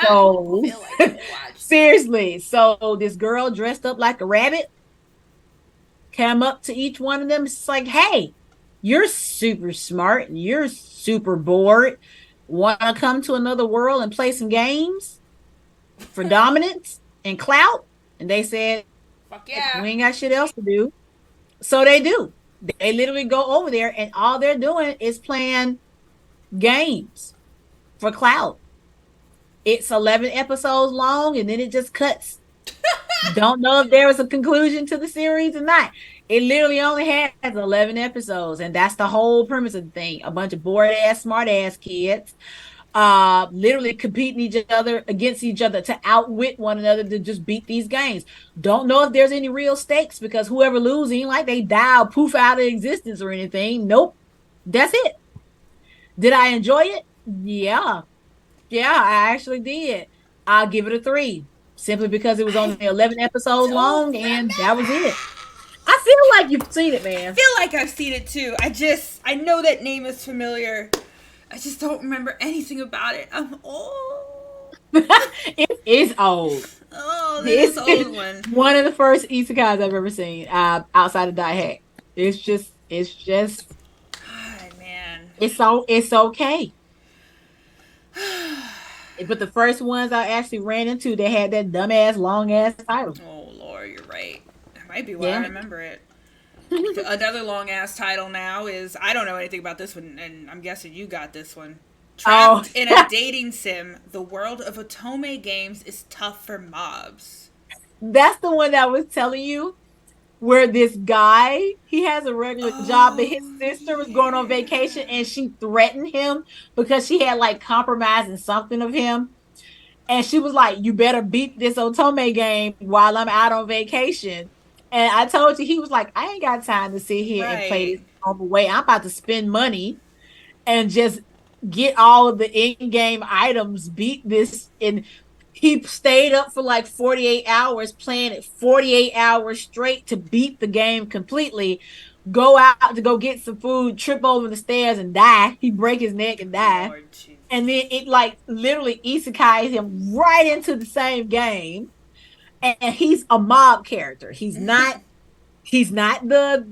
So Feel like I've watched this. seriously, so this girl dressed up like a rabbit came up to each one of them. It's like, hey, you're super smart and you're super bored. Want to come to another world and play some games for dominance and clout? And they said, Fuck we yeah. ain't got shit else to do. So they do. They literally go over there and all they're doing is playing games for clout. It's 11 episodes long and then it just cuts. Don't know if there was a conclusion to the series or not. It literally only has 11 episodes, and that's the whole premise of the thing. A bunch of bored ass, smart ass kids literally competing against each other to outwit one another to just beat these games. Don't know if there's any real stakes because whoever losing, like they die or poof out of existence or anything. Nope. That's it. Did I enjoy it? Yeah. Yeah, I actually did. I'll give it a 3 simply because it was I only 11 episodes don't long and that was remember. it. I feel like you've seen it, man. Feel like I've seen it too. I know that name is familiar. I just don't remember anything about it. I'm old. It is old. Oh, this is It's old one. one of the first isekais I've ever seen outside of Die Hack. It's just, God, man. it's okay. But the first ones I actually ran into, they had that dumbass long ass title. Oh Lord, you're right. That might be why I Yeah. remember it. Another long ass title now is I don't know anything about this one, and I'm guessing you got this one. Oh, Trapped in a dating sim, the world of otome games is tough for mobs. that's the one that I was telling you where this guy he has a regular job, but his Oh sister was going on vacation yeah. and she threatened him because she had like compromising something of him. And she was like, "You better beat this Otome game while I'm out on vacation." And I told you, he was like, "I ain't got time to sit here and play Right. this normal way. I'm about to spend money and just get all of the in-game items, beat this." And He stayed up for like 48 hours, playing it 48 hours straight to beat the game completely. Go out to go get some food, trip over the stairs and die. He break his neck and die. Lord Jesus. And then it like literally isekais him right into the same game. And he's a mob character. He's not the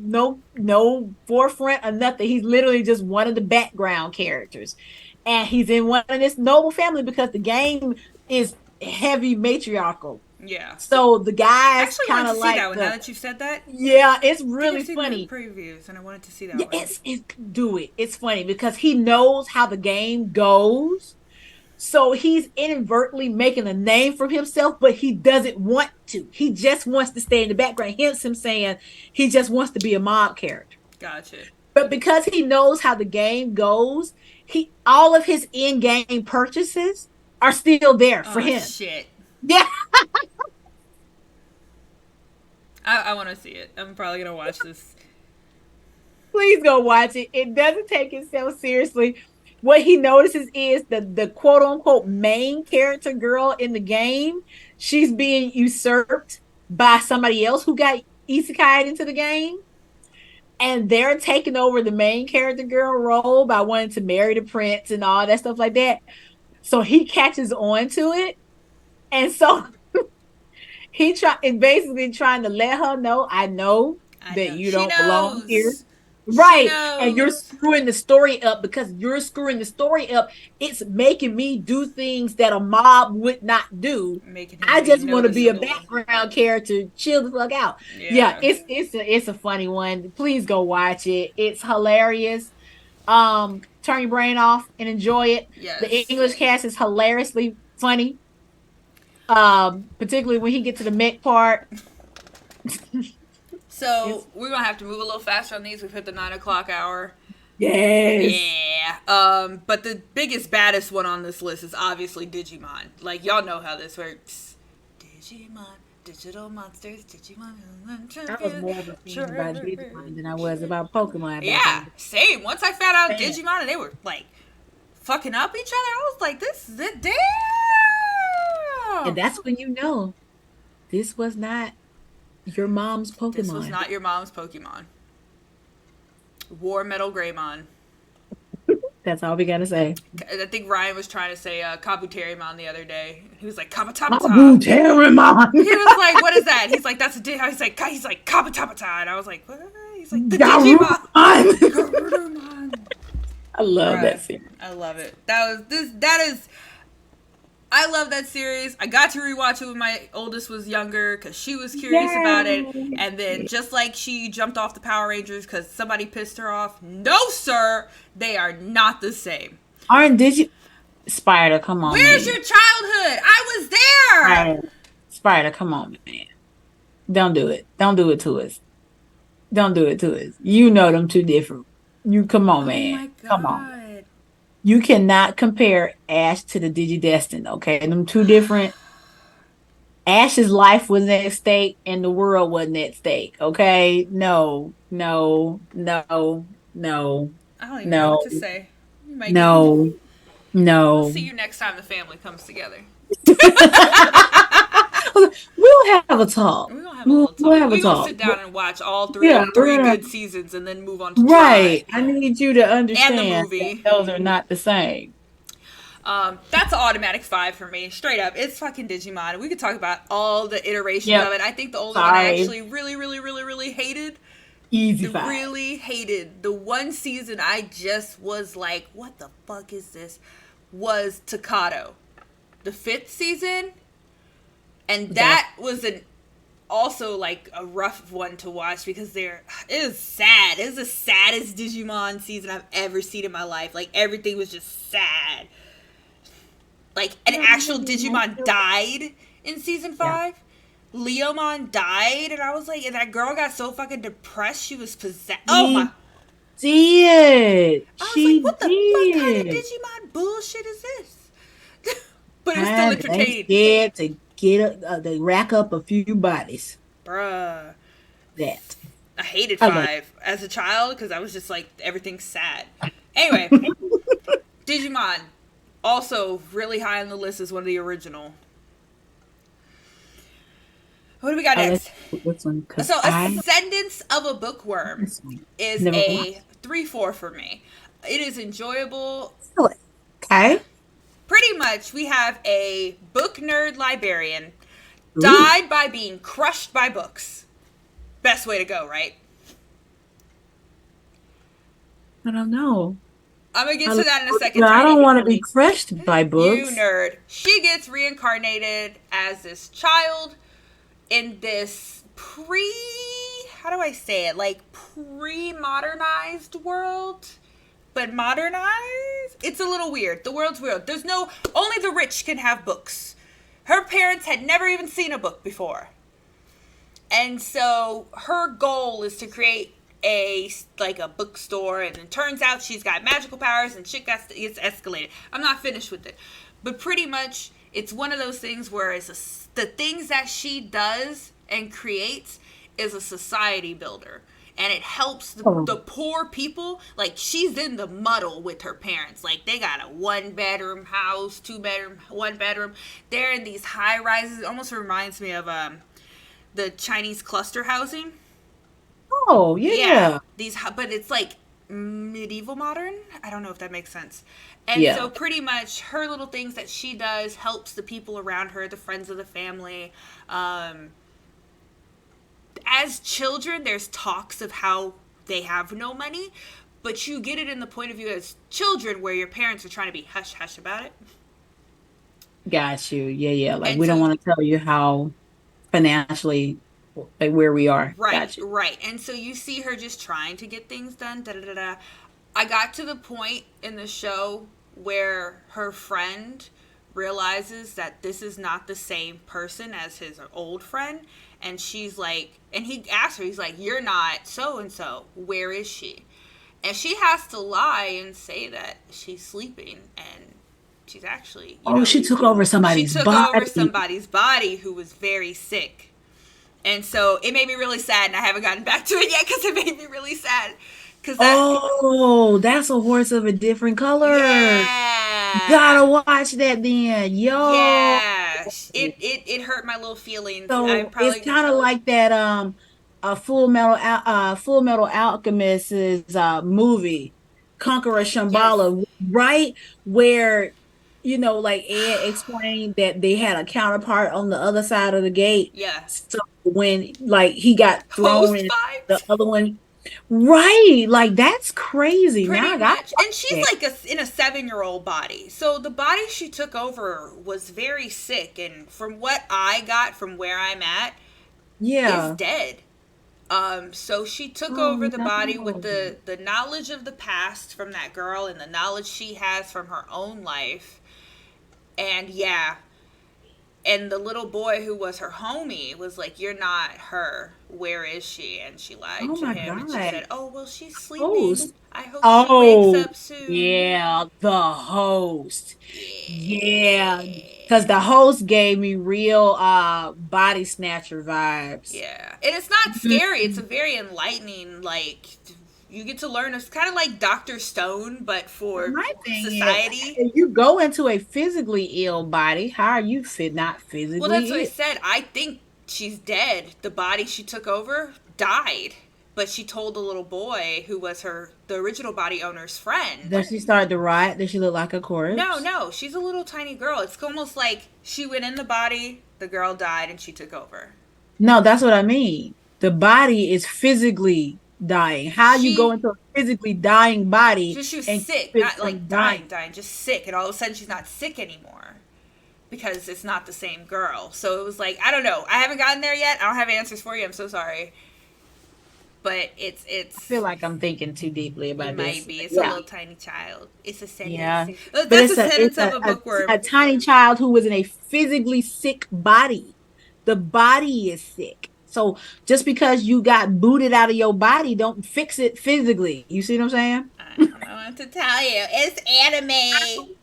no forefront or nothing. He's literally just one of the background characters. And he's in one of this noble family because the game is heavy matriarchal. Yeah. So the I guys actually kind wanted of to see like that one now the that you've said that. yeah, it's I think I've really seen the funny. previews and I wanted to see that Yeah, one. it's do it. It's funny because he knows how the game goes. So he's inadvertently making a name for himself, but he doesn't want to. He just wants to stay in the background. Hence him saying he just wants to be a mob character. Gotcha. But because he knows how the game goes, he all of his in-game purchases are still there for Oh, him. shit. Yeah, I want to see it. I'm probably going to watch this. please go watch it. It doesn't take itself seriously. What he notices is the quote unquote main character girl in the game, she's being usurped by somebody else who got isekai into the game. And they're taking over the main character girl role by wanting to marry the prince and all that stuff like that. So he catches on to it. And so is basically trying to let her know, I know I that know. you She don't belong here. knows. She Right. And you're knows. screwing the story up because you're screwing the story up. It's making me do things that a mob would not do. Making him I be just want to be a noticeable. background character. Chill the fuck out. Yeah, Yeah. it's a funny one. Please go watch it. It's hilarious. Turn your brain off and enjoy it. The Yes. English cast is hilariously funny. Particularly when he gets to the mech part. So It's we're gonna have to move a little faster on these. We've hit the 9 o'clock hour. yes. Yeah. But the biggest, baddest one on this list is obviously Digimon. Like y'all know how this works. Digimon, digital monsters, Digimon. I was more of a fan about Digimon than I was about Pokemon back in Yeah, the same. Once I found out day. Digimon and they were like fucking up each other, I was like, this is it. And Damn. that's when you know this was not your mom's This was Pokemon. not your mom's Pokemon. War Metal Greymon. That's all we gotta say. I think Ryan was trying to say Kabuterimon the other day. He was like Abu Kabutabata. Teramon. He was like, "What is that?" He's like, "That's a he's like Kabutabata," and I was like, "What?" He's like, "The Garurumon. Digimon." Garurumon. I love Bruh, that series. I love it. That is. I love that series. I got to rewatch it when my oldest was younger because she was curious about it. And then just like she jumped off the Power Rangers because somebody pissed her off. No, sir, they are not the same. Aren't did you Spider, come on, Where's man. your childhood? I was there. Spider, Spider, come on, man. Don't do it. Don't do it to us. Don't do it to us. You know them two different. You come on, Oh man. my Come on. god. You cannot compare Ash to the Digidestin, okay? Them two different. Ash's life was at stake and the world wasn't at stake, okay? No, no, no, no, I don't even know what no, to say. You might get. no, We'll no. see you next time the family comes together. We'll have a talk. We're gonna have a We'll, little we'll talk. have a We're gonna talk. sit down and watch all Yeah, three we're gonna, good seasons and then move on to Try right. I need you to and the understand that movie. those are not the same. That's an automatic 5 for me. Straight up. It's fucking Digimon. We could talk about all the iterations Yep. of it. I think the only one I Sorry. actually really, really, really, really hated, Easy five. the one season I just was like, what the fuck is this? Was Takato. The 5th season. And that was an also like a rough one to watch because it was sad. It was the saddest Digimon season I've ever seen in my life. Like everything was just sad. Like an actual Digimon died in season 5. Yeah. Leomon died, and I was like, and that girl got so fucking depressed she was possessed. Oh my! Did I was she like, what the fuck kind of did? Digimon bullshit is this? But it was still And they entertaining. scared to they rack up a few bodies. Bruh. That I hated I love. 5 as a child because I was just like, everything's sad. Anyway, Digimon, also really high on the list as one of the original. What do we got I'll let next? you put this one because So, I Ascendance of a Bookworm this one is never a watched. 3-4 for me. It is enjoyable. Really? Okay. Pretty much, we have a book nerd librarian Ooh, died by being crushed by books. Best way to go, right? I don't know. I'm gonna get I to love that in a books, second, but I don't Tiny. want to be crushed by You books. nerd. She gets reincarnated as this child in this how do I say it? Like pre modernized world, but modernized? It's a little weird. The world's weird. There's no, only the rich can have books. Her parents had never even seen a book before. And so her goal is to create a bookstore, and it turns out she's got magical powers and shit gets escalated. I'm not finished with it, but pretty much it's one of those things where the things that she does and creates is a society builder, and it helps Oh, the poor people. Like, she's in the muddle with her parents. Like, they got a 1 bedroom house, 2 bedroom, 1 bedroom. They're in these high rises. It almost reminds me of the Chinese cluster housing. oh Yeah, yeah, but it's like medieval modern. I don't know if that makes sense. And so yeah. pretty much her little things that she does helps the people around her, the friends of the family. Um, as children, there's talks of how they have no money, but you get it in the point of view as children where your parents are trying to be hush hush about it. Got you. Yeah, yeah. Like And we don't so want to tell you how financially like where we are. right, Got you. right. And so you see her just trying to get things done. Da da da da. I got to the point in the show where her friend realizes that this is not the same person as his old friend. And she's like, and he asks her, he's like, "You're not so and so. Where is she?" And she has to lie and say that she's sleeping, and she's actually, Oh, she took over she somebody's took over body. somebody's body who was very sick. And so it made me really sad, and I haven't gotten back to it yet because it made me really sad. Because that, Oh, that's a horse of a different color. yeah, Gotta watch that then. Yo. yeah, it hurt my little feelings. I'm So it's probably, kind of like that Full Metal Alchemist's movie Conqueror yes, Shambhala, right? Where like Ed explained that they had a counterpart on the other side of the gate. yeah, So when like he got thrown host in the vibes. other one, right? Like that's crazy. Now Pretty I gotta much. watch And she's that. like in a 7 year old body. So the body she took over was very sick. And from what I got from where I'm at, is Yeah. dead. So she took over Oh the body with no. the knowledge of the past from that girl and the knowledge she has from her own life. And yeah, and the little boy who was her homie was like, "You're not her. Where is she?" And she lied Oh to my him, and she God. said, "Oh, well, she's sleeping. Host. I hope she wakes Oh, up soon." yeah, the host. Yeah, because the Yeah. host gave me real body snatcher vibes. Yeah. And it's not scary. It's a Mhm. very enlightening, like, you get to learn. It's kind of like Dr. Stone, but for My thing is, society. if you go into a physically ill body, how are you fit not Well, that's what physically I ill? said. I think she's dead. The body she took over died. But she told the little boy who was the original body owner's friend. Does she start to rot? Does she look like a No, corpse? no, she's a little tiny girl. It's almost like she went in the body, the girl died, and she took over. No, that's what I mean. The body is physically dying. How you go She into a physically dying body she was and keep sick, it not like from dying? dying, just sick, and all of a sudden she's not sick anymore because it's not the same girl. So it was like, I don't know. I haven't gotten there yet. I don't have answers for you. I'm so sorry, but I feel like I'm thinking too deeply it about might this. be. It's a Yeah, little tiny child. It's a sentence. yeah. But That's a it's sentence of a a bookworm. tiny child who was in a physically sick body. The body is sick. So just because you got booted out of your body, don't fix it physically. You see what I'm saying? I don't know what to tell you. It's anime.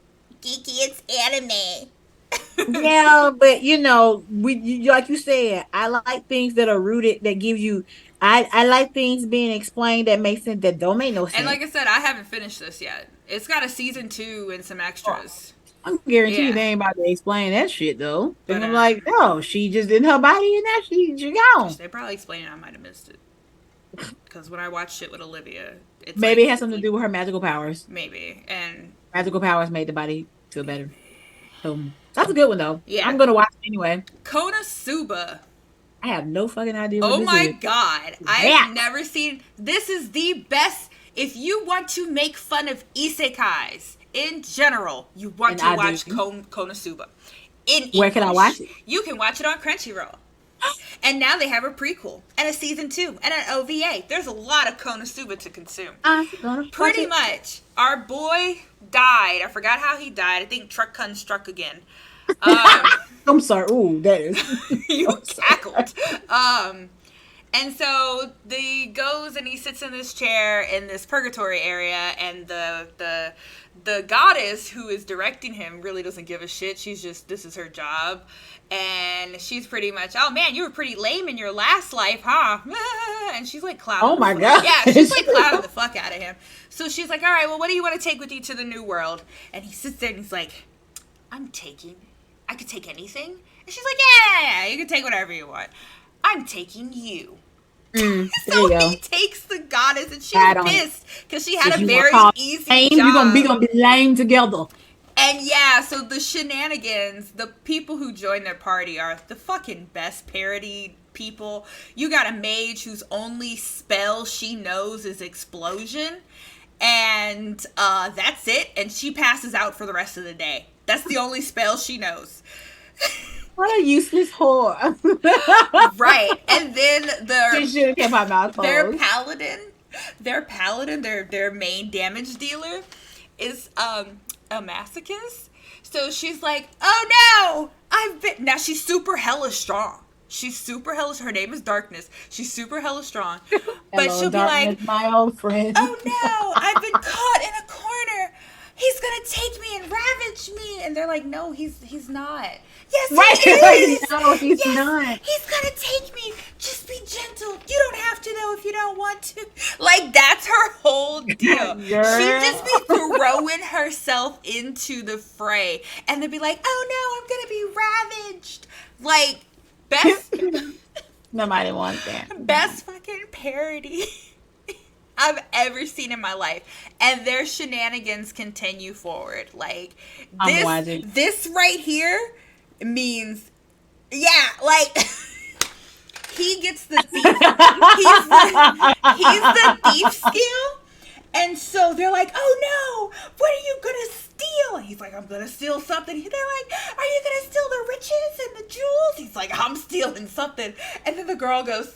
Geeky, it's anime. Yeah, but like you said, I like things that are rooted that give you. I like things being explained that make sense that don't make no And sense. like I said, I haven't finished this yet. It's got a season 2 and some extras. I'm guarantee you Yeah, they ain't about to explain that shit though. They're but gonna be like, no, she just in her body and that she gosh, gone. they probably explained it. I might have missed it because when I watched shit with Olivia, it's Maybe like it has something to do with her magical powers. maybe and Magical powers made the body feel better. maybe So that's a good one though. yeah. I'm gonna watch it anyway. Konosuba. I have no fucking idea what Oh this my is. god, I've That never seen. This is the best. If you want to make fun of isekais in general, you want and to I do. watch Konosuba in Where can I watch English. it? You can watch it on Crunchyroll. And now they have a prequel and a season 2 and an OVA. There's a lot of Konosuba to consume. I'm gonna watch Pretty it. much, our boy died. I forgot how he died. I think Truck struck again. Um, I'm sorry. Ooh, that is. you I'm sorry. cackled. And so he goes and he sits in this chair in this purgatory area, and the goddess who is directing him really doesn't give a shit. She's just, this is her job, and she's pretty much, oh man, you were pretty lame in your last life, huh? And she's like Oh clowning. my god. Yeah, she's like clowning the fuck out of him. So she's like, all right, well, what do you want to take with you to the new world? And he sits there and he's like, I could take anything. And she's like, yeah, you can take whatever you want. I'm taking you. There So you go. he takes the goddess, and she's Add on it. pissed because she had If a you want to very call easy lame, job. gonna be lame together. And yeah, so the shenanigans, the people who join their party are the fucking best parody people. You got a mage whose only spell she knows is explosion, and that's it. And she passes out for the rest of the day. That's the only spell she knows. What a useless whore. Right. And then She should have kept my mouth their closed. paladin, their main damage dealer is a masochist. So she's like, "Oh no, I've been." Now she's super hella strong. She's super hella. Her name is Darkness. She's super hella strong, but Hello, she'll be darkness, like, my old friend. "Oh no, I've been caught in a corner. He's gonna take me and ravage me." And they're like, "No, he's not." Yes, Right? he is. No, he's Yes, not. he's gonna take me. Just be gentle. You don't have to though if you don't want to. Like that's her whole deal. She'd just be throwing herself into the fray, and they'd be like, "Oh no, I'm gonna be ravaged." Like best, Nobody wants that. best fucking parody I've ever seen in my life. And their shenanigans continue forward. Like I'm watching. this right here means, yeah, like he gets the thief. He's the thief skill. And so they're like, "Oh no, what are you gonna steal?" And he's like, "I'm gonna steal something." They're like, "Are you gonna steal the riches and the jewels?" He's like, "I'm stealing something." And then the girl goes,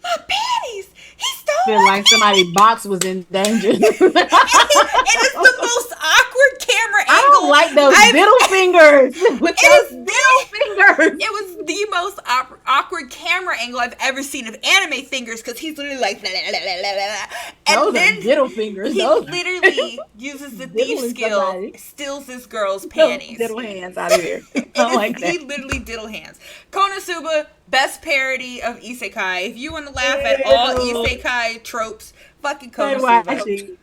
"My panties! He stole Feel my like somebody's box was in danger. and it's the most awkward camera angle. I don't like those middle fingers. With those middle fingers. It was the most awkward camera angle I've ever seen of anime fingers because he's literally like, blah, blah, blah, blah, blah. And Those then are middle fingers. he Those literally uses the thief Diddling skill, somebody. steals this girl's those panties. little hands out of here. I don't like He that. literally diddle hands. Konosuba, best parody of Isekai. If you want to laugh at all Ew. Isekai tropes, fucking Say why, Konosuba. actually,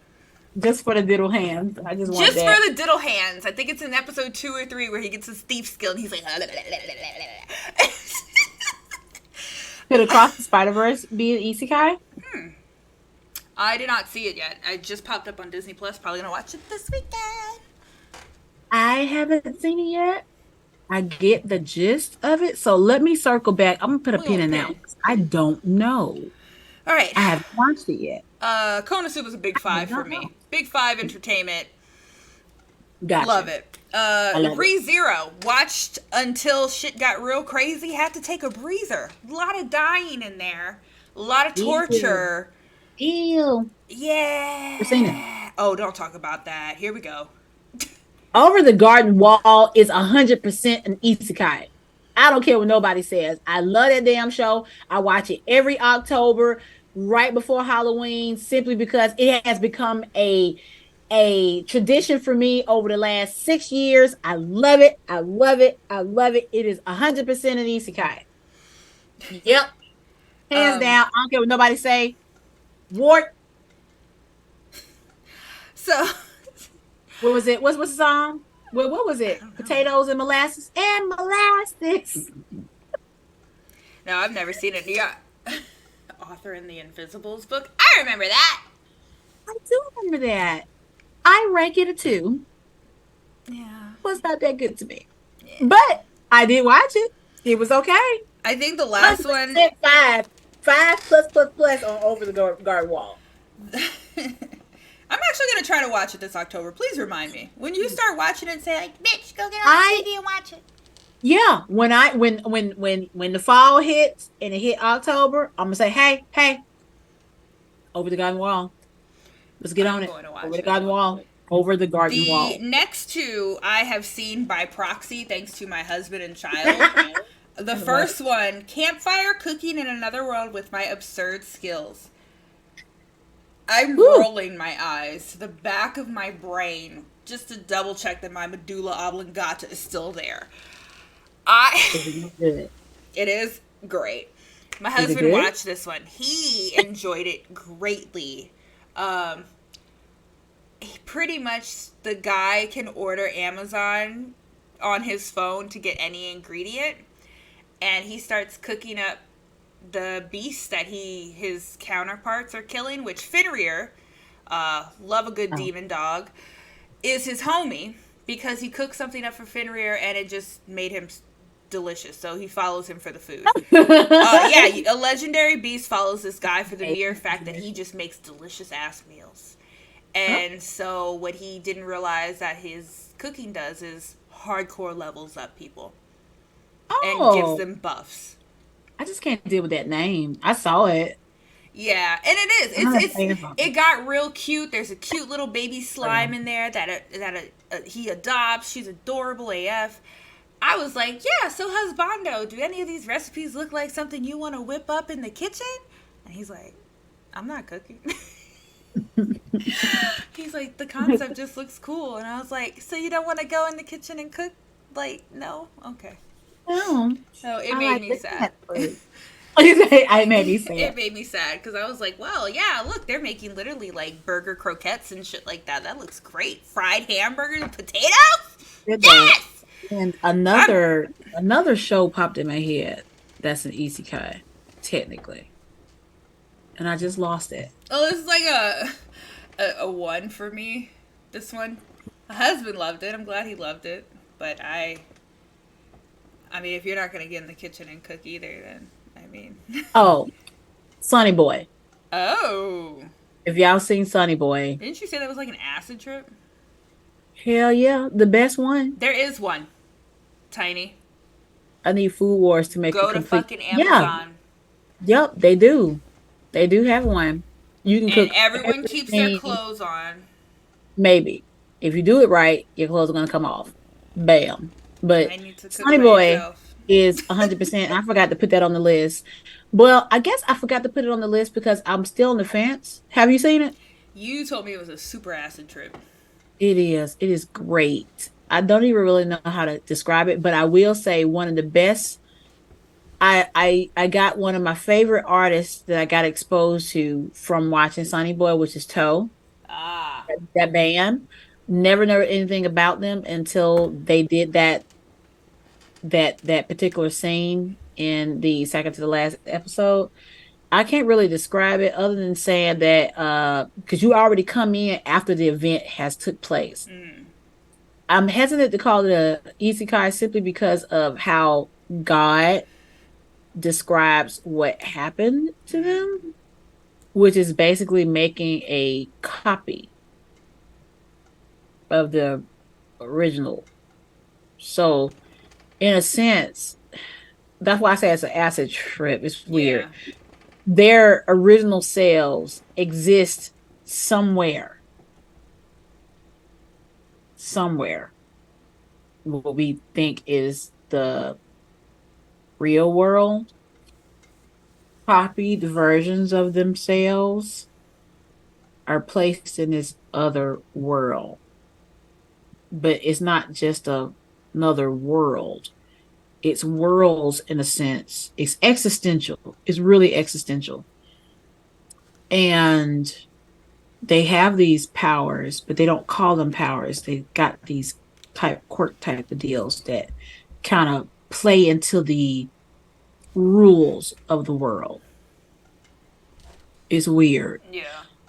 just for the diddle hands. I just want Just that. for the diddle hands. I think it's in episode 2 or 3 where he gets his thief skill and he's like, Could Across the Spider-Verse be an isekai? I did not see it yet. I just popped up on Disney Plus. Probably gonna watch it this weekend. I haven't seen it yet. I get the gist of it. So let me circle back. I'm gonna put a pin in that one. I don't know. All right. I haven't watched it yet. Konosuba's a big 5 for me. Big 5 entertainment. Gotcha. Love it. love it. ReZero. Watched until shit got real crazy. Had to take a breather. A lot of dying in there. A lot of torture. Ew. Yeah. I've seen it. Oh, don't talk about that. Here we go. Over the Garden Wall is 100% an isekai. I don't care what nobody says. I love that damn show. I watch it every October, right before Halloween, simply because it has become a tradition for me over the last 6 years. I love it. I love it. I love it. It is 100% an isekai. Yep. Hands down. I don't care what nobody say. Wart. So, What was it? What's the song? Well, what was I it? don't know. Potatoes and molasses and molasses. No, I've never seen it. Yeah. Author in the Invisibles book. I remember that. I do remember that. I rank it a two. Yeah. Was not that good to me, Yeah. but I did watch it. It was okay. I think the last one. 100% five, five plus plus plus on over the guard wall. I'm actually gonna try to watch it this October. Please remind me when you start watching it. Say like, "Bitch, go get on the I TV and watch it." Yeah, when the fall hits and it hit October, I'm gonna say, hey, over the garden wall. Let's get on I'm it. going to Over watch the this garden one. wall. Over the garden The wall. next two I have seen by proxy, thanks to my husband and child. The What? first one, Campfire Cooking in Another World with My Absurd Skills. I'm Whew. rolling my eyes to the back of my brain just to double check that my medulla oblongata is still there. Is I it good? It is great. My Is it husband good? watched this one. He enjoyed it greatly. Um, Pretty much the guy can order Amazon on his phone to get any ingredient, and he starts cooking up the beasts that his counterparts are killing, which Fenrir, love a good Oh. demon dog, is his homie because he cooked something up for Fenrir and it just made him delicious. So he follows him for the food. Yeah, a legendary beast follows this guy for the mere fact that he just makes delicious ass meals. Oh. And so what he didn't realize that his cooking does is hardcore levels up people and gives Oh, them buffs. I just can't deal with that name. I saw it. Yeah, and it is. I'm not a It's fan of it them. got real cute. There's a cute little baby slime in there that he adopts. She's adorable AF. I was like, yeah. So husbando, do any of these recipes look like something you want to whip up in the kitchen? And he's like, I'm not cooking. He's like, the concept just looks cool, and I was like, so you don't want to go in the kitchen and cook? Like, no, okay. Oh, So it I made like me the sad. cat food. I made me say It it. made me sad because I was like, well, yeah, look, they're making literally like burger croquettes and shit like that. That looks great. Fried hamburgers and potatoes? Did that. Yes! And I'm, another show popped in my head. That's an Isekai, technically, and I just lost it. oh, this is like a one for me. This one. My husband loved it. I'm glad he loved it. But I mean, if you're not going to get in the kitchen and cook either, then, I mean. Oh, Sonny Boy. Oh. If y'all seen Sonny Boy, Didn't you say that was like an acid trip? hell yeah, the best one. There is one. Tiny. I need Food Wars to make a Go to complete. fucking Yeah, Amazon. yep, they do. They do have one. You can And cook everyone keeps their everything. clothes on. Maybe if you do it right, your clothes are gonna come off. Bam. But I need to cook Sonny by Boy yourself. is 100%. I forgot to put that on the list. Well, I guess I forgot to put it on the list because I'm still on the fence. Have you seen it? You told me it was a super acid trip. It is. It is great. I don't even really know how to describe it, but I will say one of the best. I got one of my favorite artists that I got exposed to from watching Sonny Boy, which is Toe. Ah. That band. Never know anything about them until they did that particular scene in the second to the last episode. I can't really describe it other than saying that because you already come in after the event has took place. Mm. I'm hesitant to call it a isekai simply because of how God describes what happened to Mm. them, which is basically making a copy of the original. So, in a sense, that's why I say it's an acid trip. It's Yeah. weird. Their original selves exist somewhere, somewhere, what we think is the real world, copied versions of themselves are placed in this other world. But it's not just another world. It's worlds in a sense. It's existential. It's really existential. And they have these powers, but they don't call them powers. They got these quirk type of deals that kind of play into the rules of the world. It's weird. Yeah.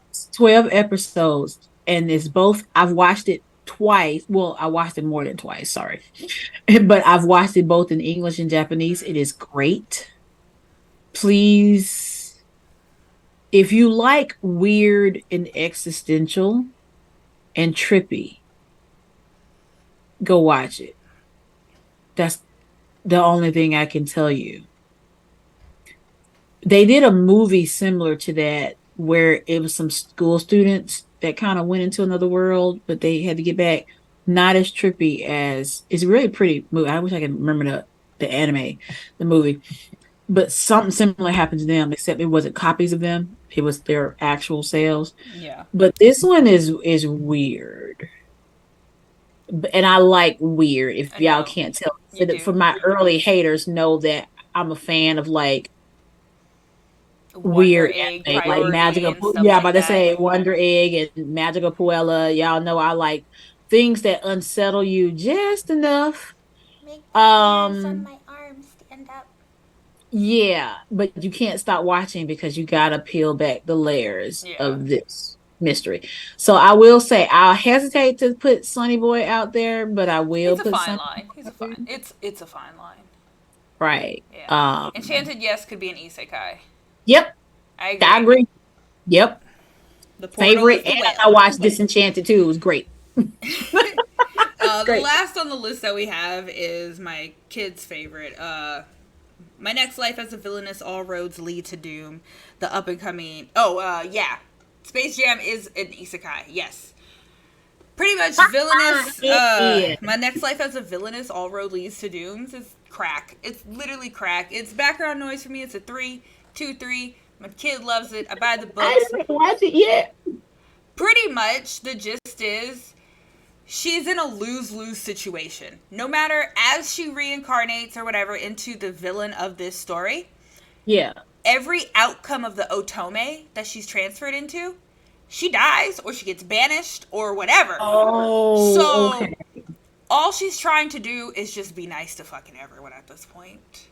It's 12 episodes, and it's both. I've watched it twice. Well, I watched it more than twice, sorry. But I've watched it both in English and Japanese. It is great. Please, if you like weird and existential and trippy, go watch it. That's the only thing I can tell you. They did a movie similar to that where it was some school students that kind of went into another world, but they had to get back. Not as trippy as it's a really pretty movie. I wish I could remember the anime, the movie. But something similar happened to them, except it wasn't copies of them. It was their actual sales. Yeah. But this one is weird. And I like weird. If I y'all know. can't tell, You do. for my early haters, know that I'm a fan of like Wonder weird Egg anime, like Priority and stuff Yeah, I'm like about to that. say Wonder Egg and Magical Puella. Y'all know I like things that unsettle you just enough. Make the hairs on Um, my arms stand up. yeah, but you can't stop watching because you gotta peel back the layers Yeah. of this mystery. So I will say I'll hesitate to put Sunny Boy out there, but I will It's a put fine Sunny line. Boy He's a out there. fine. It's a fine line. Right. Yeah. Enchanted, yes, could be an isekai. Yep, I I agree. agree. Yep. The portal Favorite. is the And whale. I watched Disenchanted too. It was great. The Great. last on the list that we have is my kid's favorite. My Next Life as a Villainess, All Roads Lead to Doom. The up and coming. Yeah. Space Jam is an isekai. Yes. Pretty much villainous. Yeah. My Next Life as a Villainess, All Road Leads to Dooms is crack. It's literally crack. It's background noise for me. It's a 3, 2, 3. My kid loves it. I buy the I books. didn't watch it yet. Pretty much the gist is she's in a lose-lose situation. No matter as she reincarnates or whatever into the villain of this story, Yeah. every outcome of the otome that she's transferred into, she dies or she gets banished or whatever. Oh, So okay. all she's trying to do is just be nice to fucking everyone at this point.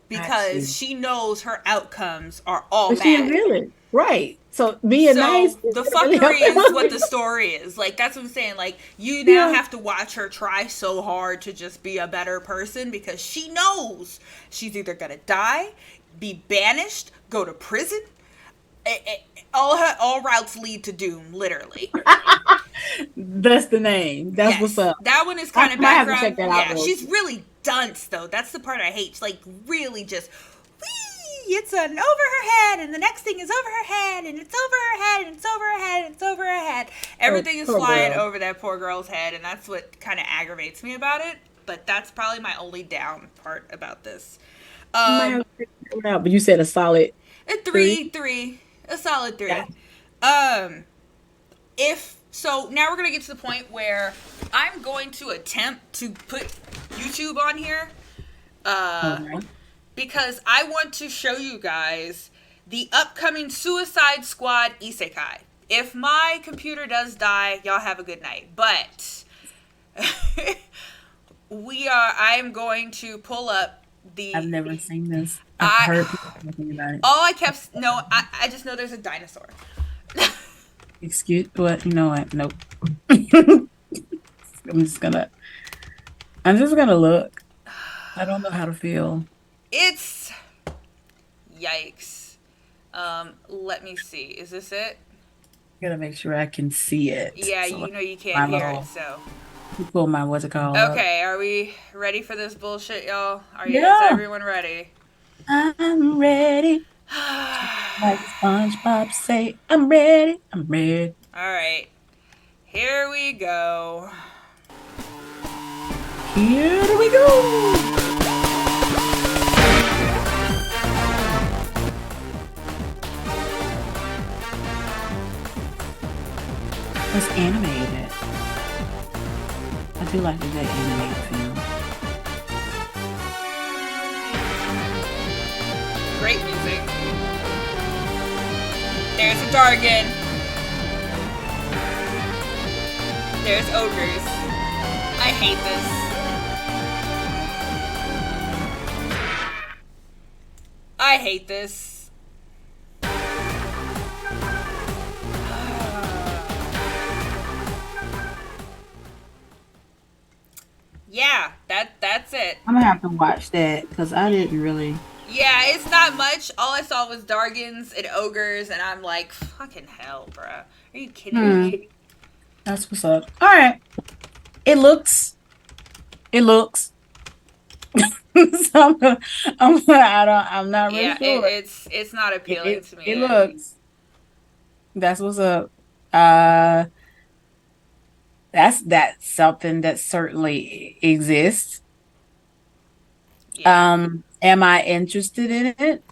Because she knows her outcomes are all But she a bad. villain, right? So being nice. So the fuckery is what the story is. Like, that's what I'm saying. Like, you now have to watch her try so hard to just be a better person because she knows she's either gonna die, be banished, go to prison. All routes lead to doom, literally. That's the name. That's what's up. That one is kind of I might have to background. check that out, Yeah, though. she's really dunce though. That's the part I hate. She's like really just, whee, it's an over her head, and the next thing is over her head, and it's over her head, and it's over her head, and it's over her head. Everything is poor flying girl. over that poor girl's head, and that's what kind of aggravates me about it. But that's probably my only down part about this. I might have to check it out, but you said a solid A three, a solid 3. Yeah. If so, now we're gonna get to the point where I'm going to attempt to put YouTube on here, Okay. because I want to show you guys the upcoming Suicide Squad Isekai. If my computer does die, y'all have a good night. But I am going to pull up the. I've never seen this. I've heard people talking about it. All I kept I just know there's a dinosaur. Excuse what? You know what? Nope. I'm just gonna look. I don't know how to feel. It's yikes. Let me see. Is this it? Gotta make sure I can see it. Yeah, So you know you can't my hear little- it, so. Pull my what's it called? up. Okay, are we ready for this bullshit, y'all? Is Yeah. everyone ready? I'm ready. Like SpongeBob say, I'm ready. I'm ready. Alright. Here we go. Here we go. Let's animate it. I do like the good animated film. Great music. There's a Dargan. There's ogres. I hate this. I hate this. Yeah, that's it. I'm gonna have to watch that because I didn't really. Yeah, it's not much. All I saw was Dargans and ogres, and I'm like, fucking hell, bruh. Are you kidding Hmm, me? that's what's up. All right, it looks. It looks. So I'm not really Yeah, sure. it's not appealing to me. It looks. That's what's up. Uh, that's something that certainly exists. Yeah, Am I interested in it?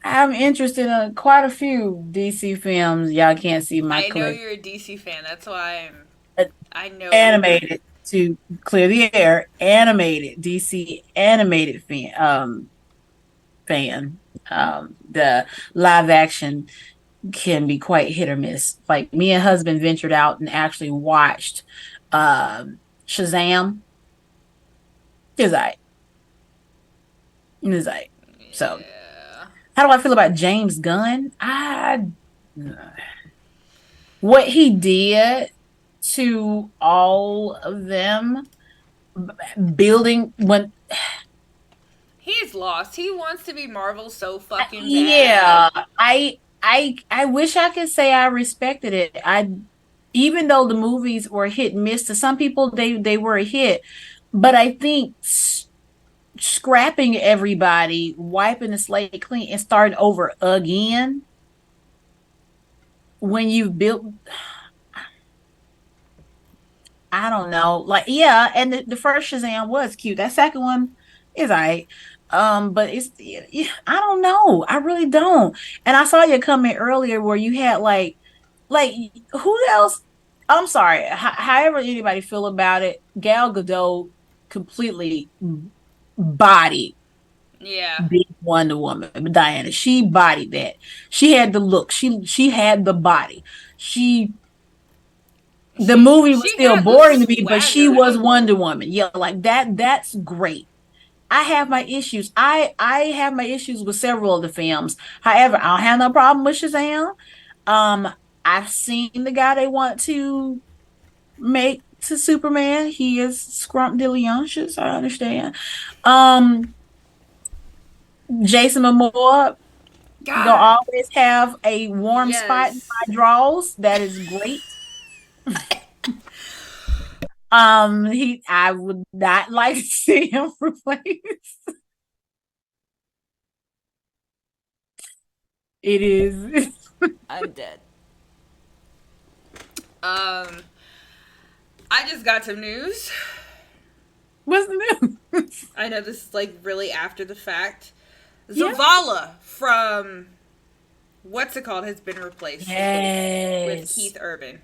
I'm interested in quite a few DC films. Y'all can't see my I know collection. you're a DC fan. That's why Uh, I know. Animated to clear the air. Animated DC animated fan. The live action can be quite hit or miss. Like me and husband ventured out and actually watched Shazam. Is I is I so Yeah, how do I feel about James Gunn? I what he did to all of them building when he's lost. He wants to be Marvel so fucking bad. yeah, I wish I could say I respected it. I even though the movies were hit and miss to some people they were a hit, but I think scrapping everybody, wiping the slate clean and starting over again when you've built I don't know. Like, yeah, and the first Shazam was cute. That second one is alright. But it's yeah, I don't know. I really don't. And I saw your comment earlier where you had like who else? I'm sorry. However anybody feel about it, Gal Gadot completely bodied Yeah, Big Wonder Woman. Diana, she bodied that. She had the look. She had the body. She the movie was she still had the boring to me, but she swagger. was Wonder Woman. Yeah, like that's great. I have my issues. I have my issues with several of the films. However, I don't have no problem with Shazam. Um, I've seen the guy they want to make to Superman. He is scrumptious. I understand. Um, Jason Momoa gonna God, always have a warm spot in yes. my drawers. That is great. He I would not like to see him replaced. It is I'm dead. Um, I just got some news. what's the news? I know this is like really after the fact. Yeah. Zavala from what's it called has been replaced with Yes. Keith Urban.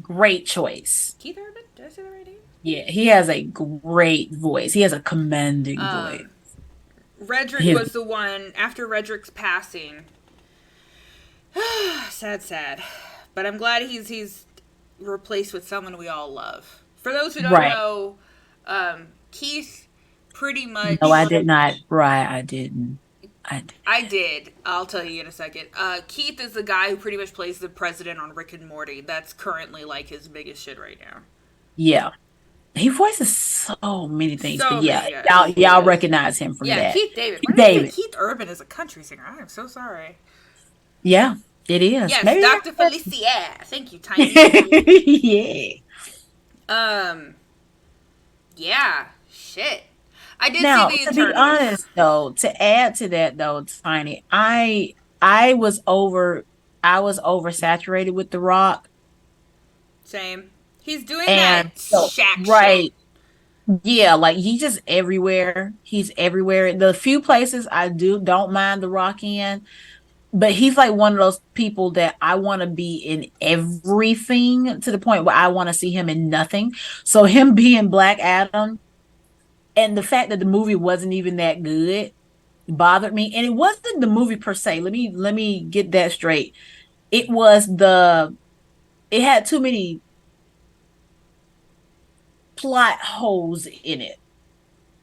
Great choice. Keith Urban? Did I say that right name? Yeah, he has a great voice. He has a commanding voice. Um, Redrick His was the one after Redrick's passing. Sad, sad. But I'm glad he's replaced with someone we all love. For those who don't right. know, Keith pretty No, I much. did not. Right, I didn't. I did. I did. I'll tell you in a second. Keith is the guy who pretty much plays the president on Rick and Morty. That's currently like his biggest shit right now. Yeah. He voices so many things, but So yeah, many, yes. y'all recognize him from Yeah, that. Keith David. Why Keith did I say David. Keith Urban is a country singer? I am so sorry. Yeah, it is. Yes, Maybe Dr. Felicia. Thank you, Tiny. yeah. um, yeah, shit. I did Now, see the to be Eternals. honest though, to add to that though, Tiny, I was over I was oversaturated with The Rock. Same. He's doing that And so Shaq shit. right. Yeah, like he's just everywhere. He's everywhere. The few places I don't mind The Rock in, but he's like one of those people that I want to be in everything to the point where I want to see him in nothing. So him being Black Adam and the fact that the movie wasn't even that good bothered me. And it wasn't the movie per se. Let me get that straight. It was it had too many plot holes in it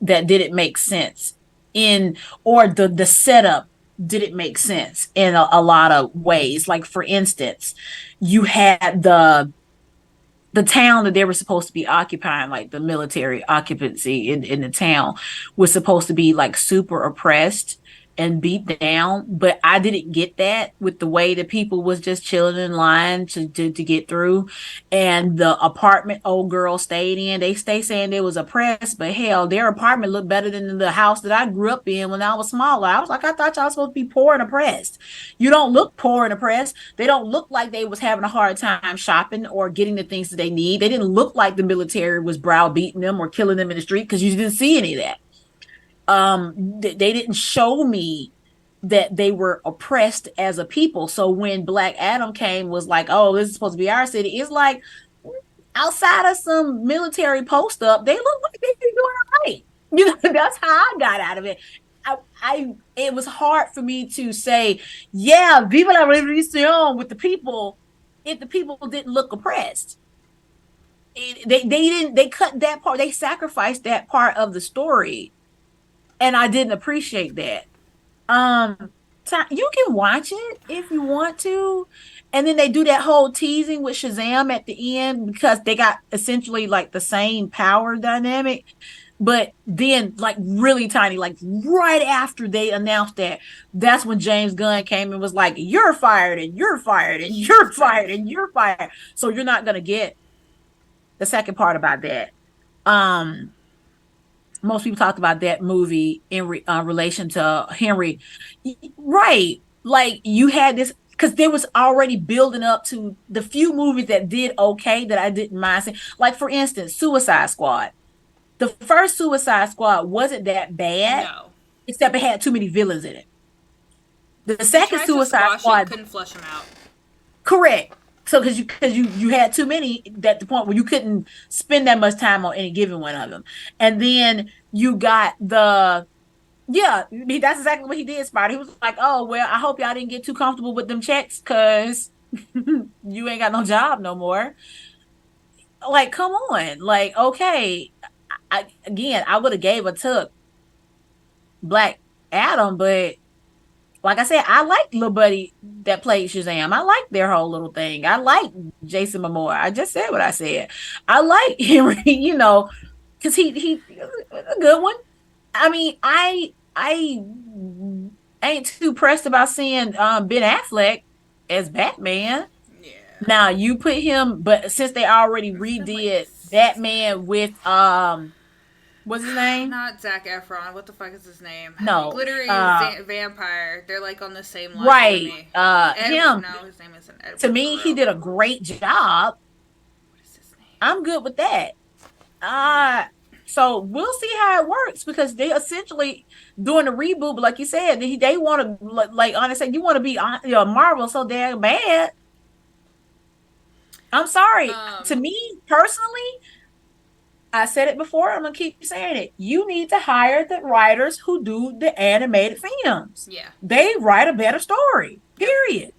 that didn't make sense in, or the setup didn't make sense in a lot of ways. Like for instance, you had the town that they were supposed to be occupying, like the military occupancy in the town, was supposed to be like super oppressed and beat down. But I didn't get that with the way that people was just chilling in line to get through. And the apartment old girl stayed in, they stay saying they was oppressed, but hell, their apartment looked better than the house that I grew up in when I was smaller. I was like, I thought y'all was supposed to be poor and oppressed. You don't look poor and oppressed. They don't look like they was having a hard time shopping or getting the things that they need. They didn't look like the military was browbeating them or killing them in the street, because you didn't see any of that. They didn't show me that they were oppressed as a people. So when Black Adam came, was like, oh, this is supposed to be our city. It's like, outside of some military post up, they look like they're doing all right. You know, that's how I got out of it. It was hard for me to say, yeah, viva la revolution with the people, if the people didn't look oppressed. They cut that part, they sacrificed that part of the story, and I didn't appreciate that. Um, you can watch it if you want to, and then they do that whole teasing with Shazam at the end, because they got essentially like the same power dynamic, but then like really tiny, like right after they announced that, that's when James Gunn came and was like, "You're fired, and you're fired, and you're fired, and you're fired." So you're not gonna get the second part about that. Um, Most people talked about that movie in relation to Henry. Right. Like you had this, because there was already building up to the few movies that did okay that I didn't mind seeing. Like for instance, Suicide Squad. The first Suicide Squad wasn't that bad, No. except it had too many villains in it. The They second tried to Suicide squash it, Squad, couldn't flush them out. correct. So because you had too many, at the point where you couldn't spend that much time on any given one of them. And then you got yeah, that's exactly what he did, Spider. He was like, "Oh well, I hope y'all didn't get too comfortable with them checks, cause you ain't got no job no more." Like, come on, like, okay. I would have gave a took Black Adam, but like I said, I like little buddy that played Shazam. I like their whole little thing. I like Jason Momoa. I just said what I said. I like Henry, because he a good one. I mean, I ain't too pressed about seeing Ben Affleck as Batman. Yeah. Now you put him, but since they already It's been like redid Batman with what's his name? not Zac Efron. What the fuck is his name? No, Glittery Vampire. They're like on the same line for right. me. Him. No, his name isn't Edward. To me, he did a great job. What is his name? I'm good with that. So we'll see how it works, because they essentially doing the reboot. But like you said, they want to, like honestly, you want to be Marvel so damn bad. I'm sorry. To me personally, I said it before, I'm gonna keep saying it. You need to hire the writers who do the animated films. Yeah. They write a better story. Period.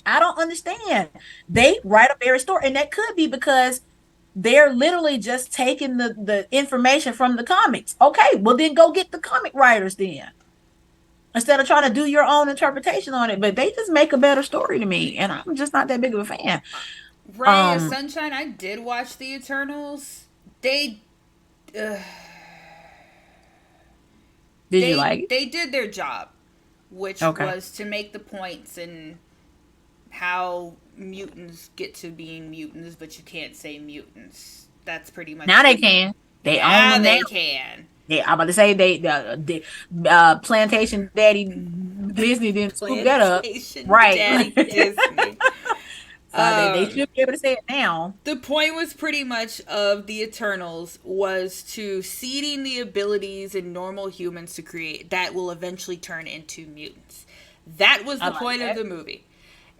I don't understand. They write a better story, and that could be because they're literally just taking the information from the comics. Okay, well then go get the comic writers then, instead of trying to do your own interpretation on it. But they just make a better story to me, and I'm just not that big of a fan. Ray of Sunshine. I did watch the Eternals. They. Did They, you like it? they did their job, which was to make the points and how mutants get to being mutants, but you can't say mutants. That's pretty much Now they can. They now own them they now. can. Yeah, I'm about to say the Plantation Daddy Disney didn't scoop that up, Plantation right? Daddy Disney. They should be able to say it now. The point was pretty much of the Eternals was to seeding the abilities in normal humans to create that will eventually turn into mutants. That was the point of the movie.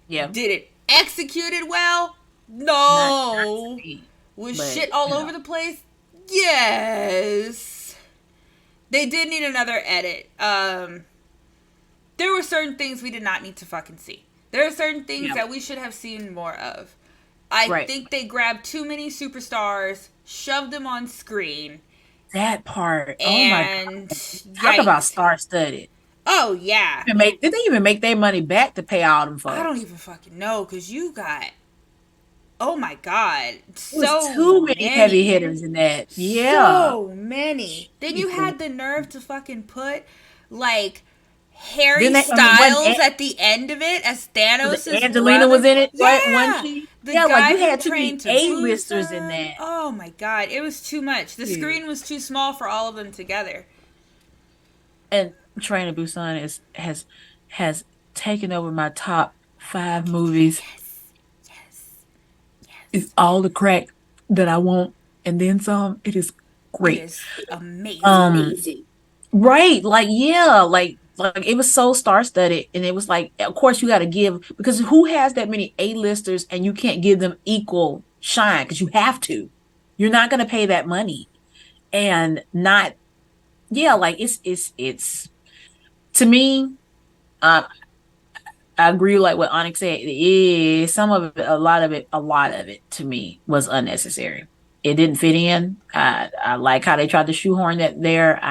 Yeah. Did it execute it well? No. Was shit all over the place? Yes. They did need another edit. There were certain things we did not need to fucking see. There are certain things that we should have seen more of. I Right. think they grabbed too many superstars, shoved them on screen, That part. Oh my and God. Talk about yikes. star studded. Oh yeah. Did they even make their money back to pay all them I don't folks? even fucking know because you got, oh my god, It was so too many heavy many. hitters in that. Yeah. So many. Then you Jesus. had the nerve to fucking put like Harry Then they, I mean, Styles at the end of it as Thanos' Angelina brother. was in it, right? Wasn't Yeah. she? The Yeah, like guy you from had too Train many to A-listers in Busan. that. Oh my god. It was too much. The Yeah. screen was too small for all of them together. And Train to Busan has taken over my top five movies. Yes. Yes. It's Yes. all the crack that I want, and then some. It is It great. is amazing. Um, right, like yeah, like it was so star-studded, and it was like, of course you got to give because who has that many A-listers and you can't give them equal shine because you have to. You're not gonna pay that money and not yeah, like it's to me. Um, I agree, like what Onyx said. Some of it, a lot of it to me was unnecessary. It didn't fit in. I like how they tried to shoehorn that there.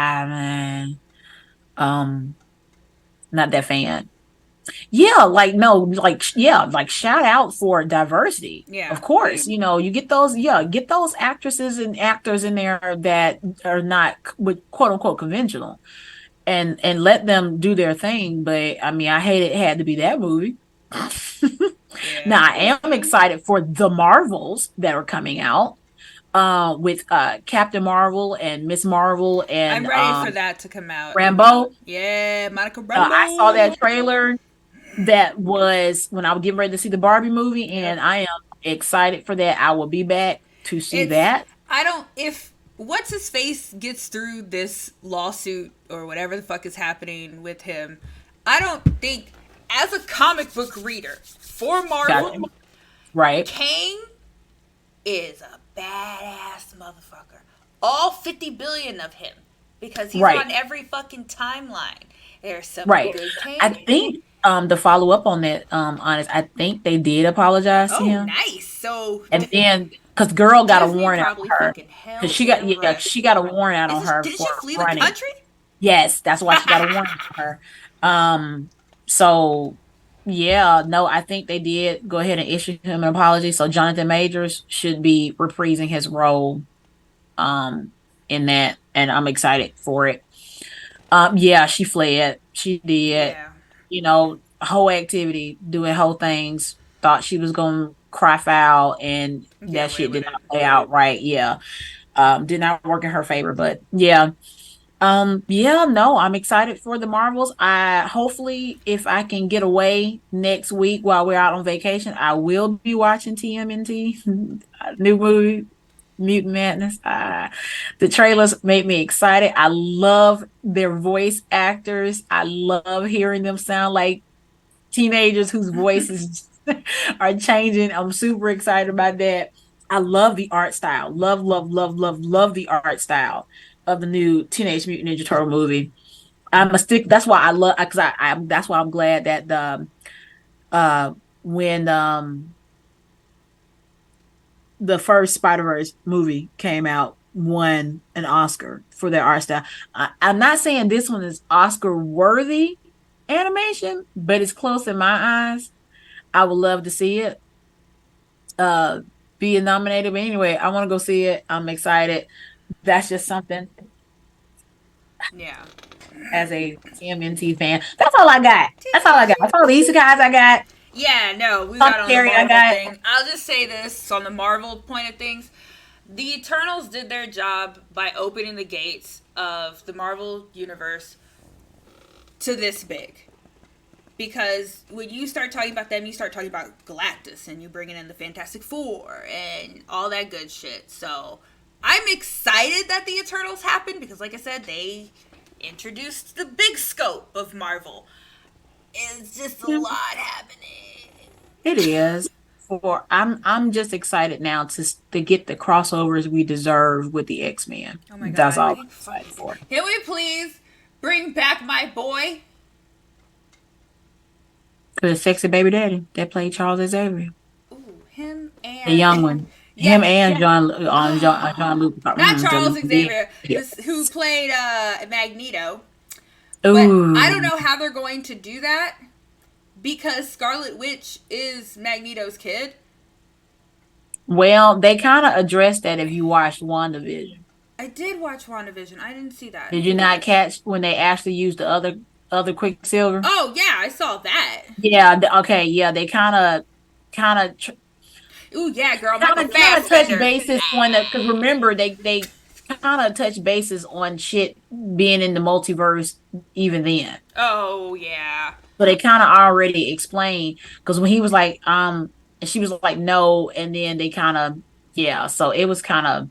Um, not that fan. Yeah, like no, like yeah, like shout out for diversity. Yeah. Of course, you get those, yeah, get those actresses and actors in there that are not with quote unquote conventional, and let them do their thing. But I mean, I hate it had to be that movie. Yeah. Now I am excited for the Marvels that are coming out with Captain Marvel and Miss Marvel I'm and ready for that to come out. Rambo. Yeah, Monica I saw Rambo. that trailer that was when I was getting ready to see the Barbie movie, Yep. and I am excited for that. I will be back to see It's that. I don't if what's his face gets through this lawsuit or whatever the fuck is happening with him, I don't think as a comic book reader for Gotcha. Marvel, Right, Kang is a badass motherfucker. All 50 billion of him because he's right, on every fucking timeline. There's some right. good I Kang. think the follow up on that, honest, I think they did apologize to Oh, him. nice. So And then, because girl got a Disney warrant out on probably her, fucking because held their breath. she got a warrant out on Is her didn't for she flee the running. country? Yes, that's why she got a warrant on her. So yeah, no, I think they did go ahead and issue him an apology. So Jonathan Majors should be reprising his role in that, and I'm excited for it. Yeah, she fled. She did. Yeah. Whole activity, doing whole things. Thought she was gonna cry foul, and Get that away shit with did it. not play out right. Yeah, did not work in her favor, but yeah. Yeah, no, I'm excited for the Marvels. I hopefully if I can get away next week while we're out on vacation, I will be watching TMNT new movie Mutant Madness. The trailers made me excited. I love their voice actors. I love hearing them sound like teenagers whose voices are changing. I'm super excited about that. I love the art style. Love, love, love, love, love the art style of the new Teenage Mutant Ninja Turtle movie. I'm a stick. That's why I love because that's why I'm glad that uh when the first Spider-Verse movie came out won an Oscar for their art style. I'm not saying this one is Oscar worthy animation, but it's close in my eyes. I would love to see it uh being nominated. But anyway, I want to go see it. I'm excited. That's just something Yeah. as a TMNT fan. That's all I got. That's all I got. That's all the TMNT. Easter guys I got. Yeah, no, we got on the Commentary I Marvel got. thing. I'll just say this on the Marvel point of things. The Eternals did their job by opening the gates of the Marvel universe to this big. Because when you start talking about them, you start talking about Galactus and you bringing in the Fantastic Four and all that good shit. So I'm excited that the Eternals happened because, like I said, they introduced the big scope of Marvel. It's just a Yeah, lot happening. it is. I'm just excited now to get the crossovers we deserve with the X-Men. Oh my That's god, all I'm can excited for. we please bring back my boy? For the sexy baby daddy that played Charles Xavier. Ooh, him The and young one. yeah, Him and John Luke. not Charles Yeah. Xavier, this who played Magneto. But I don't Ooh. know how they're going to do that because Scarlet Witch is Magneto's kid. Well, they kind of addressed that if you watched WandaVision. I did watch WandaVision. I didn't see that. Did you not catch when they actually used the other Quicksilver? Oh yeah, I saw that. Yeah, okay, yeah, they kind of Ooh yeah, girl, Michael kind of touch Fassbender. bases on the because remember they kind of touch bases on shit being in the multiverse even then. Oh yeah. So they kind of already explained because when he was like, and she was like, no, and then they kind of, yeah. So it was kind of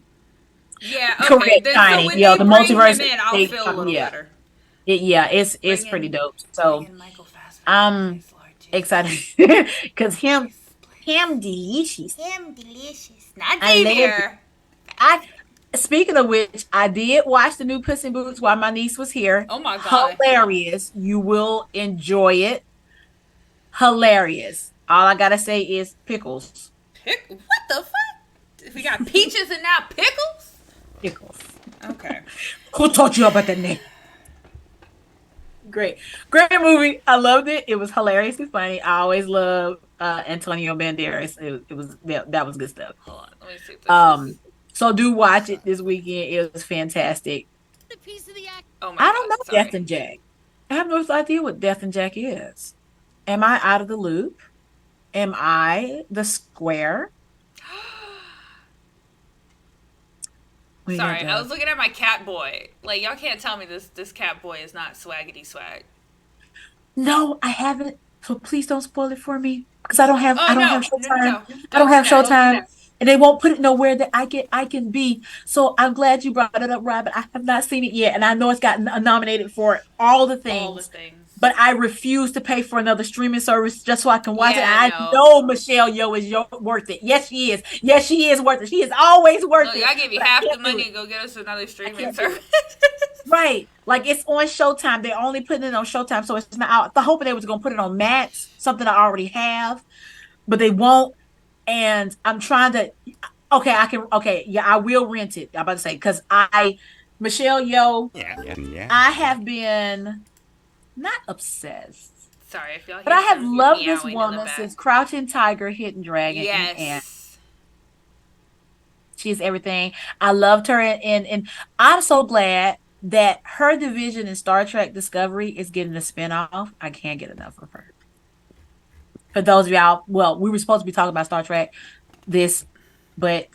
Yeah, okay. correct Then so timing. when Yeah, they the bring multiverse. him in, I'll They, feel a little yeah, better. yeah, it's Bring pretty in dope. bring So in Michael Fassbender, I'm please, Lord Jesus. excited because Please, please. him delicious. Him delicious. Not I love it. Xavier. I speaking of which, I did watch the new Puss in Boots while my niece was here. Oh my god. Hilarious. You will enjoy it. Hilarious. All I gotta say is pickles. What the fuck? We got peaches and now pickles? Pickles. Okay. Who taught you about that name? Great. Great movie. I loved it. It was hilariously funny. I always love Antonio Banderas. It was that was good stuff. Hold on. Let me see if this Um, is. so do watch it this weekend. It was fantastic. Oh my I don't god. know Death Sorry. and Jack. I have no idea what Death and Jack is. Am I out of the loop? Am I the square? We got Sorry, I the was looking at my cat boy. Like y'all can't tell me this cat boy is not swaggity swag. No, I haven't. So please don't spoil it for me because Oh I don't have no, no, no, Showtime. no! I don't Don't do have that. Showtime, and they won't put it nowhere that I can be. So I'm glad you brought it up, Rob. But I have not seen it yet, and I know it's gotten nominated for all the All the things. things. But I refuse to pay for another streaming service just so I can watch it. Yeah, I no. know Michelle Yeoh is worth it. Yes, she is. Yes, she is worth it. She is always worth Look, it. I give you But I half the can't do money it. and go get us another I streaming can't do service. it. Right. Like it's on Showtime. They're only putting it on Showtime. So it's not out. I hoping they was gonna put it on Max, something I already have, but they won't. And I'm trying to okay, yeah, I will rent it. I'm about to say, because Michelle Yeoh, I have been not obsessed, Sorry if y'all but hear I have some loved this meowing in the woman back. since Crouching Tiger, Hidden Dragon, and Yes. she's everything. I loved her, and I'm so glad that her division in Star Trek Discovery is getting a spinoff. I can't get enough of her. For those of y'all, well, we were supposed to be talking about Star Trek this, but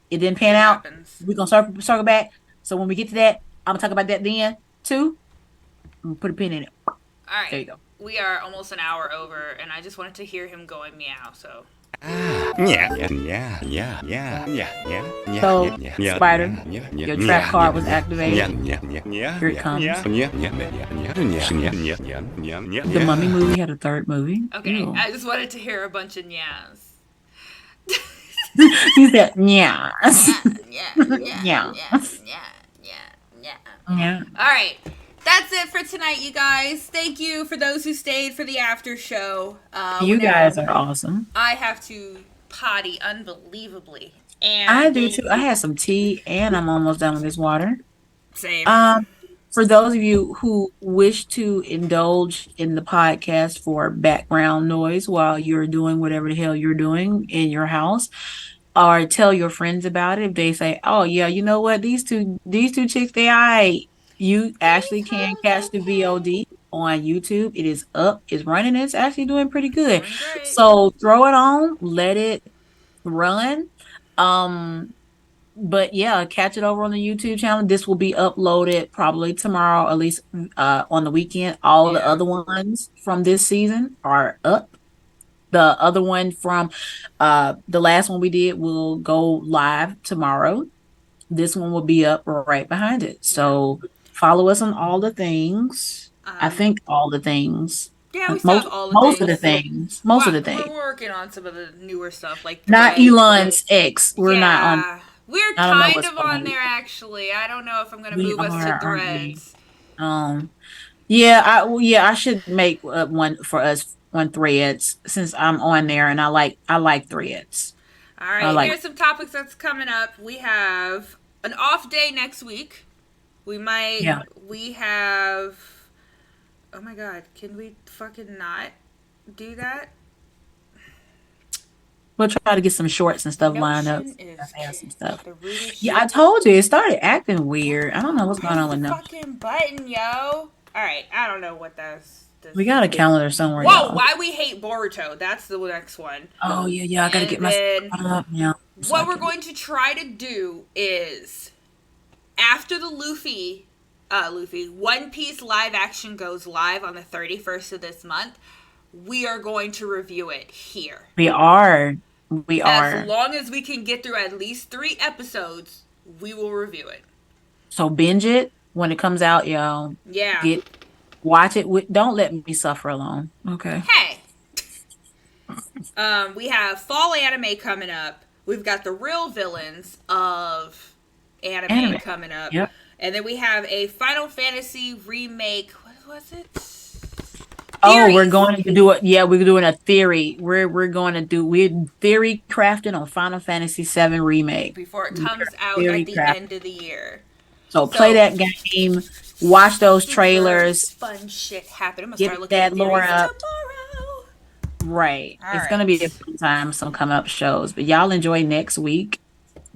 it didn't pan Shit out. happens. We're gonna circle back. So when we get to that, I'm gonna talk about that then too. I'm gonna put a pin in it. All There right. you go. We are almost an hour over, and I just wanted to hear him going meow. So. So, Spider, your trap card was activated. Here it comes. The Mummy movie had a third movie. Okay, Ew. I just wanted to hear a bunch of nyaws. He said, yeah. Yeah, Yeah. yeah. Yeah. All right. That's it for tonight, you guys. Thank you for those who stayed for the after show. You guys are awesome. I have to potty unbelievably. And I do too. I had some tea and I'm almost done with this water. same. For those of you who wish to indulge in the podcast for background noise while you're doing whatever the hell you're doing in your house, or tell your friends about it, if they say, "Oh yeah, you know what? These two chicks, they I." You actually can catch the VOD on YouTube. It is up, it's running, it's actually doing pretty good. Doing great. So throw it on, let it run. But yeah, catch it over on the YouTube channel. This will be uploaded probably tomorrow, at least on the weekend. All the Yeah. other ones from this season are up. The other one from the last one we did will go live tomorrow. This one will be up right behind it. So follow us on all the things. I think all the things. Yeah, we still Most have all the most of things. the things. Most of the things. We're working on some of the newer stuff, like Not Threads. Elon's X. We're not on. Yeah. We're I don't know kind what's of going on on. there, actually. I don't know if I'm going to We move us to are, aren't we? Threads. Yeah, I should make one for us on Threads since I'm on there and I like Threads. All I right, like. here's some topics that's coming up. We have an off day next week. Yeah, We have, oh my god, can we fucking not do that? we'll try to get some shorts and stuff lined up. Notion is Have some stuff. the rudest Yeah, I shit. told you it started acting weird. I don't know God, what's going press on the with no. fucking button, yo. All right, I don't know what that's. This. We got a calendar somewhere, Whoa, y'all. why we hate Boruto? That's the next one. Oh yeah, yeah. I gotta And get my stuff then caught up now. So I what we're can. going to try to do is after the Luffy One Piece live action goes live on the 31st of this month, we are going to review it here. We are. We As are. long as we can get through at least 3 episodes, we will review it. So binge it when it comes out, y'all. Yeah. Watch it. Don't let me suffer alone. Okay. Hey. We have fall anime coming up. We've got the real villains of anime coming up. Yep. And then we have a Final Fantasy remake. What was it? Oh, we're going to do it. Yeah, we're doing a theory. We're going to do we're theory crafting on Final Fantasy VII remake Before it comes out theory at the crafting. end of the year. So play that game, watch those trailers, fun shit happen. I'm gonna get start looking that at lore theories up. tomorrow. Right. All It's right. gonna be a fun time. Some coming up shows, but y'all enjoy next week.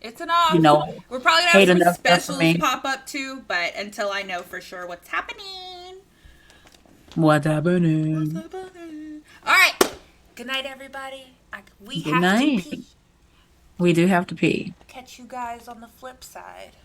It's an off. You know, We're probably gonna hate have some enough stuff for specials me. pop up too, but until I know for sure what's happening. What's happening? All right. Good night, everybody. We Good have night. to pee. We do have to pee. Catch you guys on the flip side.